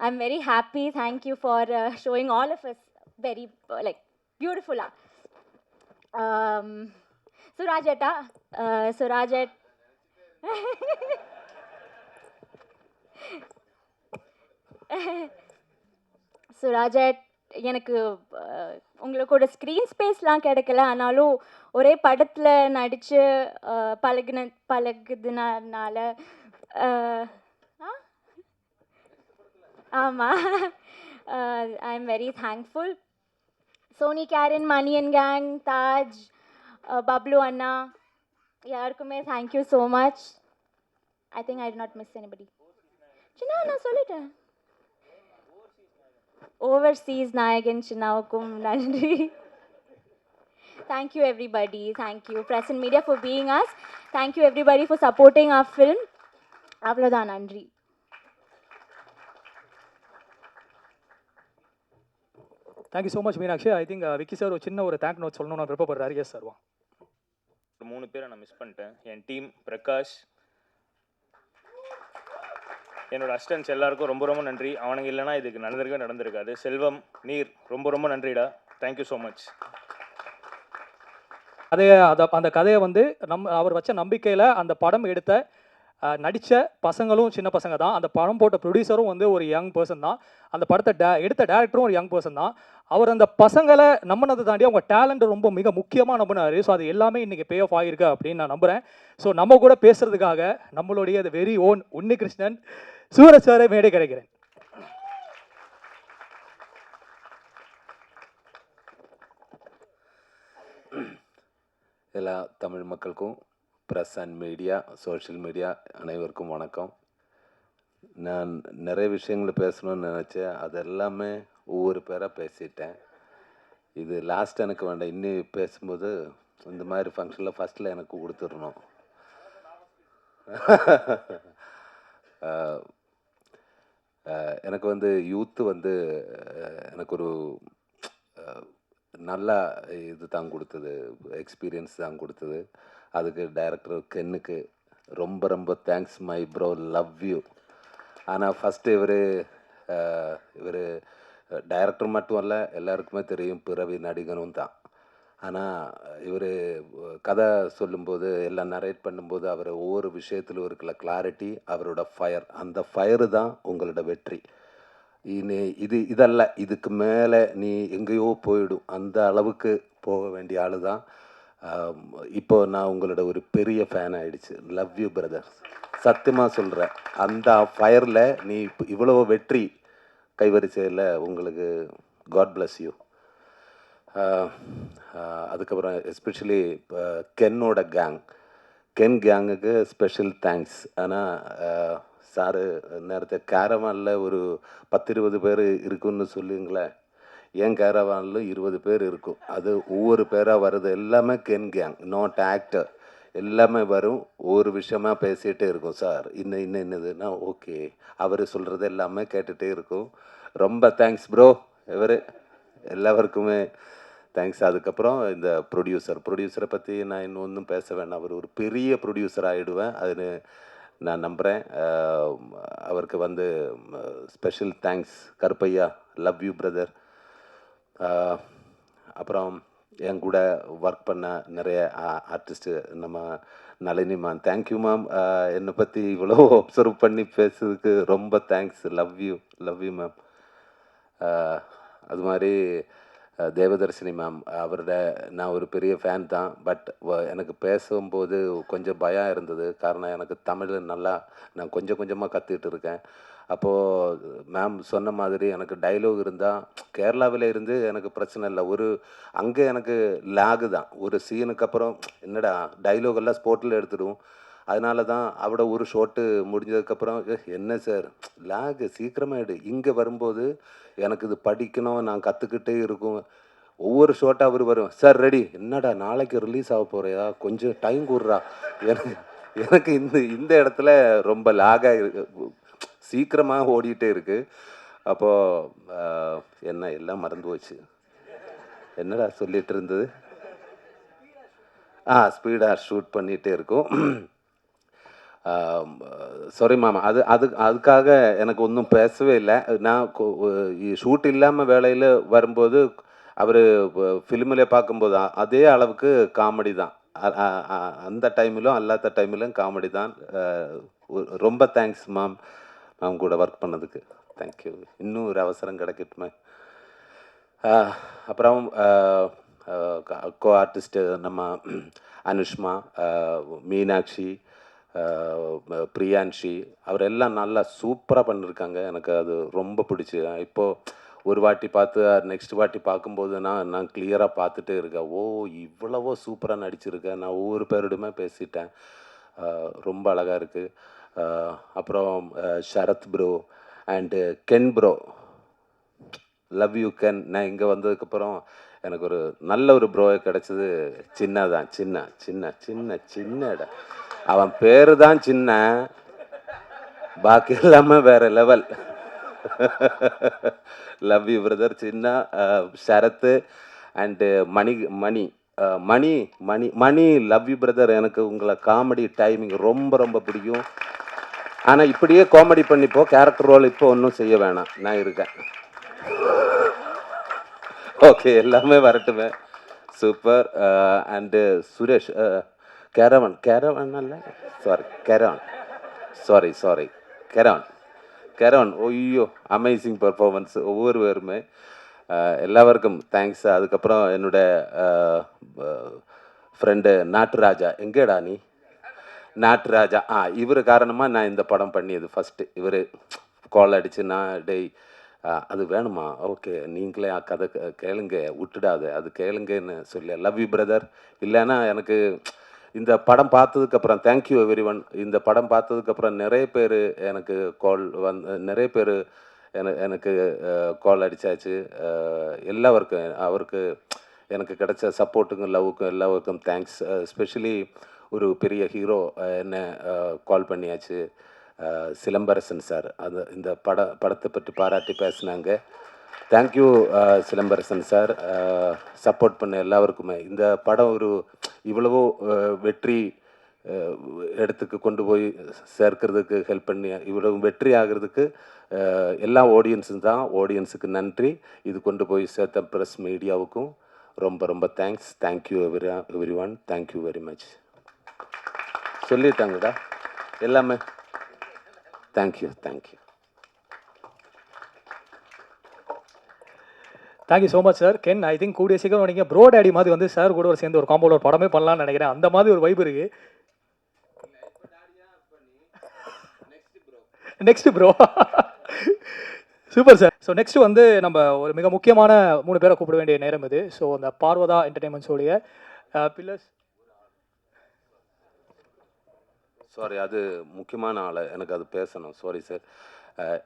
I am very happy. Thank you for showing all of us very பியூட்டிஃபுல்லாக. சுராஜேட்டா, சுராஜேட் சுராஜேட் எனக்கு உங்களோட ஸ்க்ரீன் ஸ்பேஸ்லாம் கிடைக்கல, ஆனாலும் ஒரே படத்தில் நடித்து பழகுதுனால ஆமாம், I am very thankful. Soni Karan, Mani and gang, Taj, Bablu அண்ணா, யாருக்குமே thank you so much. I think I did not miss anybody. Chinna நான் சொல்லிட்டேன். ஓவர்சீஸ் நாயகன் சின்னாவுக்கும் நன்றி. Thank you everybody. Thank you Press and Media for being us. Thank you everybody for supporting our film. அவ்வளோதான், நன்றி. Thank you so much Meenakshi. I think Vicky sir ஒரு சின்ன ஒரு thank note சொல்லணும்னு நான் விருப்பப்படுறாரு. Yes sir. ஒரு 3 பேரை நான் மிஸ் பண்ணிட்டேன். என் டீம் பிரகாஷ், என்னோட அசிஸ்டன்ஸ் எல்லாருக்கும் ரொம்ப ரொம்ப நன்றி. அவனுங்க இல்லைனா இதுக்கு நடந்திருக்காது. செல்வம், நீர், ரொம்ப ரொம்ப நன்றிடா. Thank you so much. அந்த கதையை வந்து அவர் வச்ச நம்பிக்கையில் அந்த படம் எடுத்த நடித்த பசங்களும் சின்ன பசங்க தான். அந்த படம் போட்ட ப்ரொடியூசரும் வந்து ஒரு யங் பர்சன் தான். அந்த படத்தை எடுத்த டேரக்டரும் ஒரு யங் பர்சன் தான். அவர் அந்த பசங்களை நம்பினதை தாண்டி அவங்க டேலண்ட் ரொம்ப மிக முக்கியமாக நம்பினார். ஸோ அது எல்லாமே இன்றைக்கி பே ஆஃப் ஆகிருக்கு அப்படின்னு நான் நம்புகிறேன். ஸோ நம்ம கூட பேசுகிறதுக்காக நம்மளுடைய வெரி ஓன் உன்னிகிருஷ்ணன் சூரஜ் சாரை மேடை கிடைக்கிறேன். எல்லா தமிழ் மக்களுக்கும், press and media, social media அனைவருக்கும் வணக்கம். நான் நிறைய விஷயங்களை பேசணும்னு நினச்சேன். அது எல்லாமே ஒவ்வொரு பேராக பேசிட்டேன். இது லாஸ்ட் எனக்கு வேண்டாம். இன்னும் பேசும்போது இந்த மாதிரி ஃபங்க்ஷனில் ஃபஸ்ட்டில் எனக்கு கொடுத்துடணும். எனக்கு வந்து யூத்து வந்து எனக்கு ஒரு நல்ல இது தான் கொடுத்தது, எக்ஸ்பீரியன்ஸ் தான் கொடுத்தது. அதுக்கு டைரக்டர் கென்னுக்கு ரொம்ப ரொம்ப thanks my bro, love you. ஆனால் ஃபஸ்ட்டு இவர் டைரக்டர் மட்டும் இல்லை, எல்லாருக்குமே தெரியும் பிறவி நடிகனும் தான். ஆனால் இவர் கதை சொல்லும்போது எல்லாம் நரேட் பண்ணும்போது அவர் ஒவ்வொரு விஷயத்திலும் இருக்கிற கிளாரிட்டி, அவரோட ஃபயர், அந்த ஃபயரு தான் உங்களோட வெற்றி. இதல்ல, இதுக்கு மேலே நீ எங்கேயோ போயிடும், அந்த அளவுக்கு போக வேண்டிய ஆள் தான். இப்போ நான் உங்களோட ஒரு பெரிய ஃபேன் ஆகிடுச்சு. லவ் யூ பிரதர், சத்தியமாக சொல்கிறேன். அந்த ஃபயரில் நீ இவ்வளோ வெற்றி கைவரிசையில் உங்களுக்கு காட் பிளஸ் யூ. அதுக்கப்புறம் எஸ்பெஷலி இப்போ கென்னோட கென் கேங்குக்கு ஸ்பெஷல் தேங்க்ஸ். ஆனால் சாரு நேரத்தை கேரவானில் ஒரு 10-20 பேர் இருக்குன்னு சொல்லுங்களேன். என் கேரவானில் 20 பேர் இருக்கும். அது ஒவ்வொரு பேராக வருது, எல்லாமே கென் கேங், நாட் ஆக்டர். எல்லாமே வரும், ஒவ்வொரு விஷயமா பேசிகிட்டே இருக்கும். சார் இன்னதுன்னா ஓகே, அவர் சொல்கிறது எல்லாமே கேட்டுகிட்டே இருக்கும். ரொம்ப தேங்க்ஸ் ப்ரோ. எல்லாருக்குமே தேங்க்ஸ். அதுக்கப்புறம் இந்த ப்ரொடியூசரை பற்றி நான் இன்னும் ஒன்றும் பேச வேண்டாம். அவர் ஒரு பெரிய ப்ரொடியூசர் ஆகிடுவேன், அதுன்னு நான் நம்புகிறேன். அவருக்கு வந்து special thanks. Karuppaiya, love you brother. அப்புறம் என் கூட ஒர்க் பண்ண நிறைய ஆர்டிஸ்ட்டு, நம்ம நளினி மேம், தேங்க்யூ மேம். என்னை பற்றி இவ்வளோ அப்சர்வ் பண்ணி பேசுறதுக்கு ரொம்ப தேங்க்ஸ். Love you ma'am. அது மாதிரி தேவதர்ஷினி மேம், அவரோட நான் ஒரு பெரிய ஃபேன் தான். பட் எனக்கு பேசும்போது கொஞ்சம் பயம் இருந்தது. காரணம், எனக்கு தமிழ் நான் கொஞ்சம் கொஞ்சமாக கற்றுக்கிட்டு இருக்கேன். அப்போது மேம் சொன்ன மாதிரி எனக்கு டைலாக் இருந்தால் கேரளாவில் இருந்து எனக்கு பிரச்சனை இல்லை. அங்கே எனக்கு லேகு தான். ஒரு சீனுக்கு அப்புறம் என்னடா டைலாக் எல்லாம் ஸ்போர்ட்டில் எடுத்துடும். அதனால தான் அவட ஒரு ஷோட்டு முடிஞ்சதுக்கப்புறம் என்ன சார் லேகு சீக்கிரமாக எடு. இங்கே வரும்போது எனக்கு இது படிக்கணும், நான் கற்றுக்கிட்டே இருக்கும். ஒவ்வொரு ஷோட்டாக அவர் வரும், சார் ரெடி, என்னடா நாளைக்கு ரிலீஸ் ஆக போகிறியா, கொஞ்சம் டைம் கொடுறா. எனக்கு இந்த இடத்துல ரொம்ப லாகாக இருக்கு, சீக்கிரமாக ஓடிட்டே இருக்குது. அப்போது என்ன எல்லாம் மறந்து போச்சு. என்னடா சொல்லிகிட்டு இருந்தது, ஸ்பீடாக ஷூட் பண்ணிகிட்டே இருக்கும். சாரி மாமா, அதுக்காக எனக்கு ஒன்றும் பேசவே இல்லை. நான் ஷூட் இல்லாமல் வேலையில் வரும்போது அவர் ஃபிலிமில் பார்க்கும்போது அதே அளவுக்கு காமெடி தான். அந்த டைமிலும் அல்லாத டைமிலும் காமெடி தான். ரொம்ப தேங்க்ஸ் மேம் கூட ஒர்க் பண்ணதுக்கு. தேங்க்யூ. இன்னும் ஒரு அவசரம் கிடைக்கட்டுமே. அப்புறம் கோ ஆர்டிஸ்ட்டு நம்ம அனுஷ்மா, மீனாட்சி, பிரியான்ஷி அவரெல்லாம் நல்லா சூப்பராக பண்ணியிருக்காங்க. எனக்கு அது ரொம்ப பிடிச்சி இப்போது ஒரு வாட்டி பார்த்து நெக்ஸ்ட் வாட்டி பார்க்கும்போது நான் கிளியராக பார்த்துட்டே இருக்கேன். ஓ இவ்வளவோ சூப்பராக நடிச்சிருக்கேன். நான் ஒவ்வொரு பேரிடமே பேசிட்டேன். ரொம்ப அழகாக இருக்குது. அப்புறம் Sharath bro and Ken bro, love you Ken. நான் இங்கே வந்ததுக்கப்புறம் எனக்கு ஒரு நல்ல ஒரு ப்ரோவை கிடச்சது. சின்னதான், சின்ன இடம். அவன் பேர் தான் சின்ன, பாக்கி எல்லாமே வேறு level. Love you brother Chinna. Sharath and Mani love you brother. எனக்கு உங்களை காமெடி டைமிங் ரொம்ப பிடிக்கும். ஆனால் இப்படியே காமெடி பண்ணிப்போ, கேரக்டர் ரோல் இப்போ ஒன்றும் செய்ய வேணாம், நான் இருக்கேன். ஓகே, எல்லாமே வரட்டுமே. சூப்பர். அண்டு சுரேஷ், கேரவன் அல்ல, சாரி கேரவன். ஐயோ அமேசிங் பர்ஃபார்மன்ஸ் ஒவ்வொருவருமே. எல்லாருக்கும் தேங்க்ஸ். அதுக்கப்புறம் என்னோட ஃப்ரெண்டு நாட்டுராஜா, எங்கேடா நீ நாட்டுராஜா, இவர் காரணமாக நான் இந்த படம் பண்ணியது ஃபஸ்ட்டு. இவர் கால் அடிச்சு டேய் அது வேணுமா, ஓகே நீங்களே கதை கேளுங்க, விட்டுடாத அது கேளுங்கன்னு சொல்லி லவ் யூ பிரதர். இல்லைன்னா எனக்கு இந்த படம் பார்த்ததுக்கப்புறம் தேங்க்யூ எவ்ரி ஒன். இந்த படம் பார்த்ததுக்கப்புறம் நிறைய பேர் எனக்கு கால் நிறைய பேர் எனக்கு கால் அடித்தாச்சு. எல்லாருக்கும் அவருக்கு எனக்கு கிடைச்ச சப்போர்ட்டுக்கும் லவ்வுக்கும் எல்லாருக்கும் தேங்க்ஸ். எஸ்பெஷலி ஒரு பெரிய ஹீரோ என்ன கால் பண்ணியாச்சு, சிலம்பரசன் சார். அது இந்த படத்தை பற்றி பாராட்டி பேசினாங்க. தேங்க்யூ சிலம்பரசன் சார், சப்போர்ட் பண்ண எல்லாருக்குமே. இந்த படம் ஒரு இவ்வளவோ வெற்றி இடத்துக்கு கொண்டு போய் சேர்க்கிறதுக்கு ஹெல்ப் பண்ணி இவ்வளவு வெற்றி ஆகிறதுக்கு எல்லா ஆடியன்ஸுக்கு நன்றி. இது கொண்டு போய் சேர்த்த ப்ரெஸ் மீடியாவுக்கும் ரொம்ப thanks. Thank you everyone. Thank you very much. சொல்லிட்டாங்கடா எல்லாமே. Thank you. Thank you so much sir. Ken, I think கூடிய சீக்கிரம் நீங்கள் ப்ரோ டேடி மாதிரி வந்து சார் கூட ஒரு சேர்ந்து ஒரு காம்போல ஒரு படமே பண்ணலாம்னு நினைக்கிறேன். அந்த மாதிரி ஒரு வைப் இருக்கு. Next bro. Super sir. So next வந்து நம்ம ஒரு மிக முக்கியமான 3 பேரை கூப்பிட வேண்டிய நேரம் இது. ஸோ அந்த பார்வதா என்டர்டைன்மெண்ட்ஸோடைய பில்லர்ஸ். சாரி, அது முக்கியமான ஆள், எனக்கு அது பேசணும். Sorry sir.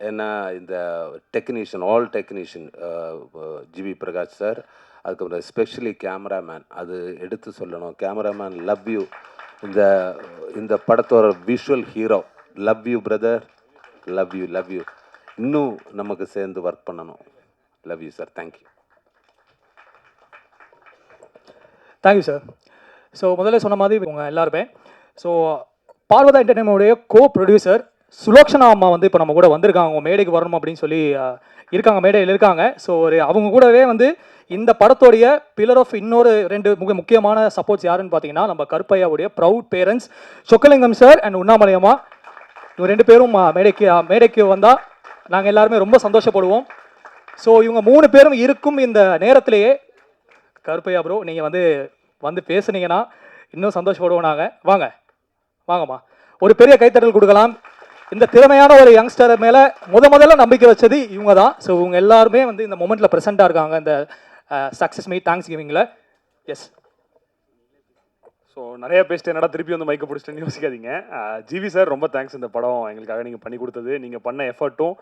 ஏன்னா இந்த technician, all technician GV Prakash sir, அதுக்கப்புறம் எஸ்பெஷலி கேமராமேன், அது எடுத்து சொல்லணும். Cameraman love you. இந்த படத்தோட visual hero, love you brother, love you. இன்னும் நமக்கு சேர்ந்து ஒர்க் பண்ணணும். Love you sir. Thank you sir. So முதல்ல சொன்ன மாதிரி உங்கள் எல்லாருமே, ஸோ பார்வதா என்டர்டைன்மெண்ட்டுடைய கோ ப்ரொடியூசர் சுலோக்ஷனா அம்மா வந்து இப்போ நம்ம கூட வந்திருக்காங்க. அவங்க மேடைக்கு வரணும் அப்படின்னு சொல்லி இருக்காங்க, மேடையில் இருக்காங்க. ஸோ அவங்க கூடவே வந்து இந்த படத்தோடைய பில்லர் ஆஃப் இன்னொரு 2 முக்கியமான சப்போர்ட்ஸ் யாருன்னு பார்த்தீங்கன்னா, நம்ம கருப்பையாவுடைய proud parents Chokkalingam sir and Unnamalai அம்மா. இவங்க 2 பேரும் மேடைக்கு வந்தால் நாங்கள் எல்லாருமே ரொம்ப சந்தோஷப்படுவோம். ஸோ இவங்க 3 பேரும் இருக்கும் இந்த நேரத்திலேயே கருப்பையா ப்ரோ நீங்கள் வந்து பேசுனீங்கன்னா இன்னும் சந்தோஷப்படுவோம் நாங்கள். வாங்கம்மா, ஒரு பெரிய கைத்தட்டல் கொடுக்கலாம். இந்த திறமையான ஒரு யங்ஸ்டர் மேலே முதல்ல நம்பிக்கை வச்சது இவங்க தான். ஸோ இவங்க எல்லாருமே வந்து இந்த மொமெண்ட்டில் ப்ரெசென்ட்டாக இருக்காங்க இந்த சக்ஸஸ் மீட் தேங்க்ஸ் கிவிங்கில். எஸ். ஸோ நிறைய பேசிட்டு என்னடா திருப்பி வந்து மைக்கை பிடிச்சிட்டுன்னு யோசிக்காதீங்க. ஜிவி சார் ரொம்ப தேங்க்ஸ். இந்த படம் எங்களுக்காக நீங்கள் பண்ணி கொடுத்தது, நீங்கள் பண்ண எஃபர்ட்டும்,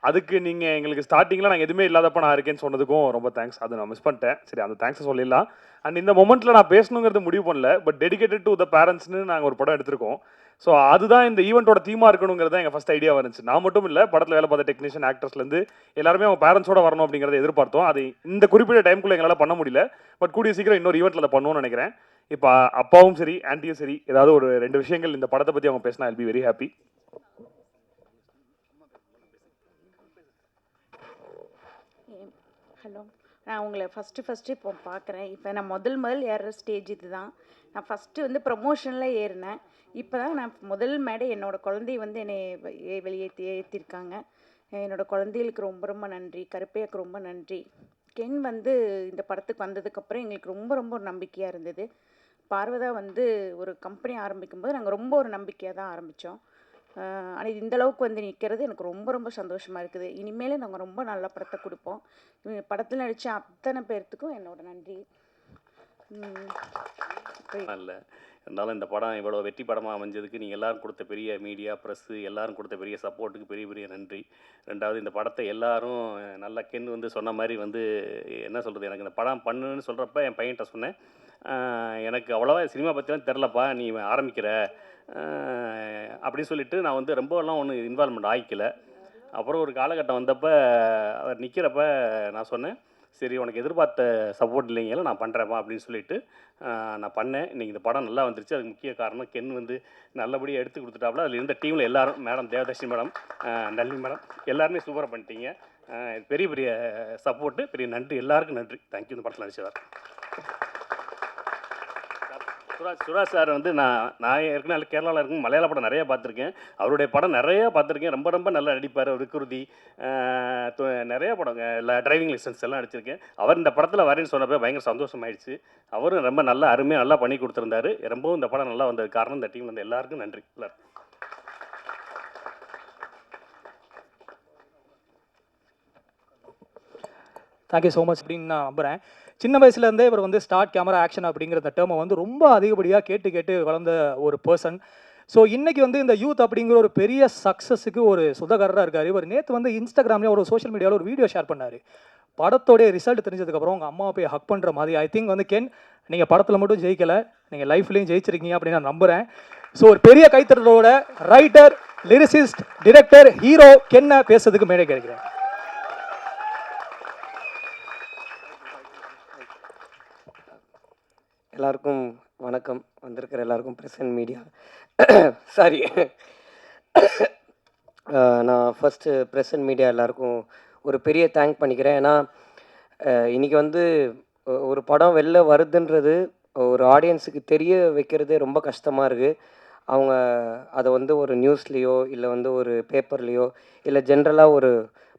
அதுக்கு நீங்கள் எங்களுக்கு ஸ்டார்டிங்கில் நாங்கள் எதுவுமே இல்லாதப்ப நான் இருக்கேன்னு சொன்னதுக்கும் ரொம்ப தேங்க்ஸ். அது நான் மிஸ் பண்ணிட்டேன். சரி, அந்த தேங்க்ஸை சொல்லிடலாம். அண்ட் இந்த மொமெண்ட்டில் நான் பேசணுங்கிறது முடிவு பண்ணல, பட் டெடிகேட்டட் டு த பேரண்ட்ஸ்னு நாங்கள் ஒரு படம் எடுத்திருக்கோம். ஸோ அதுதான் இந்த ஈவெண்ட்டோட தீமாக இருக்கணுங்கிறது தான் எங்கள் ஃபஸ்ட் ஐடியா வந்துச்சு. நான் மட்டும் இல்லை, படத்தில் வேலை பார்த்த டெக்னீஷியன், ஆக்டர்ஸ்லேருந்து எல்லாருமே அவங்க பேரண்ட்ஸோட வரணும் அப்படிங்கிறத எதிர்பார்த்தோம். அது இந்த குறிப்பிட்ட டைமுக்குள்ளே எங்களால் பண்ண முடியல, பட் கூடிய சீக்கிரம் இன்னொரு ஈவெண்ட்டில் அதை பண்ணுவோம்னு நினைக்கிறேன். இப்போ அப்பாவும் சரி ஆன்ட்டியும் சரி ஏதாவது ஒரு 2 விஷயங்கள் இந்த படத்தை பற்றி அவங்க பேசினா I'll be very happy. Hello, நான் உங்களை ஃபஸ்ட்டு இப்போ பார்க்குறேன். இப்போ நான் முதல் ஏறுற ஸ்டேஜ் இது தான். நான் ஃபஸ்ட்டு வந்து ப்ரமோஷனில் ஏறினேன். இப்போ தான் நான் முதல் மேடை என்னோடய குழந்தை வந்து என்னை ஏற்றிருக்காங்க. என்னோடய குழந்தைகளுக்கு ரொம்ப நன்றி, கருப்பையாக்கு ரொம்ப நன்றி. கென் வந்து இந்த படத்துக்கு வந்ததுக்கப்புறம் எங்களுக்கு ரொம்ப ரொம்ப ஒரு நம்பிக்கையாக இருந்தது. பார்வதா வந்து ஒரு கம்பெனி ஆரம்பிக்கும்போது நாங்கள் ரொம்ப ஒரு நம்பிக்கையாக தான் ஆரம்பித்தோம். ஆனால் இது இந்த அளவுக்கு வந்து நிற்கிறது எனக்கு ரொம்ப ரொம்ப சந்தோஷமாக இருக்குது. இனிமேல் நாங்கள் ரொம்ப நல்ல படத்தை கொடுப்போம். படத்தில் நடித்த அத்தனை பேர்த்துக்கும் என்னோட நன்றி. இல்லை இருந்தாலும் இந்த படம் இவ்வளோ வெற்றி படமாக அமைஞ்சதுக்கு நீங்கள் எல்லோரும் கொடுத்த பெரிய மீடியா ப்ரெஸ்ஸு எல்லோரும் கொடுத்த பெரிய சப்போர்ட்டுக்கு பெரிய பெரிய நன்றி. ரெண்டாவது இந்த படத்தை எல்லோரும் நல்லா கென் வந்து சொன்ன மாதிரி வந்து என்ன சொல்கிறது, எனக்கு இந்த படம் பண்ணுன்னு சொல்கிறப்ப என் பையன்கிட்ட சொன்னேன், எனக்கு அவ்வளோவா சினிமா பற்றிலாம் தெரிலப்பா, நீ ஆரம்பிக்கிற அப்படின்னு சொல்லிட்டு நான் வந்து ரொம்பலாம் ஒன்றும் இன்வால்மெண்ட் ஆகிக்கல. அப்புறம் ஒரு காலகட்டம் வந்தப்போ அவர் நிற்கிறப்ப நான் சொன்னேன், சரி உனக்கு எதிர்பார்த்த சப்போர்ட் இல்லைங்களா, நான் பண்ணுறேப்பா அப்படின்னு சொல்லிட்டு நான் பண்ணேன். இன்றைக்கி இந்த படம் நல்லா வந்துருச்சு. அதுக்கு முக்கிய காரணம் கென் வந்து நல்லபடியாக எடுத்து கொடுத்துட்டாப்புல. அதில் இருந்த டீமில் எல்லாரும், madam Devadharshini madam, Nalini madam, எல்லாருமே சூப்பராக பண்ணிட்டீங்க. பெரிய பெரிய சப்போர்ட்டு, பெரிய நன்றி, எல்லாருக்கும் நன்றி. தேங்க்யூ. இந்த படத்தில் நடிச்சவர் சுராஜ் சார் வந்து நான் ஏற்கனவே கேரளாவில் இருக்கும் மலையாள படம் நிறைய பார்த்துருக்கேன். அவருடைய படம் நிறையா பார்த்துருக்கேன். ரொம்ப ரொம்ப நல்லா நடிப்பார். விக்ருதி நிறைய படம், டிரைவிங் லைசன்ஸ் எல்லாம் நடிச்சிருக்கேன். அவர் இந்த படத்தில் வரேன்னு சொன்னப்போ பயங்கர சந்தோஷமாயிடுச்சு. அவரும் ரொம்ப நல்லா அருமையாக நல்லா பண்ணி கொடுத்துருந்தாரு. ரொம்பவும் இந்த படம் நல்லா வந்தது காரணம் இந்த டீம் வந்து எல்லாருக்கும் நன்றி. எல்லாரும் தேங்க்யூ ஸோ மச் அப்படின்னு நான் நம்புகிறேன். சின்ன வயசுலேருந்தே இவர் வந்து ஸ்டார்ட் கேமரா ஆக்ஷன் அப்படிங்கிற இந்த டேர்மை வந்து ரொம்ப அதிகப்படியாக கேட்டு வளர்ந்த ஒரு பர்சன். ஸோ இன்றைக்கி வந்து இந்த யூத் அப்படிங்கிற ஒரு பெரிய சக்ஸஸுக்கு ஒரு சுதகராக இருக்கார். இவர் நேற்று வந்து இன்ஸ்டாகிராம்லேயே ஒரு சோஷியல் மீடியாவில் ஒரு வீடியோ ஷேர் பண்ணார். படத்தோடைய ரிசல்ட் தெரிஞ்சதுக்கப்புறம் உங்கள் அம்மாவை போய் ஹக் பண்ணுற மாதிரி. ஐ திங்க் வந்து கென், நீங்கள் படத்தில் மட்டும் ஜெயிக்கலை, நீங்கள் லைஃப்லேயும் ஜெயிச்சிருக்கீங்க அப்படின்னு நான் நம்புகிறேன். ஸோ ஒரு பெரிய கைத்தறலோட ரைட்டர், லிரிசிஸ்ட், டிரெக்டர், ஹீரோ கென்னை பேசுறதுக்கு மேலே கிடைக்கிறேன். எல்லாருக்கும் வணக்கம். வந்திருக்கிற எல்லாருக்கும் ப்ரெசன்ட் மீடியா சாரி, நான் ஃபஸ்ட்டு ப்ரெசன்ட் மீடியா எல்லாருக்கும் ஒரு பெரிய தேங்க் பண்ணிக்கிறேன். ஏன்னா இன்றைக்கி வந்து ஒரு படம் வெளில வருதுன்றது ஒரு ஆடியன்ஸுக்கு தெரிய வைக்கிறதே ரொம்ப கஷ்டமாக இருக்குது. அவங்க அதை வந்து ஒரு நியூஸ்லேயோ இல்லை வந்து ஒரு பேப்பர்லேயோ இல்லை ஜென்ரலாக ஒரு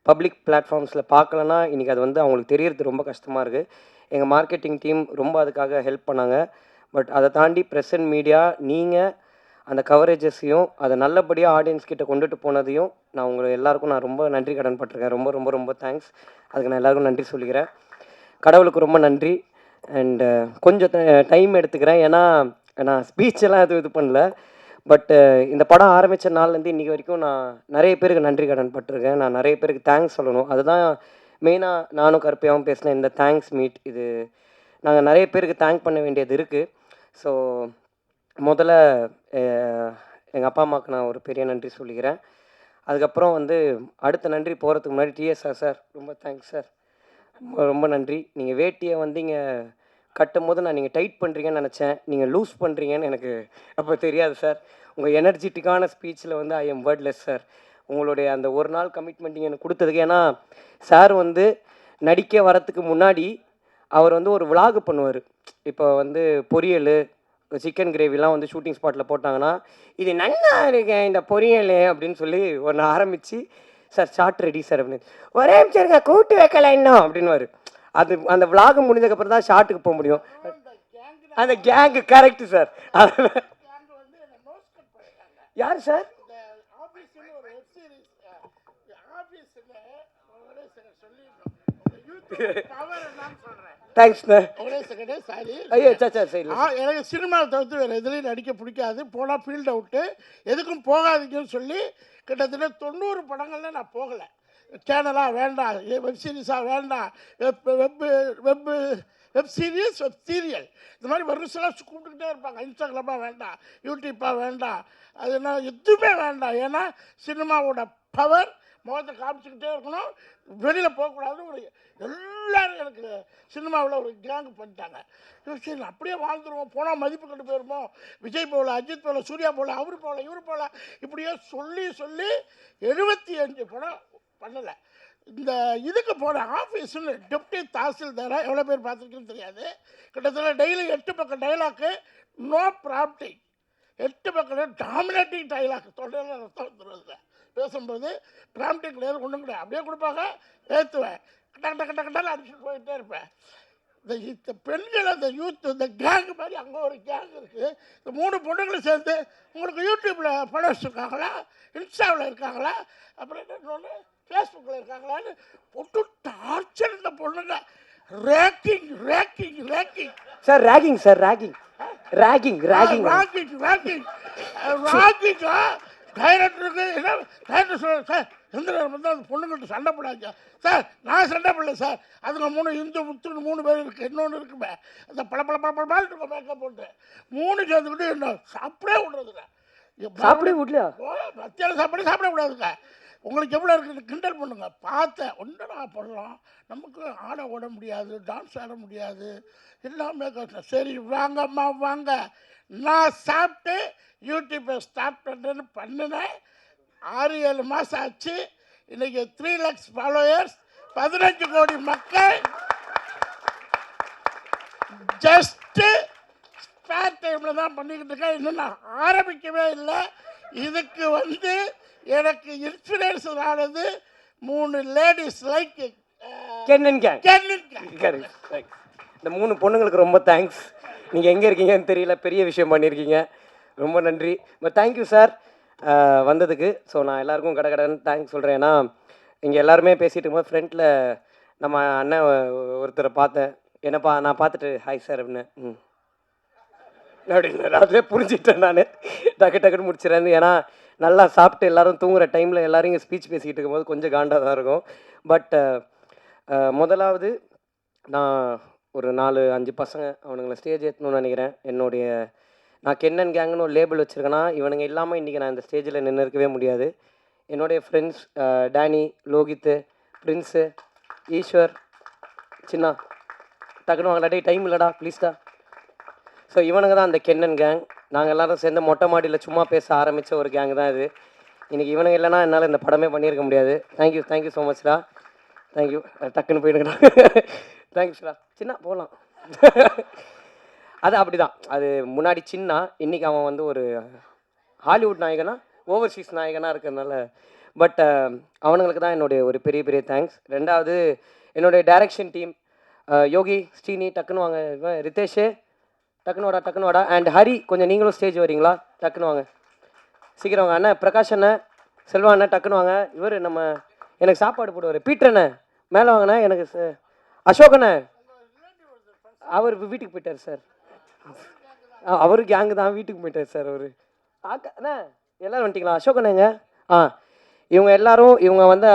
பப்ளிக் பிளாட்ஃபார்ம்ஸில் பார்க்கலன்னா இன்றைக்கி அது வந்து அவங்களுக்கு தெரியறது ரொம்ப கஷ்டமாக இருக்குது. எங்கள் மார்க்கெட்டிங் டீம் ரொம்ப அதுக்காக ஹெல்ப் பண்ணாங்க. பட் அதை தாண்டி ப்ரெசன்ட் மீடியா நீங்கள் அந்த கவரேஜஸையும் அதை நல்லபடியாக ஆடியன்ஸ் கிட்ட கொண்டுட்டு போனதையும் நான் உங்களை எல்லாருக்கும் நான் ரொம்ப நன்றி கடன் பட்டிருக்கேன். ரொம்ப ரொம்ப ரொம்ப தேங்க்ஸ். அதுக்கு நான் எல்லாருக்கும் நன்றி சொல்லிக்கிறேன். கடவுளுக்கு ரொம்ப நன்றி. அண்டு கொஞ்சம் டைம் எடுத்துக்கிறேன், ஏன்னா நான் ஸ்பீச்செல்லாம் எதுவும் இது பண்ணல. பட்டு இந்த படம் ஆரம்பித்த நாள்லேருந்து இன்றைக்கி வரைக்கும் நான் நிறைய பேருக்கு நன்றி கடன் பட்டிருக்கேன். நான் நிறைய பேருக்கு தேங்க்ஸ் சொல்லணும். அதுதான் மெயினாக நானும் கருப்பையாகவும் பேசினேன் இந்த தேங்க்ஸ் மீட். இது நாங்கள் நிறைய பேருக்கு தேங்க் பண்ண வேண்டியது இருக்குது. ஸோ முதல்ல எங்கள் அப்பா அம்மாவுக்கு நான் ஒரு பெரிய நன்றி சொல்லிக்கிறேன். அதுக்கப்புறம் வந்து அடுத்த நன்றி போகிறதுக்கு முன்னாடி டிஎஸ்ஆர் சார், ரொம்ப தேங்க்ஸ் சார், ரொம்ப நன்றி. நீங்கள் வேட்டியை வந்து இங்கே கட்டும் போது நான் நீங்கள் டைட் பண்ணுறீங்கன்னு நினச்சேன், நீங்கள் லூஸ் பண்ணுறீங்கன்னு எனக்கு அப்போ தெரியாது சார். உங்கள் எனர்ஜெட்டிக்கான ஸ்பீச்சில் வந்து ஐ எம் வேர்ட்லெஸ் சார். உங்களுடைய அந்த ஒரு நாள் கமிட்மெண்ட் எனக்கு கொடுத்ததுக்கு, ஏன்னா சார் வந்து நடிக்க வரத்துக்கு முன்னாடி அவர் வந்து ஒரு விலாகு பண்ணுவார். இப்போ வந்து பொரியல், சிக்கன் கிரேவிலாம் வந்து ஷூட்டிங் ஸ்பாட்டில் போட்டாங்கன்னா, இது நல்லா இருக்கேன் இந்த பொரியல் அப்படின்னு சொல்லி ஒன்று ஆரம்பித்து, சார் ஷார்ட் ரெடி சார் அப்படின்னு, ஒரே நிமிஷம் இருக்க கூட்டு வைக்கல இன்னும் அப்படின்வார். அது அந்த விலாகு முடிஞ்சதுக்கப்புறம் தான் ஷார்ட்டுக்கு போக முடியும். அந்த கேங்கு கரெக்டு சார். யார் சார்? தேங்க்ஸ்ண்ணே. ஐயோ சாச்சா சரி, எனக்கு சினிமாவை தவிர்த்து வேறு எதுலேயும் நடிக்க பிடிக்காது. போனால் ஃபீல்ட் அவுட்டு, எதுக்கும் போகாதீங்கன்னு சொல்லி கிட்டத்தட்ட 90 படங்களில் நான் போகலை. சேனலாக வேண்டாம், வெப் சீரிஸாக வேண்டாம், வெப் சீரியஸ், வெப் சீரியல், இந்த மாதிரி வருஷம்லாம் கூப்பிட்டுக்கிட்டே இருப்பாங்க. இன்ஸ்டாகிராமாக வேண்டாம், யூடியூப்பாக வேண்டாம், அது என்ன எதுவுமே வேண்டாம். ஏன்னா சினிமாவோட பவர் முகத்தை காமிச்சிக்கிட்டே இருக்கணும், வெளியில் போகக்கூடாது. ஒரு எல்லோரும் எனக்கு சினிமாவில் ஒரு கேங்கு பண்ணிட்டாங்க. சரி அப்படியே வாழ்ந்துருவோம், போனால் மதிப்பு கொண்டு போயிருமோ, விஜய் போகல, அஜித் போகல, சூர்யா போகல, அவர் போகல, இவர் போகல, இப்படியே சொல்லி 75 படம் பண்ணலை. இந்த இதுக்கு போன ஆஃபீஸுன்னு டெப்டி தாசில்தாராக எவ்வளோ பேர் பார்த்துருக்குன்னு தெரியாது. கிட்டத்தட்ட டெய்லி 8 பக்கம் டைலாக்கு, நோ ப்ராப்டிங், 8 பக்கம் டாமினேட்டிங் டைலாக், தொண்டையில் ரத்தம் வந்துடுறது பேசும்போது. ப்ராம்டிங் கிடையாது, ஒன்றும் கிடையாது, அப்படியே கொடுப்பாங்க, ஏற்றுவேன். டக்கு டக்கு டக்கு டக்கு அடிச்சுட்டு போயிட்டே இருப்பேன். இந்த பெண்கள் அந்த யூத் இந்த கேங் மாதிரி அங்கே ஒரு கேங் இருக்குது. இந்த 3 பொண்ணுங்களும் சேர்ந்து உங்களுக்கு யூடியூப்பில் ஃபாலோவர்ஸ் இருக்காங்களா, இன்ஸ்டாவில் இருக்காங்களா, அப்புறம் என்ன ஃபேஸ்புக்கில் இருக்காங்களான்னு போட்டு டார்ச்சர். இந்த பொண்ணுங்க ragging ragging ragging sir ragging sir ragging ragging ragging rocking rocking ராக்கிங்கா டைரக்டருக்கு என்ன டைரக்டர் சொல்ல சார் எந்த நேரம் வந்து அந்த பொண்ணுங்கள்ட்ட சண்டை போடாங்க சார். நான் சண்டை போடல சார், அதுங்க 3 இந்து முத்துன்னு 3 பேர் இருக்குது. இன்னொன்று இருக்குமே அந்த பல இருக்கும் மேக்கப் போட்டு 3 சேர்ந்துக்கிட்டு என்ன சாப்பிடவே விடுறதுங்க. சாப்பிடவே விடலையா? மத்தியானம் சாப்பிட விடாதுங்க. உங்களுக்கு எவ்வளோ இருக்குது கிண்டல் பண்ணுங்க. பார்த்தேன் ஒன்றா பண்ணலாம், நமக்கு ஆட ஓட முடியாது, டான்ஸ் ஆட முடியாது, எல்லாமே கஷ்டம். சரி வாங்கம்மா வாங்க, நான் சாப்பிட்டு யூடியூப்பை ஸ்டார்ட் பண்ணுறேன்னு பண்ணினேன். 6-7 மாதம் ஆச்சு. இன்றைக்கி 3 lakhs ஃபாலோயர்ஸ், 15 கோடி மக்கள். ஜஸ்ட்டு ஸ்பேர் டைமில் தான் பண்ணிக்கிட்டு இருக்கேன். இன்னும் நான் ஆரம்பிக்கவே இல்லை. இதுக்கு வந்து எனக்கு இன்ஃப்ளூயன்ஸ் ஆனது 3 லேடிஸ் லைக் கென்னன் கேங். இந்த 3 பொண்ணுங்களுக்கு ரொம்ப தேங்க்ஸ். நீங்கள் எங்கே இருக்கீங்கன்னு தெரியல, பெரிய விஷயம் பண்ணியிருக்கீங்க, ரொம்ப நன்றி. தேங்க்யூ சார் வந்ததுக்கு. ஸோ நான் எல்லாருக்கும் கடன்னு தேங்க்ஸ் சொல்கிறேன். ஏன்னா இங்கே எல்லாருமே பேசிகிட்டு இருக்கும்போது ஃப்ரெண்டில் நம்ம அண்ணன் ஒருத்தரை பார்த்தேன். என்னப்பா நான் பார்த்துட்டு ஹாய் சார் அப்படின்னு அப்படின்னு அதிலே புரிஞ்சுட்டேன். நான் டக்குன்னு முடிச்சிடறேன். ஏன்னா நல்லா சாப்பிட்டு எல்லோரும் தூங்குகிற டைமில் எல்லோரும் இங்கே ஸ்பீச் பேசிக்கிட்டு இருக்கும்போது கொஞ்சம் காண்டாக தான் இருக்கும். பட் முதலாவது நான் ஒரு 4-5 பசங்க அவனுங்களை ஸ்டேஜ் ஏற்றணும்னு நினைக்கிறேன். நான் கென்னன் கேங்னு ஒரு லேபிள் வச்சுருக்கேன்னா இவனுங்க இல்லாமல் இன்றைக்கி நான் இந்த ஸ்டேஜில் நின்று இருக்கவே முடியாது. என்னுடைய ஃப்ரெண்ட்ஸ் டேனி, லோகித்து, பிரின்ஸு, ஈஸ்வர், சின்னா டக்குன்னு வாங்கடா, டைம் இல்லைடா ப்ளீஸ்டா. ஸோ இவனுங்க தான் அந்த கென்னன் கேங். நாங்கள் எல்லோரும் சேர்ந்து மொட்டை மாடியில் சும்மா பேச ஆரம்பித்த ஒரு கேங் தான் இது. இன்றைக்கி இவனுங்க இல்லைனா என்னால் இந்த படமே பண்ணியிருக்க முடியாது. தேங்க்யூ ஸோ மச்டா. தேங்க்யூ. டக்குன்னு போயிடுங்கடா. தேங்க்ஸ்டா. சின்ன போகலாம். அது அப்படி தான். அது முன்னாடி சின்ன, இன்றைக்கி அவன் வந்து ஒரு ஹாலிவுட் நாயகனா ஓவர்சீஸ் நாயகனாக இருக்கிறதுனால. பட் அவனுங்களுக்கு தான் என்னுடைய ஒரு பெரிய தேங்க்ஸ். 2வது என்னுடைய டைரக்ஷன் டீம், யோகி, ஸ்ரீனி டக்குன்னு வாங்க, ரிதேஷ் டக்குன்னு வாடா, அண்ட் ஹரி கொஞ்சம் நீங்களும் ஸ்டேஜ் வரீங்களா, டக்குன்னு வாங்க, சீக்கிரம் வாங்க. அண்ணன் பிரகாஷ் அண்ணன், செல்வா அண்ணன் டக்குன்னு வாங்க. இவர் நம்ம எனக்கு சாப்பாடு போடுவார், பீட்டர் அண்ணன் மேலே வாங்கண்ணே. எனக்கு அசோக் அண்ணன் அவர் வீட்டுக்கு போயிட்டார் சார். அவரு கேங்கு தான், வீட்டுக்கு போயிட்டார் சார் அவர். அண்ணா எல்லோரும் வந்துட்டிங்களா? அசோக் அண்ணங்க. இவங்க எல்லாரும், இவங்க வந்து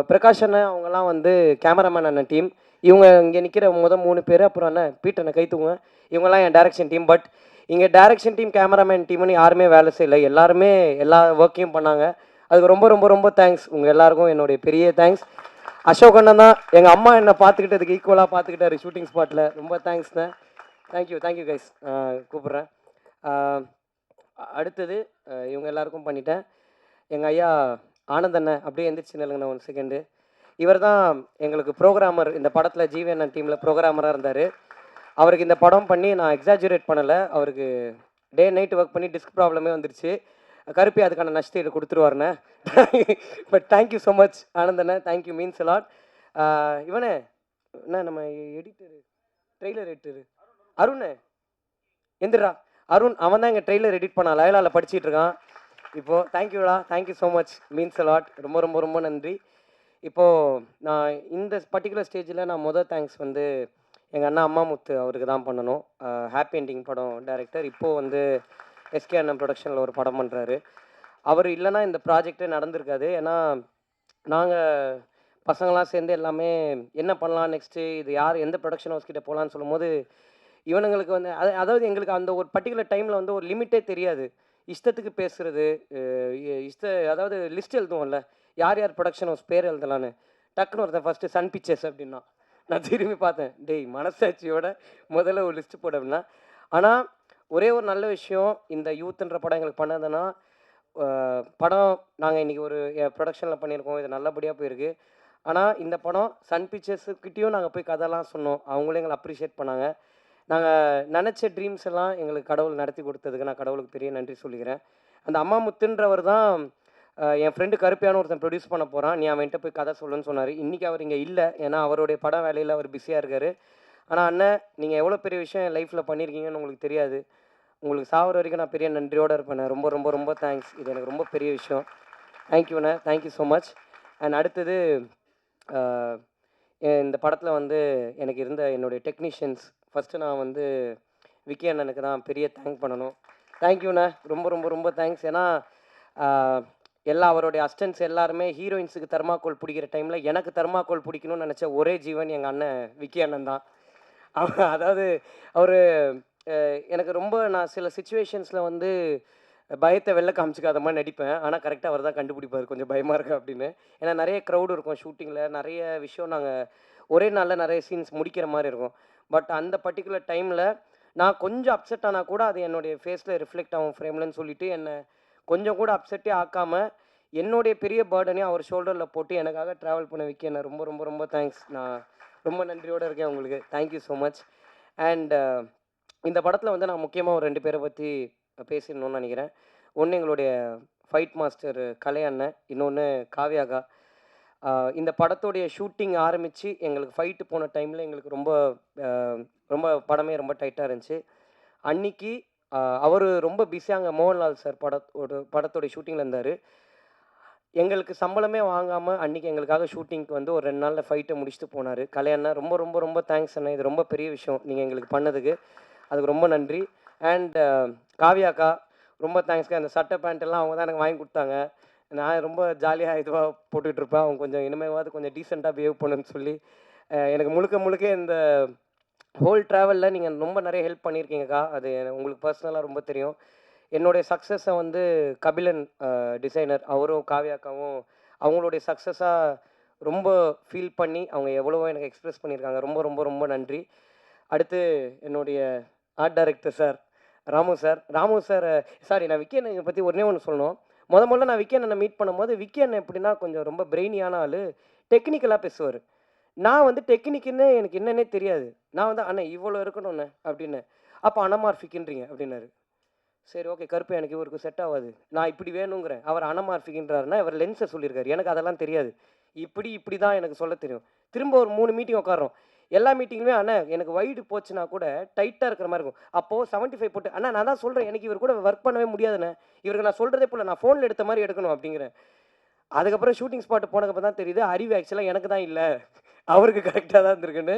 பிரகாஷ் அண்ணன் அவங்கெல்லாம் வந்து கேமராமேன் அண்ணன் டீம். இவங்க இங்கே நிற்கிற 3 பேர், அப்புறம் அண்ணன் பீட்டர் அண்ணன் கைத்துவங்க, இவங்கெல்லாம் என் டைரக்ஷன் டீம். பட் இங்கே டைரக்ஷன் டீம் கேமராமேன் டீம்னு யாருமே வேலை செய்யலை, எல்லாருமே எல்லா ஒர்க்கையும் பண்ணாங்க. அதுக்கு ரொம்ப தேங்க்ஸ். உங்கள் எல்லாருக்கும் என்னுடைய பெரிய தேங்க்ஸ். அசோக் அண்ணன் தான் எங்கள் அம்மா என்னை பார்த்துக்கிட்டதுக்கு ஈக்குவலாக பார்த்துக்கிட்டாரு ஷூட்டிங் ஸ்பாட்டில். ரொம்ப தேங்க்ஸ்ண்ணே. Thank you guys. கூப்பிட்றேன். அடுத்தது இவங்க எல்லாருக்கும் பண்ணிட்டேன். எங்கள் ஐயா ஆனந்த் அண்ணன் அப்படியே எந்திரிச்சு நில்லுங்கண்ணா 1 செகண்டு. இவர் தான் எங்களுக்கு ப்ரோக்ராமர், இந்த படத்தில் ஜிவி அண்ணன் டீமில் ப்ரோக்ராமராக இருந்தார். அவருக்கு இந்த படம் பண்ணி நான் எக்ஸாஜுரேட் பண்ணலை, அவருக்கு டே நைட் ஒர்க் பண்ணி டிஸ்க் ப்ராப்ளமே வந்துருச்சு. கருப்பி அதுக்கான நஷ்டீடு கொடுத்துருவாருண்ணே. பட் தேங்க்யூ ஸோ மச் ஆனந்தண்ணே, தேங்க்யூ, மீன்ஸ் அ லாட். இவனே என்ன நம்ம எடிட்டரு, ட்ரெய்லர் எடிட்டரு அருண் எந்திரா, அருண் அவன் தான் எங்கள் ட்ரெய்லர் எடிட் பண்ணான், லயலாவில் படிச்சுட்டு இருக்கான் இப்போது. தேங்க்யூடா, thank you so much, means a lot. ரொம்ப நன்றி. இப்போது நான் இந்த பர்டிகுலர் ஸ்டேஜில் நான் தேங்க்ஸ் வந்து எங்கள் அண்ணா அம்மாமுத்து அவருக்கு தான் பண்ணணும். ஹாப்பி என்டிங் படம் டைரக்டர். இப்போது வந்து எஸ்கே அண்ணன் ப்ரொடக்ஷனில் ஒரு படம் பண்ணுறாரு. அவர் இல்லைன்னா இந்த ப்ராஜெக்டே நடந்திருக்காது. ஏன்னா நாங்கள் பசங்களாம் சேர்ந்து எல்லாமே என்ன பண்ணலாம் நெக்ஸ்ட்டு, இது யார் எந்த ப்ரொடக்ஷன் ஹவுஸ் கிட்டே போகலான்னு சொல்லும் போது இவனுங்களுக்கு வந்து அதாவது எங்களுக்கு அந்த ஒரு பர்டிகுலர் டைமில் வந்து ஒரு லிமிட்டே தெரியாது. இஷ்டத்துக்கு பேசுகிறது, அதாவது லிஸ்ட் எழுதுவோம்ல, யார் ப்ரொடக்ஷன் ஹவுஸ் பேர் எழுதலான்னு. டக்குன்னு ஒருத்தன் ஃபஸ்ட்டு சன் பிக்சர்ஸ் அப்படின்னா நான் திரும்பி பார்த்தேன், டேய் மனசாட்சியோட முதல்ல ஒரு லிஸ்ட்டு போட அப்படின்னா. ஆனால் ஒரே ஒரு நல்ல விஷயம், இந்த யூத்ன்ற படம் எங்களுக்கு பண்ணதுன்னா, படம் நாங்கள் இன்றைக்கி ஒரு ப்ரொடக்ஷனில் பண்ணியிருக்கோம், இது நல்லபடியாக போயிருக்கு. ஆனால் இந்த படம் சன் பிக்சர்ஸுக்கிட்டேயும் நாங்கள் போய் கதைலாம் சொன்னோம், அவங்களும் எங்களை அப்ரிஷியேட் பண்ணாங்க. நாங்கள் நினச்ச ட்ரீம்ஸ் எல்லாம் எங்களுக்கு கடவுள் நடத்தி கொடுத்ததுக்கு நான் கடவுளுக்கு பெரிய நன்றி சொல்லிக்கிறேன். அந்த அம்மாமுத்துன்றவர் தான் என் ஃப்ரெண்டு கருப்பியான ஒருத்தன் ப்ரொடியூஸ் பண்ண போகிறான், நீ அவன்கிட்ட போய் கதை சொல்லுன்னு சொன்னார். இன்றைக்கி அவர் இங்கே இல்லை, ஏன்னா அவருடைய படம் வேலையில் அவர் பிஸியாக இருக்கார். ஆனால் அண்ணன், நீங்கள் எவ்வளோ பெரிய விஷயம் என் லைஃப்பில் பண்ணியிருக்கீங்கன்னு உங்களுக்கு தெரியாது. உங்களுக்கு சாகிற வரைக்கும் நான் பெரிய நன்றியோடு இருப்பேன். ரொம்ப ரொம்ப ரொம்ப தேங்க்ஸ். இது எனக்கு ரொம்ப பெரிய விஷயம். தேங்க்யூண்ணே, தேங்க்யூ ஸோ மச். அண்ட் அடுத்தது இந்த படத்தில் வந்து எனக்கு இருந்த என்னுடைய டெக்னீஷியன்ஸ், ஃபஸ்ட்டு நான் வந்து விக்கி அண்ணனுக்கு தான் பெரிய தேங்க் பண்ணணும். தேங்க்யூண்ணே, ரொம்ப ரொம்ப ரொம்ப தேங்க்ஸ். ஏன்னா எல்லா அவருடைய அசிஸ்டன்ட்ஸ் எல்லாருமே ஹீரோயின்ஸுக்கு தெர்மாக்கோல் பிடிக்கிற டைமில் எனக்கு தெர்மாக்கோல் பிடிக்கணும்னு நினச்ச ஒரே ஜீவன் எங்கள் அண்ணன் விக்கி அண்ணன் தான். அதாவது அவர் எனக்கு ரொம்ப, நான் சில சுச்சுவேஷன்ஸில் வந்து பயத்தை வெளில காமிச்சிக்காத மாதிரி நடிப்பேன், ஆனால் கரெக்டாக அவர் தான் கண்டுபிடிப்பார் கொஞ்சம் பயமாக இருக்கு அப்படின்னு. ஏன்னா நிறைய க்ரௌடு இருக்கும் ஷூட்டிங்கில், நிறைய விஷயம் நாங்கள் ஒரே நாளில் நிறைய சீன்ஸ் முடிக்கிற மாதிரி இருக்கும். பட் அந்த பர்டிகுலர் டைமில் நான் கொஞ்சம் அப்செட் ஆனால் கூட அது என்னுடைய ஃபேஸில் ரிஃப்ளெக்ட் ஆகும் ஃப்ரேம்லன்னு சொல்லிட்டு என்னை கொஞ்சம் கூட அப்செட்டே ஆக்காமல் என்னுடைய பெரிய பேர்டனையும் அவர் ஷோல்டரில் போட்டு எனக்காக ட்ராவல் பண்ண வைக்க என்ன ரொம்ப ரொம்ப ரொம்ப தேங்க்ஸ். நான் ரொம்ப நன்றியோடு இருக்கேன் உங்களுக்கு. Thank you so much. அண்ட் இந்த படத்தில் வந்து நான் முக்கியமாக ஒரு 2 பேரை பற்றி பேசிடணும்னு நினைக்கிறேன். ஒன்று எங்களுடைய ஃபைட் மாஸ்டர் கலை அண்ணன், இன்னொன்று காவ்யாகா. இந்த படத்துடைய ஷூட்டிங் ஆரம்பித்து எங்களுக்கு ஃபைட்டு போன டைமில் எங்களுக்கு ரொம்ப ரொம்ப படமே ரொம்ப டைட்டாக இருந்துச்சு. அன்னைக்கு அவர் ரொம்ப பிஸியாக அங்கே மோகன்லால் சார் படத்தோடைய ஷூட்டிங்கில் இருந்தார். எங்களுக்கு சம்பளமே வாங்காமல் அன்றைக்கி எங்களுக்காக ஷூட்டிங்க்கு வந்து ஒரு 2 நாளில் ஃபைட்டை முடிச்சுட்டு போனார். கலை அண்ணா, ரொம்ப ரொம்ப ரொம்ப தேங்க்ஸ் அண்ணா. இது ரொம்ப பெரிய விஷயம் நீங்கள் எங்களுக்கு பண்ணதுக்கு, அதுக்கு ரொம்ப நன்றி. அண்ட் காவ்யாக்கா, ரொம்ப தேங்க்ஸ்க்கா. அந்த சட்டை பேண்ட்டெல்லாம் அவங்க தான் எனக்கு வாங்கி கொடுத்தாங்க. நான் ரொம்ப ஜாலியாக இதுவாக போட்டுட்ருப்பேன். அவங்க கொஞ்சம் இனிமேவாவது கொஞ்சம் டீசெண்டாக பிஹேவ் பண்ணுன்னு சொல்லி எனக்கு முழுக்க இந்த ஹோல் ட்ராவலில் நீங்கள் ரொம்ப நிறைய ஹெல்ப் பண்ணியிருக்கீங்கக்கா. அது உங்களுக்கு பர்சனலாக ரொம்ப தெரியும். என்னுடைய சக்ஸஸை வந்து கபிலன் டிசைனர், அவரும் காவ்யாக்காவும் அவங்களுடைய சக்ஸஸாக ரொம்ப ஃபீல் பண்ணி அவங்க எவ்வளவோ எனக்கு எக்ஸ்ப்ரெஸ் பண்ணியிருக்காங்க. ரொம்ப ரொம்ப ரொம்ப நன்றி. அடுத்து என்னுடைய art director sir Ramu sir sorry, நான் விக்கி அண்ணனை பற்றி ஒன்று சொல்லணும். முதல்ல நான் விக்கி அண்ணனை மீட் பண்ணும்போது, விக்கி அண்ணன் எப்படின்னா கொஞ்சம் ரொம்ப பிரெயினியான ஆள், டெக்னிக்கலாக பேசுவார். நான் வந்து டெக்னிக்குன்னு எனக்கு என்னன்னே தெரியாது. நான் வந்து அண்ணன் இவ்வளோ இருக்கணும்ண்ணே அப்படின்னு, அப்போ அனமார்ஃபிக்குன்றீங்க அப்படின்னாரு. சரி ஓகே, கருப்பு எனக்கு இவருக்கு செட் ஆகாது, நான் இப்படி வேணுங்கிறேன். அவர் அனமார்ஃபிக்ன்றாருன்னா இவர் லென்ஸை சொல்லியிருக்காரு, எனக்கு அதெல்லாம் தெரியாது. இப்படி தான் எனக்கு சொல்ல தெரியும். திரும்ப ஒரு 3 மீட்டிங் உட்காரோம். எல்லா மீட்டிங்குமே அண்ணன் எனக்கு வைடு போச்சுன்னா கூட டைட்டாக இருக்கிற மாதிரி இருக்கும். அப்போது 75 போட்டு, அண்ணா நான் தான் சொல்கிறேன் எனக்கு இவர் கூட ஒர்க் பண்ணவே முடியாதுண்ணே, இவருக்கு நான் சொல்கிறதே போல் நான் ஃபோனில் எடுத்த மாதிரி எடுக்கணும் அப்படிங்கிறேன். அதுக்கப்புறம் ஷூட்டிங் ஸ்பாட்டு போனதுக்கப்புறம் தான் தெரியுது அறிவு ஆக்சுவலாக எனக்கு தான் இல்லை, அவருக்கு கரெக்டாக தான் இருந்திருக்குன்னு.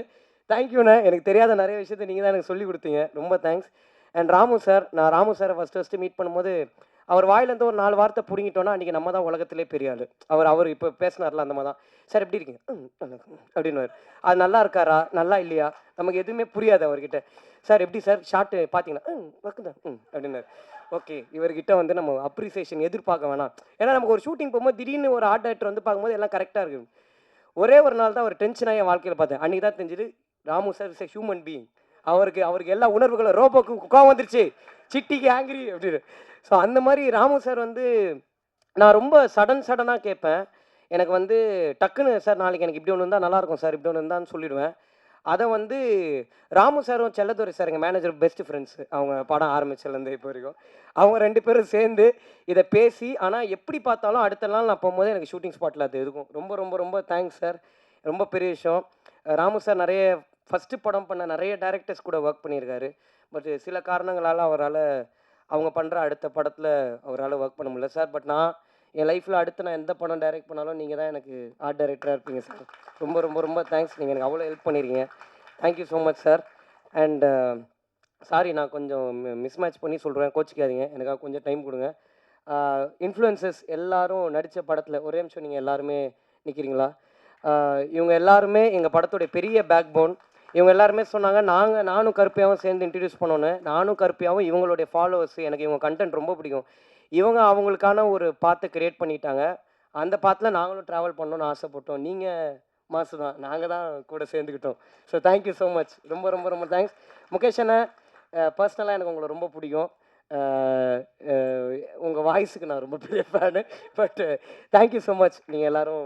தேங்க்யூண்ணே, எனக்கு தெரியாத நிறைய விஷயத்தை நீங்கள் தான் எனக்கு சொல்லி கொடுத்தீங்க. ரொம்ப தேங்க்ஸ். அண்ட் ராமு சார், நான் ராமு சாரை ஃபஸ்ட்டு மீட் பண்ணும்போது அவர் வாயிலேருந்து ஒரு 4 வார்த்தை பிடிங்கிட்டோன்னா அன்றைக்கி நம்ம தான் உலகத்திலே பெரிய ஆள். அவர் இப்போ பேசினார்ல அந்த மாதிரி தான். சார் எப்படி இருக்கீங்க அப்படின்னு, அது நல்லா இருக்காரா நல்லா இல்லையா நமக்கு எதுவுமே புரியாது அவர்கிட்ட. சார் எப்படி சார் ஷார்ட்டு பார்த்தீங்கன்னா ஒர்க்கு தான் அப்படின்னாரு. ஓகே, இவர்கிட்ட வந்து நம்ம அப்ரிசியேஷன் எதிர்பார்க்க வேணாம். ஏன்னா நமக்கு ஒரு ஷூட்டிங் போகும்போது திடீர்னு ஒரு ஆர்ட் டைரக்டர் வந்து பார்க்கும்போது எல்லாம் கரெக்டாக இருக்குது. ஒரே ஒரு நாள் தான் ஒரு டென்ஷனாக என் வாழ்க்கையில் பார்த்தேன். அன்றைக்கி தான் தெரிஞ்சுது Ramu sir is a human being. அவருக்கு எல்லா உணர்வுகளும், ரோபோக்கு கோவம் வந்துருச்சு, சிட்டிக்கு ஆங்கிரி அப்படின்னு. ஸோ அந்த மாதிரி ராமு சார் வந்து நான் ரொம்ப சடனாக கேட்பேன். எனக்கு வந்து டக்குன்னு சார் நாளைக்கு எனக்கு இப்படி ஒன்று இருந்தால் நல்லாயிருக்கும் சார், இப்படி ஒன்று இருந்தான்னு சொல்லிடுவேன். அதை வந்து ராமு சாரும் செல்லதுரை சார் எங்கள் மேனேஜர் பெஸ்ட் ஃப்ரெண்ட்ஸு. அவங்க படம் ஆரம்பிச்சதுலேருந்து இப்போ வரைக்கும் அவங்க 2 பேரும் சேர்ந்து இதை பேசி, ஆனால் எப்படி பார்த்தாலும் அடுத்த நாள் நான் போகும்போது எனக்கு ஷூட்டிங் ஸ்பாட்டில் அது இருக்கும். ரொம்ப ரொம்ப ரொம்ப தேங்க்ஸ் சார், ரொம்ப பெரிய விஷயம். ராமு சார் நிறைய ஃபஸ்ட்டு படம் பண்ண நிறைய டைரக்டர்ஸ் கூட ஒர்க் பண்ணியிருக்காரு. பட் சில காரணங்களால் அவரால் அவங்க பண்ணுற அடுத்த படத்தில் அவரால் ஒர்க் பண்ண முடியல சார். பட் நான் என் லைஃப்பில் அடுத்து நான் எந்த படம் டைரக்ட் பண்ணாலும் நீங்கள் தான் எனக்கு ஆர்ட் டைரக்டராக இருப்பீங்க சார். ரொம்ப ரொம்ப ரொம்ப தேங்க்ஸ், நீங்கள் எனக்கு அவ்வளோ ஹெல்ப் பண்ணியிருக்கீங்க. Thank you so much sir. And sorry, நான் கொஞ்சம் மிஸ்மேட்ச் பண்ணி சொல்கிறேன், கோச்சிக்காதீங்க, எனக்காக கொஞ்சம் டைம் கொடுங்க. இன்ஃப்ளூயன்சஸ் எல்லாரும் நடித்த படத்தில் ஒரே நிமிஷம் நீங்கள் எல்லாருமே நிற்கிறீங்களா? இவங்க எல்லாருமே எங்கள் படத்துடைய பெரிய பேக் போன். இவங்க எல்லாருமே சொன்னாங்க நானும் கருப்பியாவும் சேர்ந்து இன்ட்ரடியூஸ் பண்ணோன்னு. நானும் கருப்பியாவும் இவங்களுடைய ஃபாலோவர்ஸ், எனக்கு இவங்க கண்டென்ட் ரொம்ப பிடிக்கும். இவங்க அவங்களுக்கான ஒரு பாத்தை கிரியேட் பண்ணிட்டாங்க. அந்த பாத்தில் நாங்களும் ட்ராவல் பண்ணணும்னு ஆசைப்பட்டோம். நீங்கள் மாசு தான், நாங்கள் தான் கூட சேர்ந்துக்கிட்டோம். ஸோ தேங்க்யூ ஸோ மச், ரொம்ப ரொம்ப ரொம்ப தேங்க்ஸ். முகேஷ் அண்ணா, பர்சனலாக எனக்கு உங்களை ரொம்ப பிடிக்கும். உங்கள் வாய்ஸுக்கு நான் ரொம்ப பெரிய fan. But thank you so much, நீங்கள் எல்லோரும்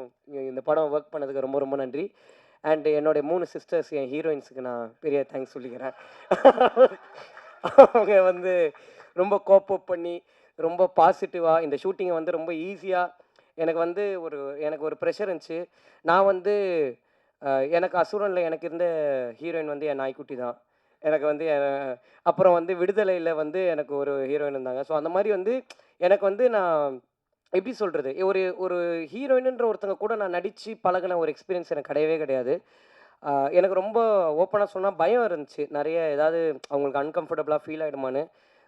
இந்த படம் ஒர்க் பண்ணதுக்கு ரொம்ப ரொம்ப நன்றி. அண்ட் என்னுடைய 3 சிஸ்டர்ஸ், என் ஹீரோயின்ஸுக்கு நான் பெரிய தேங்க்ஸ் சொல்லிக்கிறேன். அவங்க வந்து ரொம்ப கோப்பப் பண்ணி ரொம்ப பாசிட்டிவாக இந்த ஷூட்டிங்கை வந்து ரொம்ப ஈஸியாக எனக்கு ஒரு ப்ரெஷர் இருந்துச்சு. நான் வந்து எனக்கு அசுரனில் எனக்கு இருந்த ஹீரோயின் வந்து என் நாய்க்குட்டி தான். எனக்கு வந்து அப்புறம் வந்து விடுதலையில் வந்து எனக்கு ஒரு ஹீரோயின் இருந்தாங்க. ஸோ அந்த மாதிரி வந்து எனக்கு வந்து நான் எப்படி சொல்கிறது, ஒரு ஒரு ஹீரோயினுன்ற ஒருத்தங்க கூட நான் நடித்து பழகின ஒரு எக்ஸ்பீரியன்ஸ் எனக்கு கிடையவே கிடையாது. எனக்கு ரொம்ப ஓப்பனாக சொன்னால் பயம் இருந்துச்சு, நிறைய ஏதாவது அவங்களுக்கு அன்கம்ஃபர்டபுளாக ஃபீல் ஆகிடுமான்னு.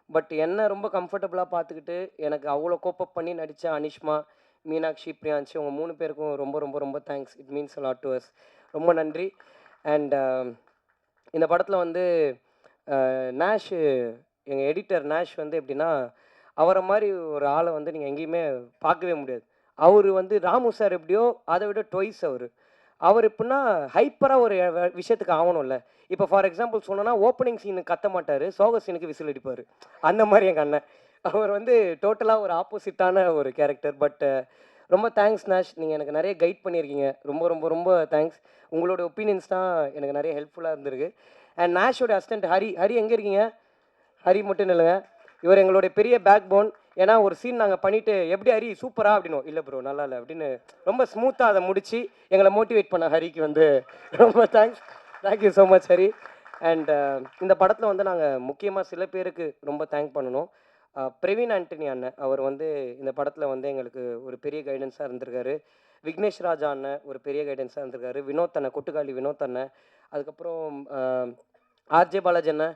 பட் என்ன ரொம்ப கம்ஃபர்டபுளாக பார்த்துக்கிட்டு எனக்கு அவ்வளோ கோப்பப் பண்ணி நடித்த அனிஷ்மா, மீனாட்சி, பிரியான்சி உங்கள் 3 பேருக்கும் ரொம்ப ரொம்ப ரொம்ப thanks. It means a lot to us. ரொம்ப நன்றி. அண்ட் இந்த படத்தில் வந்து நேஷ், எங்கள் எடிட்டர் நேஷ் வந்து எப்படின்னா, அவரை மாதிரி ஒரு ஆளை வந்து நீங்கள் எங்கேயுமே பார்க்கவே முடியாது. அவர் வந்து ராமு சார் எப்படியோ அதை விட ட்வைஸ் அவர் எப்படின்னா ஹைப்பராக ஒரு விஷயத்துக்கு ஆகணும்ல. இப்போ ஃபார் எக்ஸாம்பிள் சொன்னோன்னா ஓப்பனிங் சீனுக்கு கத்த மாட்டார், சோக சீனுக்கு விசில் அடிப்பார். அந்த மாதிரி எங்கள் அண்ணன் அவர் வந்து டோட்டலாக ஒரு ஆப்போசிட்டான ஒரு கேரக்டர். பட் ரொம்ப தேங்க்ஸ் நேஷ், நீங்கள் எனக்கு நிறைய கைட் பண்ணியிருக்கீங்க. ரொம்ப ரொம்ப ரொம்ப தேங்க்ஸ். உங்களோட ஒப்பீனியன்ஸ் தான் எனக்கு நிறைய ஹெல்ப்ஃபுல்லாக இருந்திருக்கு. அண்ட் நேஷோட அசிஸ்டன்ட் ஹரி எங்கே இருக்கீங்க? ஹரி மட்டும் இல்லைங்க, இவர் எங்களுடைய பெரிய பேக் போன். ஏன்னா ஒரு சீன் நாங்கள் பண்ணிவிட்டு எப்படி ஹரி சூப்பரா அப்படின்னும், இல்லை ப்ரோ நல்லா இல்லை அப்படின்னு ரொம்ப ஸ்மூத்தாக அதை முடித்து எங்களை மோட்டிவேட் பண்ண ஹரிக்கு வந்து ரொம்ப thanks. Thank you so much Hari. And இந்த படத்தில் வந்து நாங்கள் முக்கியமாக சில பேருக்கு ரொம்ப தேங்க் பண்ணணும். பிரவீன் ஆண்டனி அண்ணன், அவர் வந்து இந்த படத்தில் வந்து எங்களுக்கு ஒரு பெரிய கைடன்ஸாக இருந்திருக்காரு. விக்னேஷ் ராஜா அண்ணன் ஒரு பெரிய கைடன்ஸாக இருந்திருக்காரு. வினோத் அண்ணன், கொட்டுக்காளி வினோத் அண்ணன். அதுக்கப்புறம் ஆர்ஜே பாலாஜி அண்ணன்,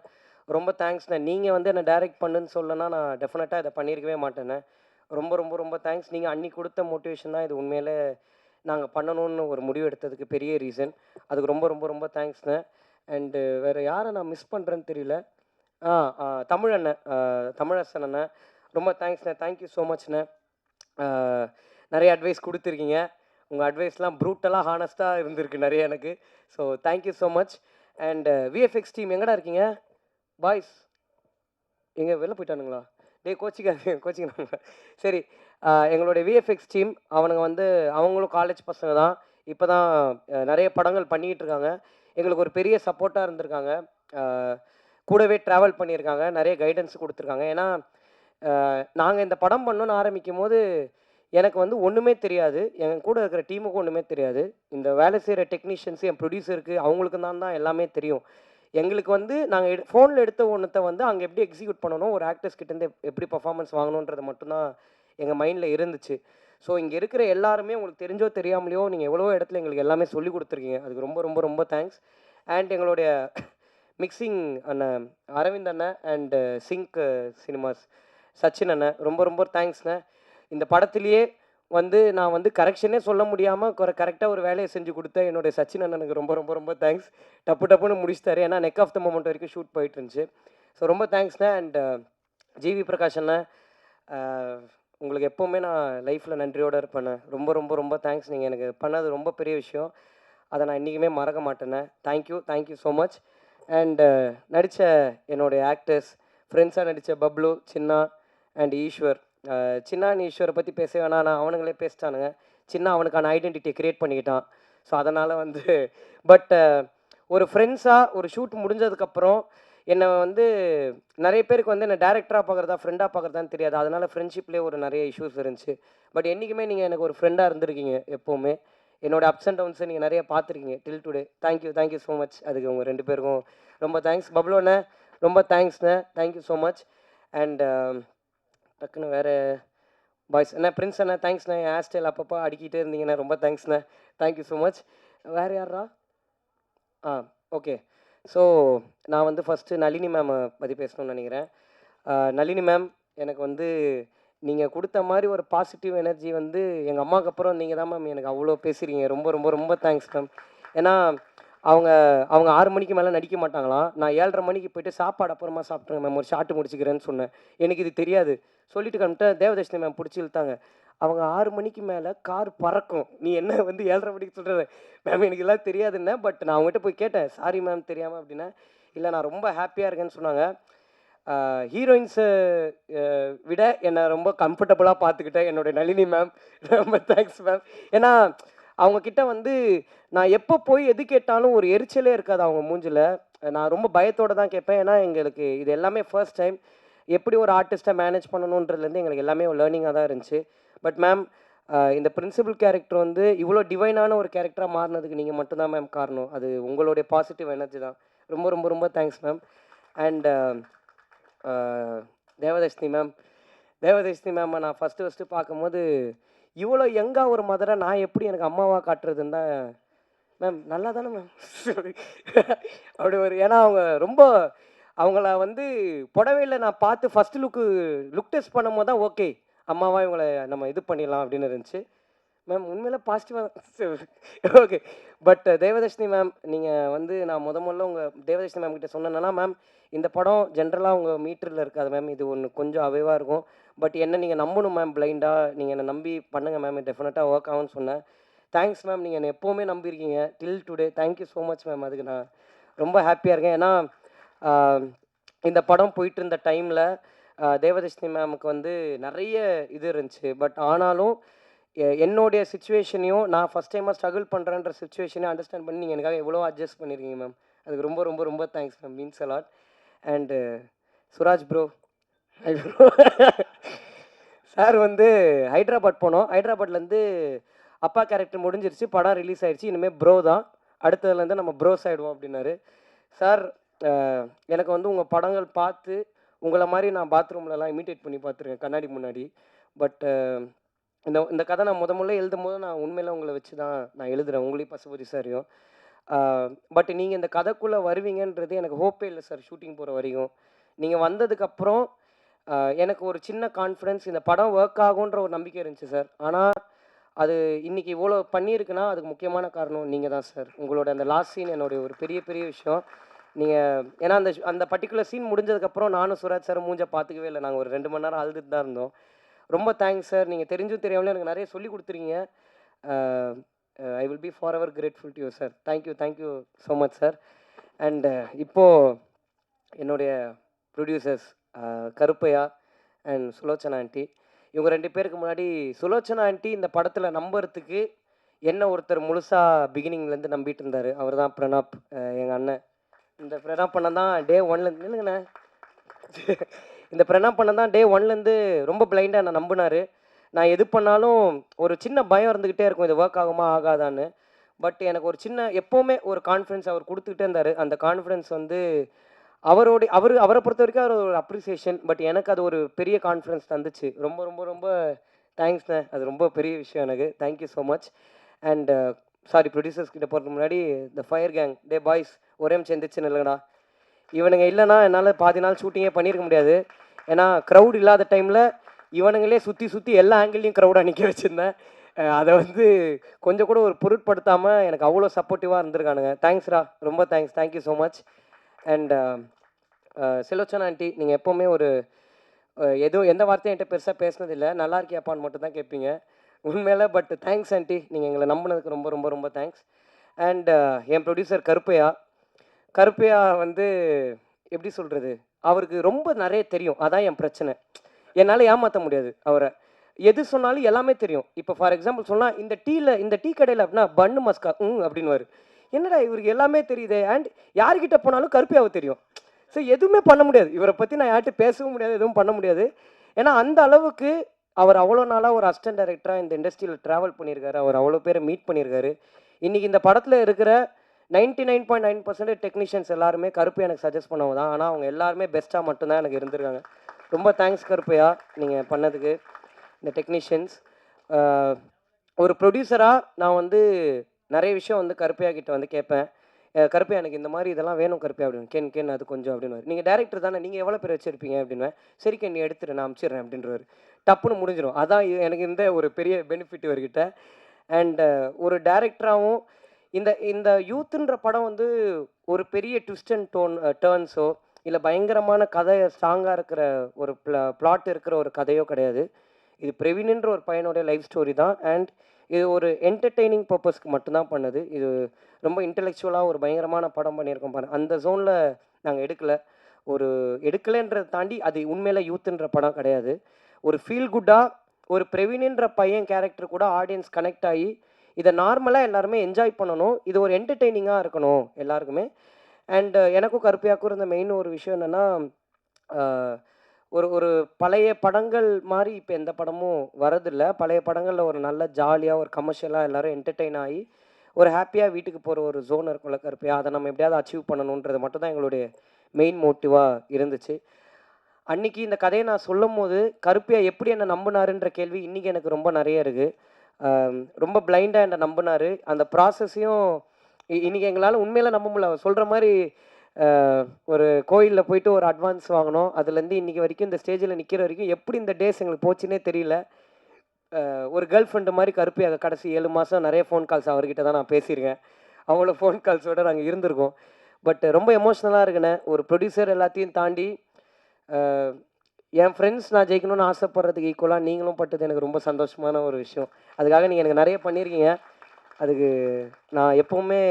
ரொம்ப தேங்க்ஸ்ண்ணே. நீங்கள் வந்து என்னை டைரக்ட் பண்ணுன்னு சொல்லனா நான் டெஃபினட்டாக இதை பண்ணியிருக்கவே மாட்டேண்ணே. ரொம்ப ரொம்ப ரொம்ப தேங்க்ஸ். நீங்கள் அன்னி கொடுத்த மோட்டிவேஷன் தான் இது உண்மையிலே நாங்கள் பண்ணணும்னு ஒரு முடிவு எடுத்ததுக்கு பெரிய ரீசன். அதுக்கு ரொம்ப ரொம்ப ரொம்ப தேங்க்ஸ்ண்ணே. அண்டு வேறு யாரை நான் மிஸ் பண்ணுறேன்னு தெரியல. தமிழ் அண்ணன், தமிழரசன் அண்ணன், ரொம்ப தேங்க்ஸ்ண்ணே. Thank you so மச்ண்ணே. நிறைய அட்வைஸ் கொடுத்துருக்கீங்க. உங்கள் அட்வைஸ்லாம் ப்ரூட்டலாக ஹானஸ்ட்டாக இருந்திருக்கு நிறைய எனக்கு. So thank you so much. And VFX team எங்கடா இருக்கீங்க பாய்ஸ்? எங்கே வெளில போயிட்டானுங்களா? கோச்சிக்கிறாங்க. சரி, எங்களுடைய விஎஃப்எக்ஸ் டீம் அவனுங்க வந்து அவங்களும் காலேஜ் பசங்க தான். இப்போ தான் நிறைய படங்கள் பண்ணிக்கிட்டு இருக்காங்க. எங்களுக்கு ஒரு பெரிய சப்போர்ட்டாக இருந்திருக்காங்க. கூடவே ட்ராவல் பண்ணியிருக்காங்க, நிறைய கைடன்ஸ் கொடுத்துருக்காங்க. ஏன்னா நாங்கள் இந்த படம் பண்ணணும்னு ஆரம்பிக்கும் போது எனக்கு வந்து ஒன்றுமே தெரியாது, என் கூட இருக்கிற டீமுக்கும் ஒன்றுமே தெரியாது. இந்த வேலை செய்கிற டெக்னீஷியன்ஸு, என் ப்ரொடியூசருக்கு அவங்களுக்கு தான் எல்லாமே தெரியும். எங்களுக்கு வந்து நாங்கள் ஃபோனில் எடுத்த ஒன்றத்தை வந்து அங்கே எப்படி எக்ஸிக்யூட் பண்ணணும், ஒரு ஆக்டர்ஸ் கிட்டேருந்து எப்படி பர்ஃபார்மன்ஸ் வாங்கணுன்றது மட்டும்தான் எங்கள் மைண்டில் இருந்துச்சு. ஸோ இங்கே இருக்கிற எல்லாருமே உங்களுக்கு தெரிஞ்சோ தெரியாமலையோ நீங்கள் எவ்வளோ இடத்துல எங்களுக்கு எல்லாமே சொல்லி கொடுத்துருக்கீங்க. அதுக்கு ரொம்ப ரொம்ப ரொம்ப தேங்க்ஸ். அண்ட் எங்களுடைய மிக்சிங் அண்ணன் அரவிந்த் அண்ணன் அண்ட் சிங்க் சினிமாஸ் சச்சின் அண்ணன், ரொம்ப ரொம்ப தேங்க்ஸ்ண்ணே. இந்த படத்துலேயே வந்து நான் வந்து கரெக்ஷனே சொல்ல முடியாமல் கரெக்டாக ஒரு வேலையை செஞ்சு கொடுத்தேன் என்னுடைய சச்சின் அண்ணனுக்கு ரொம்ப ரொம்ப ரொம்ப தேங்க்ஸ். டப்புன்னு முடிச்சிட்டாரு. ஏன்னா நெக் ஆஃப் த மொமெண்ட் வரைக்கும் ஷூட் போயிட்டு இருந்துச்சு. ஸோ ரொம்ப தேங்க்ஸ்ண்ணே. அண்ட் ஜிவி பிரகாஷ் அண்ணன், உங்களுக்கு எப்போவுமே நான் லைஃப்பில் நன்றியோடு இருப்பேண்ணே. ரொம்ப ரொம்ப ரொம்ப தேங்க்ஸ். நீங்கள் எனக்கு பண்ணது ரொம்ப பெரிய விஷயம், அதை நான் இன்றைக்குமே மறக்க மாட்டேண்ணே. Thank you so much. அண்ட் நடித்த என்னுடைய ஆக்டர்ஸ், ஃப்ரெண்ட்ஸாக நடித்த பப்ளு, சின்னா அண்ட் ஈஸ்வர். சின்னா ஈஸ்வரை பற்றி பேச வேணாம், நான் அவனுங்களே பேசிட்டானுங்க. சின்ன அவனுக்கான ஐடென்டிட்டியை க்ரியேட் பண்ணிக்கிட்டான். ஸோ அதனால் வந்து பட் ஒரு ஃப்ரெண்ட்ஸாக ஒரு ஷூட் முடிஞ்சதுக்கப்புறம் என்னை வந்து நிறைய பேருக்கு வந்து என்னை டேரக்டராக பார்க்குறதா ஃப்ரெண்டாக பார்க்குறதான்னு தெரியாது. அதனால் ஃப்ரெண்ட்ஷிப்லேயே ஒரு நிறைய இஷ்யூஸ் இருந்துச்சு. பட் என்றைக்குமே நீங்கள் எனக்கு ஒரு ஃப்ரெண்டாக இருந்திருக்கீங்க. எப்போவுமே என்னோடய அப்ஸ் அண்ட் டவுன்ஸை நீங்கள் நிறைய பார்த்துருக்கீங்க till today. Thank you so much. அதுக்கு உங்கள் 2 பேருக்கும் ரொம்ப தேங்க்ஸ். பப்ளோண்ணே ரொம்ப தேங்க்ஸ்ண்ணே. Thank you so much. அண்ட் டக்குன்னு வேறு பாய்ஸ் அண்ணா, பிரின்ஸ் அண்ணா தேங்க்ஸ்ண்ணே. என் ஹேர் ஸ்டைல் அப்பப்போ அடிக்கிட்டே இருந்தீங்கண்ணே, ரொம்ப தேங்க்ஸ்ண்ணே. Thank you so much. வேறு யாரா? ஓகே. ஸோ நான் வந்து ஃபஸ்ட்டு நளினி மேமை பற்றி பேசணும்னு நினைக்கிறேன். நளினி மேம், எனக்கு வந்து நீங்கள் கொடுத்த மாதிரி ஒரு பாசிட்டிவ் எனர்ஜி வந்து எங்கள் அம்மாவுக்கு அப்புறம் நீங்கள் தான் மேம் எனக்கு அவ்வளோ பேசுகிறீங்க. ரொம்ப ரொம்ப ரொம்ப தேங்க்ஸ் மேம். ஏன்னா அவங்க 6 மணிக்கு மேலே நடிக்க மாட்டாங்களாம். நான் 7:30 மணிக்கு போய்ட்டு சாப்பாடு அப்புறமா சாப்பிட்றேன் மேம், ஒரு ஷார்ட்டு முடிச்சுக்கிறேன்னு சொன்னேன். எனக்கு இது தெரியாது. சொல்லிட்டு கிளம்பிட்டேன். தேவதர்ஷினி மேம் பிடிச்சி இழுத்தாங்க. அவங்க 6 மணிக்கு மேலே கார் பறக்கும், நீ என்ன வந்து 7:30 மணிக்கு சொல்கிற மேம், எனக்கு எல்லாம் தெரியாதுன்னு. பட் நான் அவங்ககிட்ட போய் கேட்டேன், சாரி மேம் தெரியாமல் அப்படின்னா. இல்லை நான் ரொம்ப ஹாப்பியாக இருக்கேன்னு சொன்னாங்க. ஹீரோயின்ஸை விட என்னை ரொம்ப கம்ஃபர்டபுளாக பார்த்துக்கிட்டேன் என்னுடைய நளினி மேம். ரொம்ப தேங்க்ஸ் மேம். ஏன்னா அவங்கக்கிட்ட வந்து நான் எப்போ போய் எது கேட்டாலும் ஒரு எரிச்சலே இருக்காது அவங்க மூஞ்சில். நான் ரொம்ப பயத்தோடு தான் கேட்பேன். ஏன்னா எங்களுக்கு இது எல்லாமே ஃபர்ஸ்ட் டைம். எப்படி ஒரு ஆர்டிஸ்ட்டை மேனேஜ் பண்ணணுன்றதுலேருந்து எங்களுக்கு எல்லாமே ஒரு லேர்னிங்காக தான் இருந்துச்சு. பட் மேம், இந்த பிரின்சிபல் கேரக்டர் வந்து இவ்வளோ டிவைனான ஒரு கேரக்டராக மாறினதுக்கு நீங்கள் மட்டும்தான் மேம் காரணம். அது உங்களுடைய பாசிட்டிவ் எனர்ஜி தான். ரொம்ப ரொம்ப ரொம்ப thanks ma'am. And Devadharshini ma'am, Devadharshini ma'am நான் ஃபஸ்ட்டு பார்க்கும்போது இவ்வளோ யங்காக ஒரு மதரை நான் எப்படி எனக்கு அம்மாவாக காட்டுறதுன்னு தான் மேம். நல்லா தானே மேம் அப்படி ஒரு, ஏன்னா அவங்க ரொம்ப அவங்கள வந்து புடவையில் நான் பார்த்து ஃபஸ்ட்டு லுக் டெஸ்ட் பண்ணும்போது தான் ஓகே அம்மாவா இவங்களை நம்ம இது பண்ணிடலாம் அப்படின்னு இருந்துச்சு மேம். உண்மையில பாசிட்டிவாக ஓகே. பட் தேவதர்ஷினி மேம், நீங்கள் வந்து நான் முதல்ல உங்கள் தேவதர்ஷினி மேம் கிட்ட சொன்னேன்னா, மேம் இந்த படம் ஜென்ரலாக உங்கள் மீட்டரில் இருக்காது மேம், இது ஒன்று கொஞ்சம் அவைவாக இருக்கும். பட் என்ன நீங்கள் நம்பணும் மேம், பிளைண்டாக நீங்கள் என்னை நம்பி பண்ணுங்கள் மேம், டெஃபினட்டாக ஒர்க் ஆகும்னு சொன்னேன். தேங்க்ஸ் மேம், நீங்கள் என்னை எப்போவுமே நம்பியிருக்கீங்க till today. Thank you so much ma'am. அதுக்கு நான் ரொம்ப ஹாப்பியாக இருக்கேன். ஏன்னா இந்த படம் போயிட்டு இருந்த டைமில் தேவதர்ஷினி மேமுக்கு வந்து நிறைய இது இருந்துச்சு. பட் ஆனாலும் என்னுடைய சுச்சுவேஷனையும் நான் ஃபஸ்ட் டைமாக ஸ்ட்ரகிள் பண்ணுறேன்ற சுச்சுவேஷனையும் அண்டர்ஸ்டாண்ட் பண்ணி நீங்கள் எனக்காக எவ்வளோ அட்ஜஸ்ட் பண்ணியிருக்கீங்க மேம். அதுக்கு ரொம்ப ரொம்ப ரொம்ப thanks ma'am, means allot. And Suraj bro, sir வந்து ஹைதராபாத் போனோம். ஹைதராபாத்லேருந்து அப்பா கேரக்டர் முடிஞ்சிருச்சு, படம் ரிலீஸ் ஆகிடுச்சு, இனிமேல் ப்ரோ தான், அடுத்ததுலேருந்து நம்ம ப்ரோஸ் ஆகிடுவோம் அப்படின்னாரு சார். எனக்கு வந்து உங்கள் படங்கள் பார்த்து உங்களை மாதிரி நான் பாத்ரூம்லலாம் இமிட்டேட் பண்ணி பார்த்துருக்கேன் கண்ணாடி முன்னாடி. பட் இந்த கதை நான் முதல்ல எழுதும் போது நான் உண்மையில் உங்களை வச்சு தான் நான் எழுதுகிறேன், உங்களையும் பசுபதி சாரையும். பட் நீங்கள் இந்த கதைக்குள்ளே வருவீங்கன்றது எனக்கு ஹோப்பே இல்லை சார். ஷூட்டிங் போகிற வரையும் நீங்கள் வந்ததுக்கப்புறம் எனக்கு ஒரு சின்ன கான்ஃபிடென்ஸ், இந்த படம் ஒர்க் ஆகுன்ற ஒரு நம்பிக்கை இருந்துச்சு சார். ஆனால் அது இன்றைக்கி இவ்வளோ பண்ணியிருக்குன்னா அதுக்கு முக்கியமான காரணம் நீங்கள் தான் சார். உங்களோட அந்த லாஸ்ட் சீன் என்னுடைய ஒரு பெரிய பெரிய விஷயம். நீங்கள் ஏன்னா அந்த பர்டிகுலர் சீன் முடிஞ்சதுக்கப்புறம் நானும் சுராஜ் சார் மூஞ்ச பார்த்துக்கவே இல்லை. நாங்கள் ஒரு 2 மணி நேரம் அழுதுட்டு தான் இருந்தோம். ரொம்ப தேங்க்ஸ் சார். நீங்கள் தெரிஞ்சும் தெரியாமலே எனக்கு நிறைய சொல்லி கொடுத்துருக்கீங்க. I will be forever grateful to you sir. Thank you so much sir. And இப்போது என்னுடைய producers Karuppaiya and Sulochana aunty, இவங்க 2 பேருக்கு முன்னாடி சுலோச்சனா ஆண்டி இந்த படத்தில் நம்புறதுக்கு என்ன ஒருத்தர் முழுசாக பிகினிங்லேருந்து நம்பிட்டு இருந்தார். அவர் தான் பிரணாப், எங்கள் அண்ணன். இந்த பிரணாப் பண்ண தான் டே 1லேருந்து இல்லைங்கண்ணே, இந்த பிரணாப் பண்ண தான் டே 1லேருந்து ரொம்ப பிளைண்டாக நான் நம்பினார். நான் எது பண்ணாலும் ஒரு சின்ன பயம் இருந்துக்கிட்டே இருக்கும், இது ஒர்க் ஆகுமா ஆகாதான்னு. பட் எனக்கு ஒரு சின்ன எப்போவுமே ஒரு கான்ஃபிடென்ஸ் அவர் கொடுத்துக்கிட்டே இருந்தார். அந்த கான்ஃபிடென்ஸ் வந்து அவரை பொறுத்த வரைக்கும் அவர் ஒரு அப்ரிசியேஷன். பட் எனக்கு அது ஒரு பெரிய கான்ஃபிடென்ஸ் தந்துச்சு. ரொம்ப ரொம்ப ரொம்ப தேங்க்ஸ்ண்ணே, அது ரொம்ப பெரிய விஷயம் எனக்கு. Thank you so much. And sorry, producers கிட்ட போகிறதுக்கு முன்னாடி the fire gang, day boys ஒரே எந்திரிச்சுன்னு இல்லைங்கடா, இவனுங்க இல்லைனா என்னால் பாதி நாள் ஷூட்டிங்கே பண்ணியிருக்க முடியாது. ஏன்னா க்ரௌட் இல்லாத டைமில் இவனுங்களே சுற்றி எல்லா ஆங்கிள்லையும் க்ரௌடாக நிற்க வச்சுருந்தேன். அதை வந்து கொஞ்சம் கூட ஒரு பொருட்படுத்தாமல் எனக்கு அவ்வளோ சப்போர்ட்டிவாக இருந்திருக்கானுங்க. தேங்க்ஸ்ரா, ரொம்ப thanks. Thank you so much. And Sulochana aunty, நீங்கள் எப்போவுமே ஒரு எதுவும் எந்த வார்த்தையும் என்கிட்ட பெருசாக பேசினதில்லை, நல்லா இருக்கியாப்பான்னு மட்டும் தான் கேட்பீங்க உண்மையில. பட் தேங்க்ஸ் ஆண்டி, நீங்கள் எங்களை நம்பினதுக்கு ரொம்ப ரொம்ப ரொம்ப தேங்க்ஸ். அண்ட் என் ப்ரொடியூசர் கருப்பையா வந்து எப்படி சொல்கிறது, அவருக்கு ரொம்ப நிறைய தெரியும். அதான் என் பிரச்சனை, என்னால் ஏமாற்ற முடியாது அவரை. எது சொன்னாலும் எல்லாமே தெரியும். இப்போ ஃபார் எக்ஸாம்பிள் சொன்னால் இந்த டீ கடையில் அப்படின்னா பன்னு மஸ்கா அப்படின்னுவார். என்னடா இவருக்கு எல்லாமே தெரியுது. அண்ட் யார்கிட்ட போனாலும் கருப்பையாவை தெரியும். ஸோ எதுவுமே பண்ண முடியாது, இவரை பற்றி நான் யார்கிட்ட பேசவும் முடியாது, எதுவும் பண்ண முடியாது. ஏன்னா அந்த அளவுக்கு அவர் அவ்வளோ நாளாக ஒரு அசிஸ்டன்ட் டைரக்டராக இந்த இண்டஸ்ட்ரியில் ட்ராவல் பண்ணியிருக்காரு. அவர் அவ்வளோ பேரை மீட் பண்ணியிருக்காரு. இன்றைக்கி இந்த படத்தில் இருக்கிற 99.9% டெக்னீஷியன்ஸ் எல்லாருமே கருப்பையா எனக்கு சஜஸ்ட் பண்ணவங்க தான். ஆனால் அவங்க எல்லாருமே பெஸ்ட்டாக மட்டும்தான் எனக்கு இருந்திருக்காங்க. ரொம்ப தேங்க்ஸ் கருப்பையா, நீங்கள் பண்ணதுக்கு. இந்த டெக்னீஷியன்ஸ் ஒரு ப்ரொடியூசராக நான் வந்து நிறைய விஷயம் வந்து கருப்பையா கிட்ட வந்து கேட்பேன். கருப்பையா எனக்கு இந்த மாதிரி இதெல்லாம் வேணும் கருப்பையா அப்படின்னு. கேன் அது கொஞ்சம் அப்படின்னு. நீங்கள் டேரக்டர் தானே, நீங்கள் எவ்வளோ பேர் வச்சுருப்பீங்க அப்படின்வேன். சரி கேன் நீ எடுத்துரு, நான் அனுப்பிச்சிடுறேன் அப்படின்றவர். டப்புன்னு முடிஞ்சிடும். அதான் எனக்கு இந்த ஒரு பெரிய பெனிஃபிட் இவர்கிட்ட. அண்ட் ஒரு டேரக்டராகவும் இந்த யூத்துன்ற படம் வந்து ஒரு பெரிய ட்விஸ்ட் அண்ட் டேர்ன்ஸோ இல்லை பயங்கரமான கதை ஸ்ட்ராங்காக இருக்கிற ஒரு பிளாட் இருக்கிற ஒரு கதையோ கிடையாது. இது பிரவீன்ன்ற ஒரு பையனுடைய லைஃப் ஸ்டோரி தான். அண்ட் இது ஒரு என்டர்டெய்னிங் பர்பஸ்க்கு மட்டும்தான் பண்ணது. இது ரொம்ப இன்டெலெக்சுவலாக ஒரு பயங்கரமான படம் பண்ணியிருக்கோம் பாருங்கள். அந்த ஜோனில் நாங்கள் எடுக்கலைன்றதை தாண்டி அது உண்மையில யூத்துன்ற படம் கிடையாது. ஒரு ஃபீல் குட்டாக ஒரு பிரவீன்ன்ற பையன் கேரக்டர் கூட ஆடியன்ஸ் கனெக்ட் ஆகி இதை நார்மலாக எல்லாருமே என்ஜாய் பண்ணணும். இது ஒரு என்டர்டெய்னிங்காக இருக்கணும் எல்லாருக்குமே. அண்ட் எனக்கும் கருப்பையாக்கும் இருந்த மெயின் ஒரு விஷயம் என்னென்னா, ஒரு ஒரு பழைய படங்கள் மாதிரி இப்போ எந்த படமும் வரதில்லை. பழைய படங்களில் ஒரு நல்ல ஜாலியாக ஒரு கமர்ஷியலாக எல்லோரும் என்டர்டெயின் ஆகி ஒரு ஹாப்பியாக வீட்டுக்கு போகிற ஒரு ஜோன் இருக்கும்ல கருப்பையா, அதை நம்ம எப்படியாவது அச்சீவ் பண்ணணுன்றது மட்டும் தான் எங்களுடைய மெயின் மோட்டிவாக இருந்துச்சு. அன்றைக்கி இந்த கதையை நான் சொல்லும் போது கருப்பையா எப்படி என்னை நம்பினாருன்ற கேள்வி இன்றைக்கி எனக்கு ரொம்ப நிறைய இருக்குது. ரொம்ப பிளைண்டாக என்னை நம்பினார். அந்த ப்ராசஸையும் இன்றைக்கி எங்களால் உண்மையில நம்ப முடியல. அவர் சொல்கிற மாதிரி ஒரு கோயிலில் போயிட்டு ஒரு அட்வான்ஸ் வாங்கினோம். அதுலேருந்து இன்றைக்கி வரைக்கும் இந்த ஸ்டேஜில் நிற்கிற வரைக்கும் எப்படி இந்த டேஸ் எங்களுக்கு போச்சுன்னே தெரியல. ஒரு கேர்ள் ஃப்ரெண்டு மாதிரி கருப்பையாக கடைசி 7 மாதம் நிறைய ஃபோன் கால்ஸ் அவர்கிட்ட தான் நான் பேசியிருக்கேன். அவ்வளோ ஃபோன் கால்ஸோடு நாங்கள் இருந்திருக்கோம். பட் ரொம்ப எமோஷ்னலாக இருக்குண்ணே. ஒரு ப்ரொடியூசர் எல்லாத்தையும் தாண்டி என் ஃப்ரெண்ட்ஸ் நான் ஜெயிக்கணும்னு ஆசைப்படுறதுக்கு ஈக்குவலாக நீங்களும் பட்டது எனக்கு ரொம்ப சந்தோஷமான ஒரு விஷயம். அதுக்காக நீங்கள் எனக்கு நிறைய பண்ணியிருக்கீங்க. அதுக்கு நான் எப்போவுமே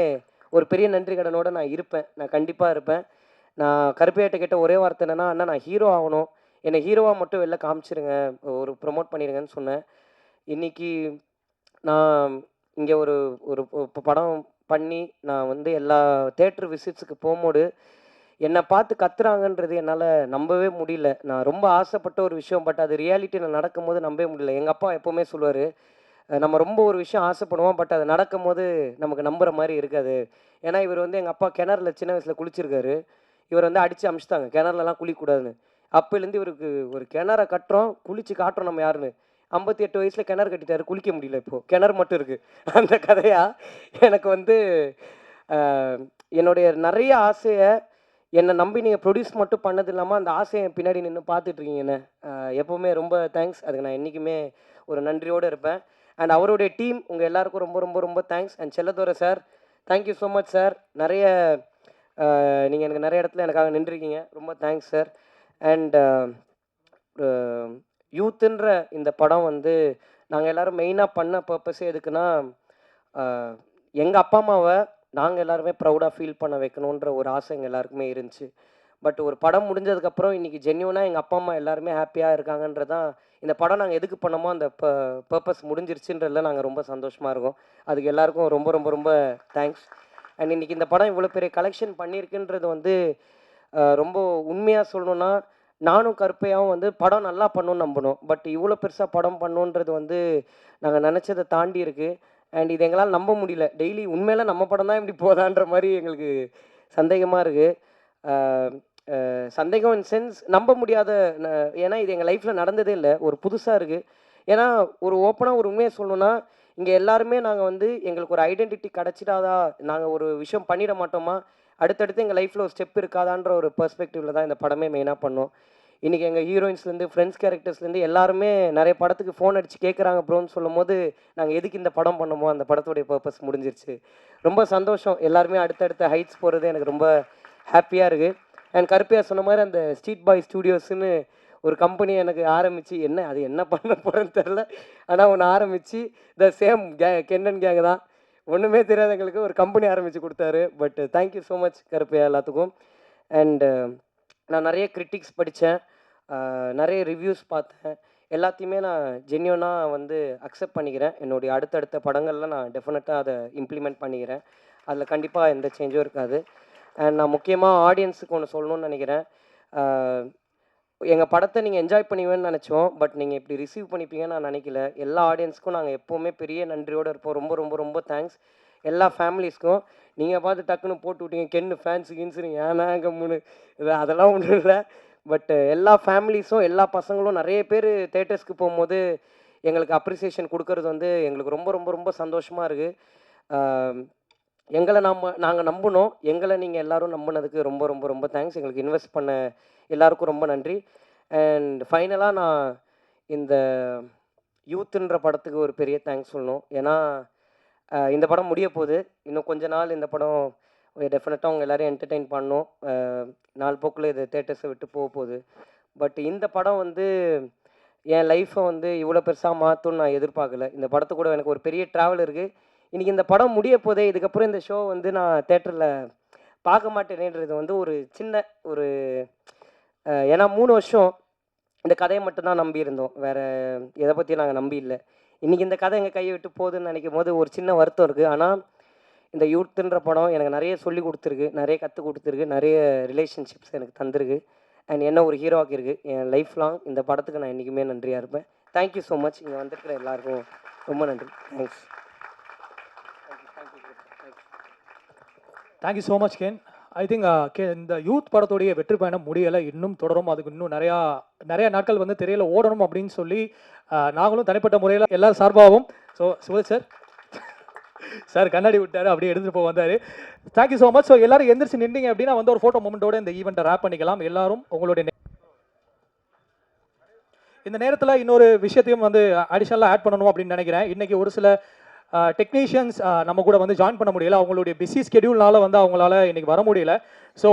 ஒரு பெரிய நன்றி கடனோடு நான் இருப்பேன். நான் கண்டிப்பாக இருப்பேன். நான் கருப்பையாட்ட கேட்ட ஒரே வார்த்தை என்னென்னா, அண்ணா நான் ஹீரோ ஆகணும், என்னை ஹீரோவாக மட்டும் வெளில காமிச்சிருங்க, ஒரு ப்ரொமோட் பண்ணிடுங்கன்னு சொன்னேன். இன்றைக்கி நான் இங்கே ஒரு ஒரு படம் பண்ணி நான் வந்து எல்லா தேட்டர் விசிட்ஸுக்கு போகும்போது என்னை பார்த்து கத்துறாங்கன்றது என்னால் நம்பவே முடியல. நான் ரொம்ப ஆசைப்பட்ட ஒரு விஷயம், பட் அது ரியாலிட்டியில் நடக்கும்போது நம்பவே முடியல. எங்கள் அப்பா எப்போவுமே சொல்லுவார், நம்ம ரொம்ப ஒரு விஷயம் ஆசைப்படுவோம், பட் அது நடக்கும்போது நமக்கு நம்புகிற மாதிரி இருக்காது. ஏன்னா இவர் வந்து எங்கள் அப்பா கிணறுல சின்ன வயசில் குளிச்சிருக்காரு. இவர் வந்து அடித்து அமிச்சிட்டாங்க, கிணறுலலாம் குளிக்கக்கூடாதுன்னு. அப்போலேருந்து இவருக்கு ஒரு கிணற கட்டுறோம், குளித்து காட்டுறோம் நம்ம யாருன்னு. 58 வயசில் கிணறு கட்டிட்டாரு, குளிக்க முடியல. இப்போது கிணறு மட்டும் இருக்குது. அந்த கதையாக எனக்கு வந்து என்னுடைய நிறைய ஆசையை என்னை நம்பி நீங்கள் ப்ரொடியூஸ் மட்டும் பண்ணது இல்லாமல் அந்த ஆசையை பின்னாடி நின்று பார்த்துட்ருக்கீங்கண்ணே. எப்போவுமே ரொம்ப தேங்க்ஸ். அதுக்கு நான் என்றைக்குமே ஒரு நன்றியோடு இருப்பேன். அண்ட் அவருடைய டீம் உங்கள் எல்லாருக்கும் ரொம்ப ரொம்ப ரொம்ப thanks. And Selladurai sir, thank you so much sir. நிறைய நீங்கள் எனக்கு நிறைய இடத்துல எனக்காக நின்றுருக்கீங்க. ரொம்ப தேங்க்ஸ் சார். அண்ட் யூத்துன்ற இந்த படம் வந்து நாங்கள் எல்லோரும் மெயினாக பண்ண பர்பஸே எதுக்குன்னா, எங்கள் அப்பா அம்மாவை நாங்கள் எல்லாருமே ப்ரௌடாக ஃபீல் பண்ண வைக்கணுன்ற ஒரு ஆசை எங்கள் எல்லாருக்குமே இருந்துச்சு. பட் ஒரு படம் முடிஞ்சதுக்கப்புறம் இன்றைக்கி ஜென்யூனாக எங்கள் அப்பா அம்மா எல்லாருமே ஹாப்பியாக இருக்காங்கன்றதான் இந்த படம் நாங்கள் எதுக்கு பண்ணமோ அந்த பர்பஸ் முடிஞ்சிருச்சுன்றதில் நாங்கள் ரொம்ப சந்தோஷமாக இருக்கோம். அதுக்கு எல்லாருக்கும் ரொம்ப ரொம்ப ரொம்ப தேங்க்ஸ். அண்ட் இன்றைக்கி இந்த படம் இவ்வளோ பெரிய கலெக்ஷன் பண்ணியிருக்குன்றது வந்து ரொம்ப உண்மையாக சொல்லணுன்னா, நானும் கருப்பையாகவும் வந்து படம் நல்லா பண்ணணும்னு நம்பணும். பட் இவ்வளோ பெருசாக படம் பண்ணணுன்றது வந்து நாங்கள் நினச்சதை தாண்டி இருக்குது. அண்ட் இது எங்களால் நம்ப முடியல. டெய்லி உண்மையில நம்ம படம் தான் இப்படி போதான்ற மாதிரி எங்களுக்கு சந்தேகமாக இருக்குது. சந்தேகம் இன் சென்ஸ் நம்ப முடியாத, ஏன்னா இது எங்கள் லைஃப்பில் நடந்ததே இல்லை, ஒரு புதுசாக இருக்குது. ஏன்னா ஒரு ஓப்பனாக ஒரு உண்மையை சொல்லணுன்னா, இங்கே எல்லாருமே நாங்கள் வந்து எங்களுக்கு ஒரு ஐடென்டிட்டி கிடச்சிடாதா, நாங்கள் ஒரு விஷயம் பண்ணிட மாட்டோமா, அடுத்தடுத்து எங்கள் லைஃப்பில் ஒரு ஸ்டெப் இருக்காதான்ற ஒரு பெர்ஸ்பெக்டிவில் தான் இந்த படமே மெயினாக பண்ணோம். இன்றைக்கி எங்கள் ஹீரோயின்ஸ்லேருந்து ஃப்ரெண்ட்ஸ் கேரக்டர்ஸ்லேருந்து எல்லாருமே நிறைய படத்துக்கு ஃபோன் அடித்து கேட்குறாங்க ப்ரோன்னு சொல்லும் போது, நாங்கள் எதுக்கு இந்த படம் பண்ணமோ அந்த படத்துடைய பர்பஸ் முடிஞ்சிருச்சு. ரொம்ப சந்தோஷம். எல்லாருமே அடுத்தடுத்த ஹைட்ஸ் போகிறது எனக்கு ரொம்ப ஹாப்பியாக இருக்குது. அண்ட் கருப்பையா சொன்ன மாதிரி அந்த ஸ்ட்ரீட் பாய் ஸ்டூடியோஸ்ன்னு ஒரு கம்பெனி எனக்கு ஆரம்பித்து, அது என்ன பண்ண போகிறேன்னு தெரில, ஆனால் ஒன்று ஆரம்பித்து த சேம் கென்னன் கேங் தான், ஒன்றுமே தெரியாத எங்களுக்கு ஒரு கம்பெனி ஆரம்பித்து கொடுத்தாரு. But thank you so much Karuppaiya எல்லாத்துக்கும். அண்டு நான் நிறைய கிரிட்டிக்ஸ் படித்தேன், நிறைய ரிவ்யூஸ் பார்த்தேன். எல்லாத்தையுமே நான் ஜென்யூனாக வந்து அக்செப்ட் பண்ணிக்கிறேன். என்னுடைய அடுத்தடுத்த படங்களில் நான் டெஃபினட்டாக அதை இம்ப்ளிமெண்ட் பண்ணிக்கிறேன். அதில் கண்டிப்பாக எந்த சேஞ்சும் இருக்காது. அண்ட் நான் முக்கியமாக ஆடியன்ஸுக்கு ஒன்று சொல்லணும்னு நினைக்கிறேன். எங்கள் படத்தை நீங்கள் என்ஜாய் பண்ணுவீங்கன்னு நினச்சோம், பட் நீங்கள் இப்படி ரிசீவ் பண்ணிப்பீங்கன்னு நான் நினைக்கல. எல்லா ஆடியன்ஸுக்கும் நாங்கள் எப்போவுமே பெரிய நன்றியோடு இருப்போம். ரொம்ப ரொம்ப ரொம்ப தேங்க்ஸ். எல்லா ஃபேமிலிஸ்க்கும் நீங்கள் பார்த்து டக்குன்னு போட்டு விட்டீங்க கென்னு ஃபேன்ஸு கின்ஸுன்னு, ஏன்னா கம்முன்னு இது அதெல்லாம் ஒன்றும் இல்லை. பட் எல்லா ஃபேமிலிஸும் எல்லா பசங்களும் நிறைய பேர் தேட்டர்ஸ்க்கு போகும்போது எங்களுக்கு அப்ரிசியேஷன் கொடுக்கறது வந்து எங்களுக்கு ரொம்ப ரொம்ப ரொம்ப சந்தோஷமாக இருக்குது. எங்களை நாங்கள் நம்பினோம், எங்களை நீங்கள் எல்லோரும் நம்பினதுக்கு ரொம்ப ரொம்ப ரொம்ப தேங்க்ஸ். எங்களுக்கு இன்வெஸ்ட் பண்ண எல்லாருக்கும் ரொம்ப நன்றி. அண்ட் ஃபைனலாக நான் இந்த யூத்துன்ற படத்துக்கு ஒரு பெரிய தேங்க்ஸ் சொல்லணும். ஏன்னா இந்த படம் முடிய போகுது. இன்னும் கொஞ்ச நாள் இந்த படம் டெஃபினட்டாக அவங்க எல்லோரையும் என்டர்டெயின் பண்ணணும். நாள் போக்கில் இது தேட்டர்ஸை விட்டு போகுது. பட் இந்த படம் வந்து என் லைஃப்பை வந்து இவ்வளோ பெருசாக மாற்றும்னு நான் எதிர்பார்க்கல. இந்த படத்து கூட எனக்கு ஒரு பெரிய ட்ராவல் இருக்குது. இன்றைக்கி இந்த படம் முடிய போதே, இதுக்கப்புறம் இந்த ஷோ வந்து நான் தேட்டரில் பார்க்க மாட்டேனேன்றது வந்து ஒரு சின்ன ஒரு ஏன்னா 3 வருஷம் இந்த கதையை மட்டும்தான் நம்பியிருந்தோம், வேறு எதை பற்றியும் நாங்கள் நம்பி இல்லை. இன்றைக்கி இந்த கதை எங்கள் கையை விட்டு போகுதுன்னு நினைக்கும் போது ஒரு சின்ன வருத்தம் இருக்குது. ஆனால் இந்த யூத்துன்ற படம் எனக்கு நிறைய சொல்லி கொடுத்துருக்கு, நிறைய கற்றுக் கொடுத்துருக்கு, நிறைய ரிலேஷன்ஷிப்ஸ் எனக்கு தந்திருக்கு. அண்ட் என்ன ஒரு ஹீரோ ஆக்கியிருக்கு. என் லைஃப் லாங் இந்த படத்துக்கு நான் என்றைக்குமே நன்றியாக இருப்பேன். Thank you so much. இங்கே வந்திருக்கிற எல்லாருக்கும் ரொம்ப நன்றி. Thanks. Thank you so much can. I think இந்த யூத் படத்துடைய வெற்றி பயணம் முடியலை, இன்னும் தொடரும். அதுக்கு இன்னும் நிறைய நாட்கள் வந்து திரையில ஓடணும் அப்படின்னு சொல்லி நாங்களும் தனிப்பட்ட முறையில் எல்லாரும் சார்பாகவும். ஸோ சுவல் சார் கண்ணாடி விட்டார், அப்படியே எடுத்துகிட்டு போய் வந்தார். Thank you so much. ஸோ எல்லாரும் எந்திரிச்சு நின்றீங்க அப்படின்னா வந்து ஒரு ஃபோட்டோ மூமெண்ட்டோட இந்த ஈவெண்ட்டை ரேப் பண்ணிக்கலாம். எல்லாரும் உங்களுடைய இந்த நேரத்தில் இன்னொரு விஷயத்தையும் வந்து அடிஷனலாக ஆட் பண்ணணும் அப்படின்னு நினைக்கிறேன். இன்றைக்கி ஒரு சில டெக்னீஷியன்ஸ் நம்ம கூட வந்து ஜாயின் பண்ண முடியல, அவங்களுடைய பிஸி ஸ்கெடியூல்னால வந்து அவங்களால இன்றைக்கி வர முடியல. ஸோ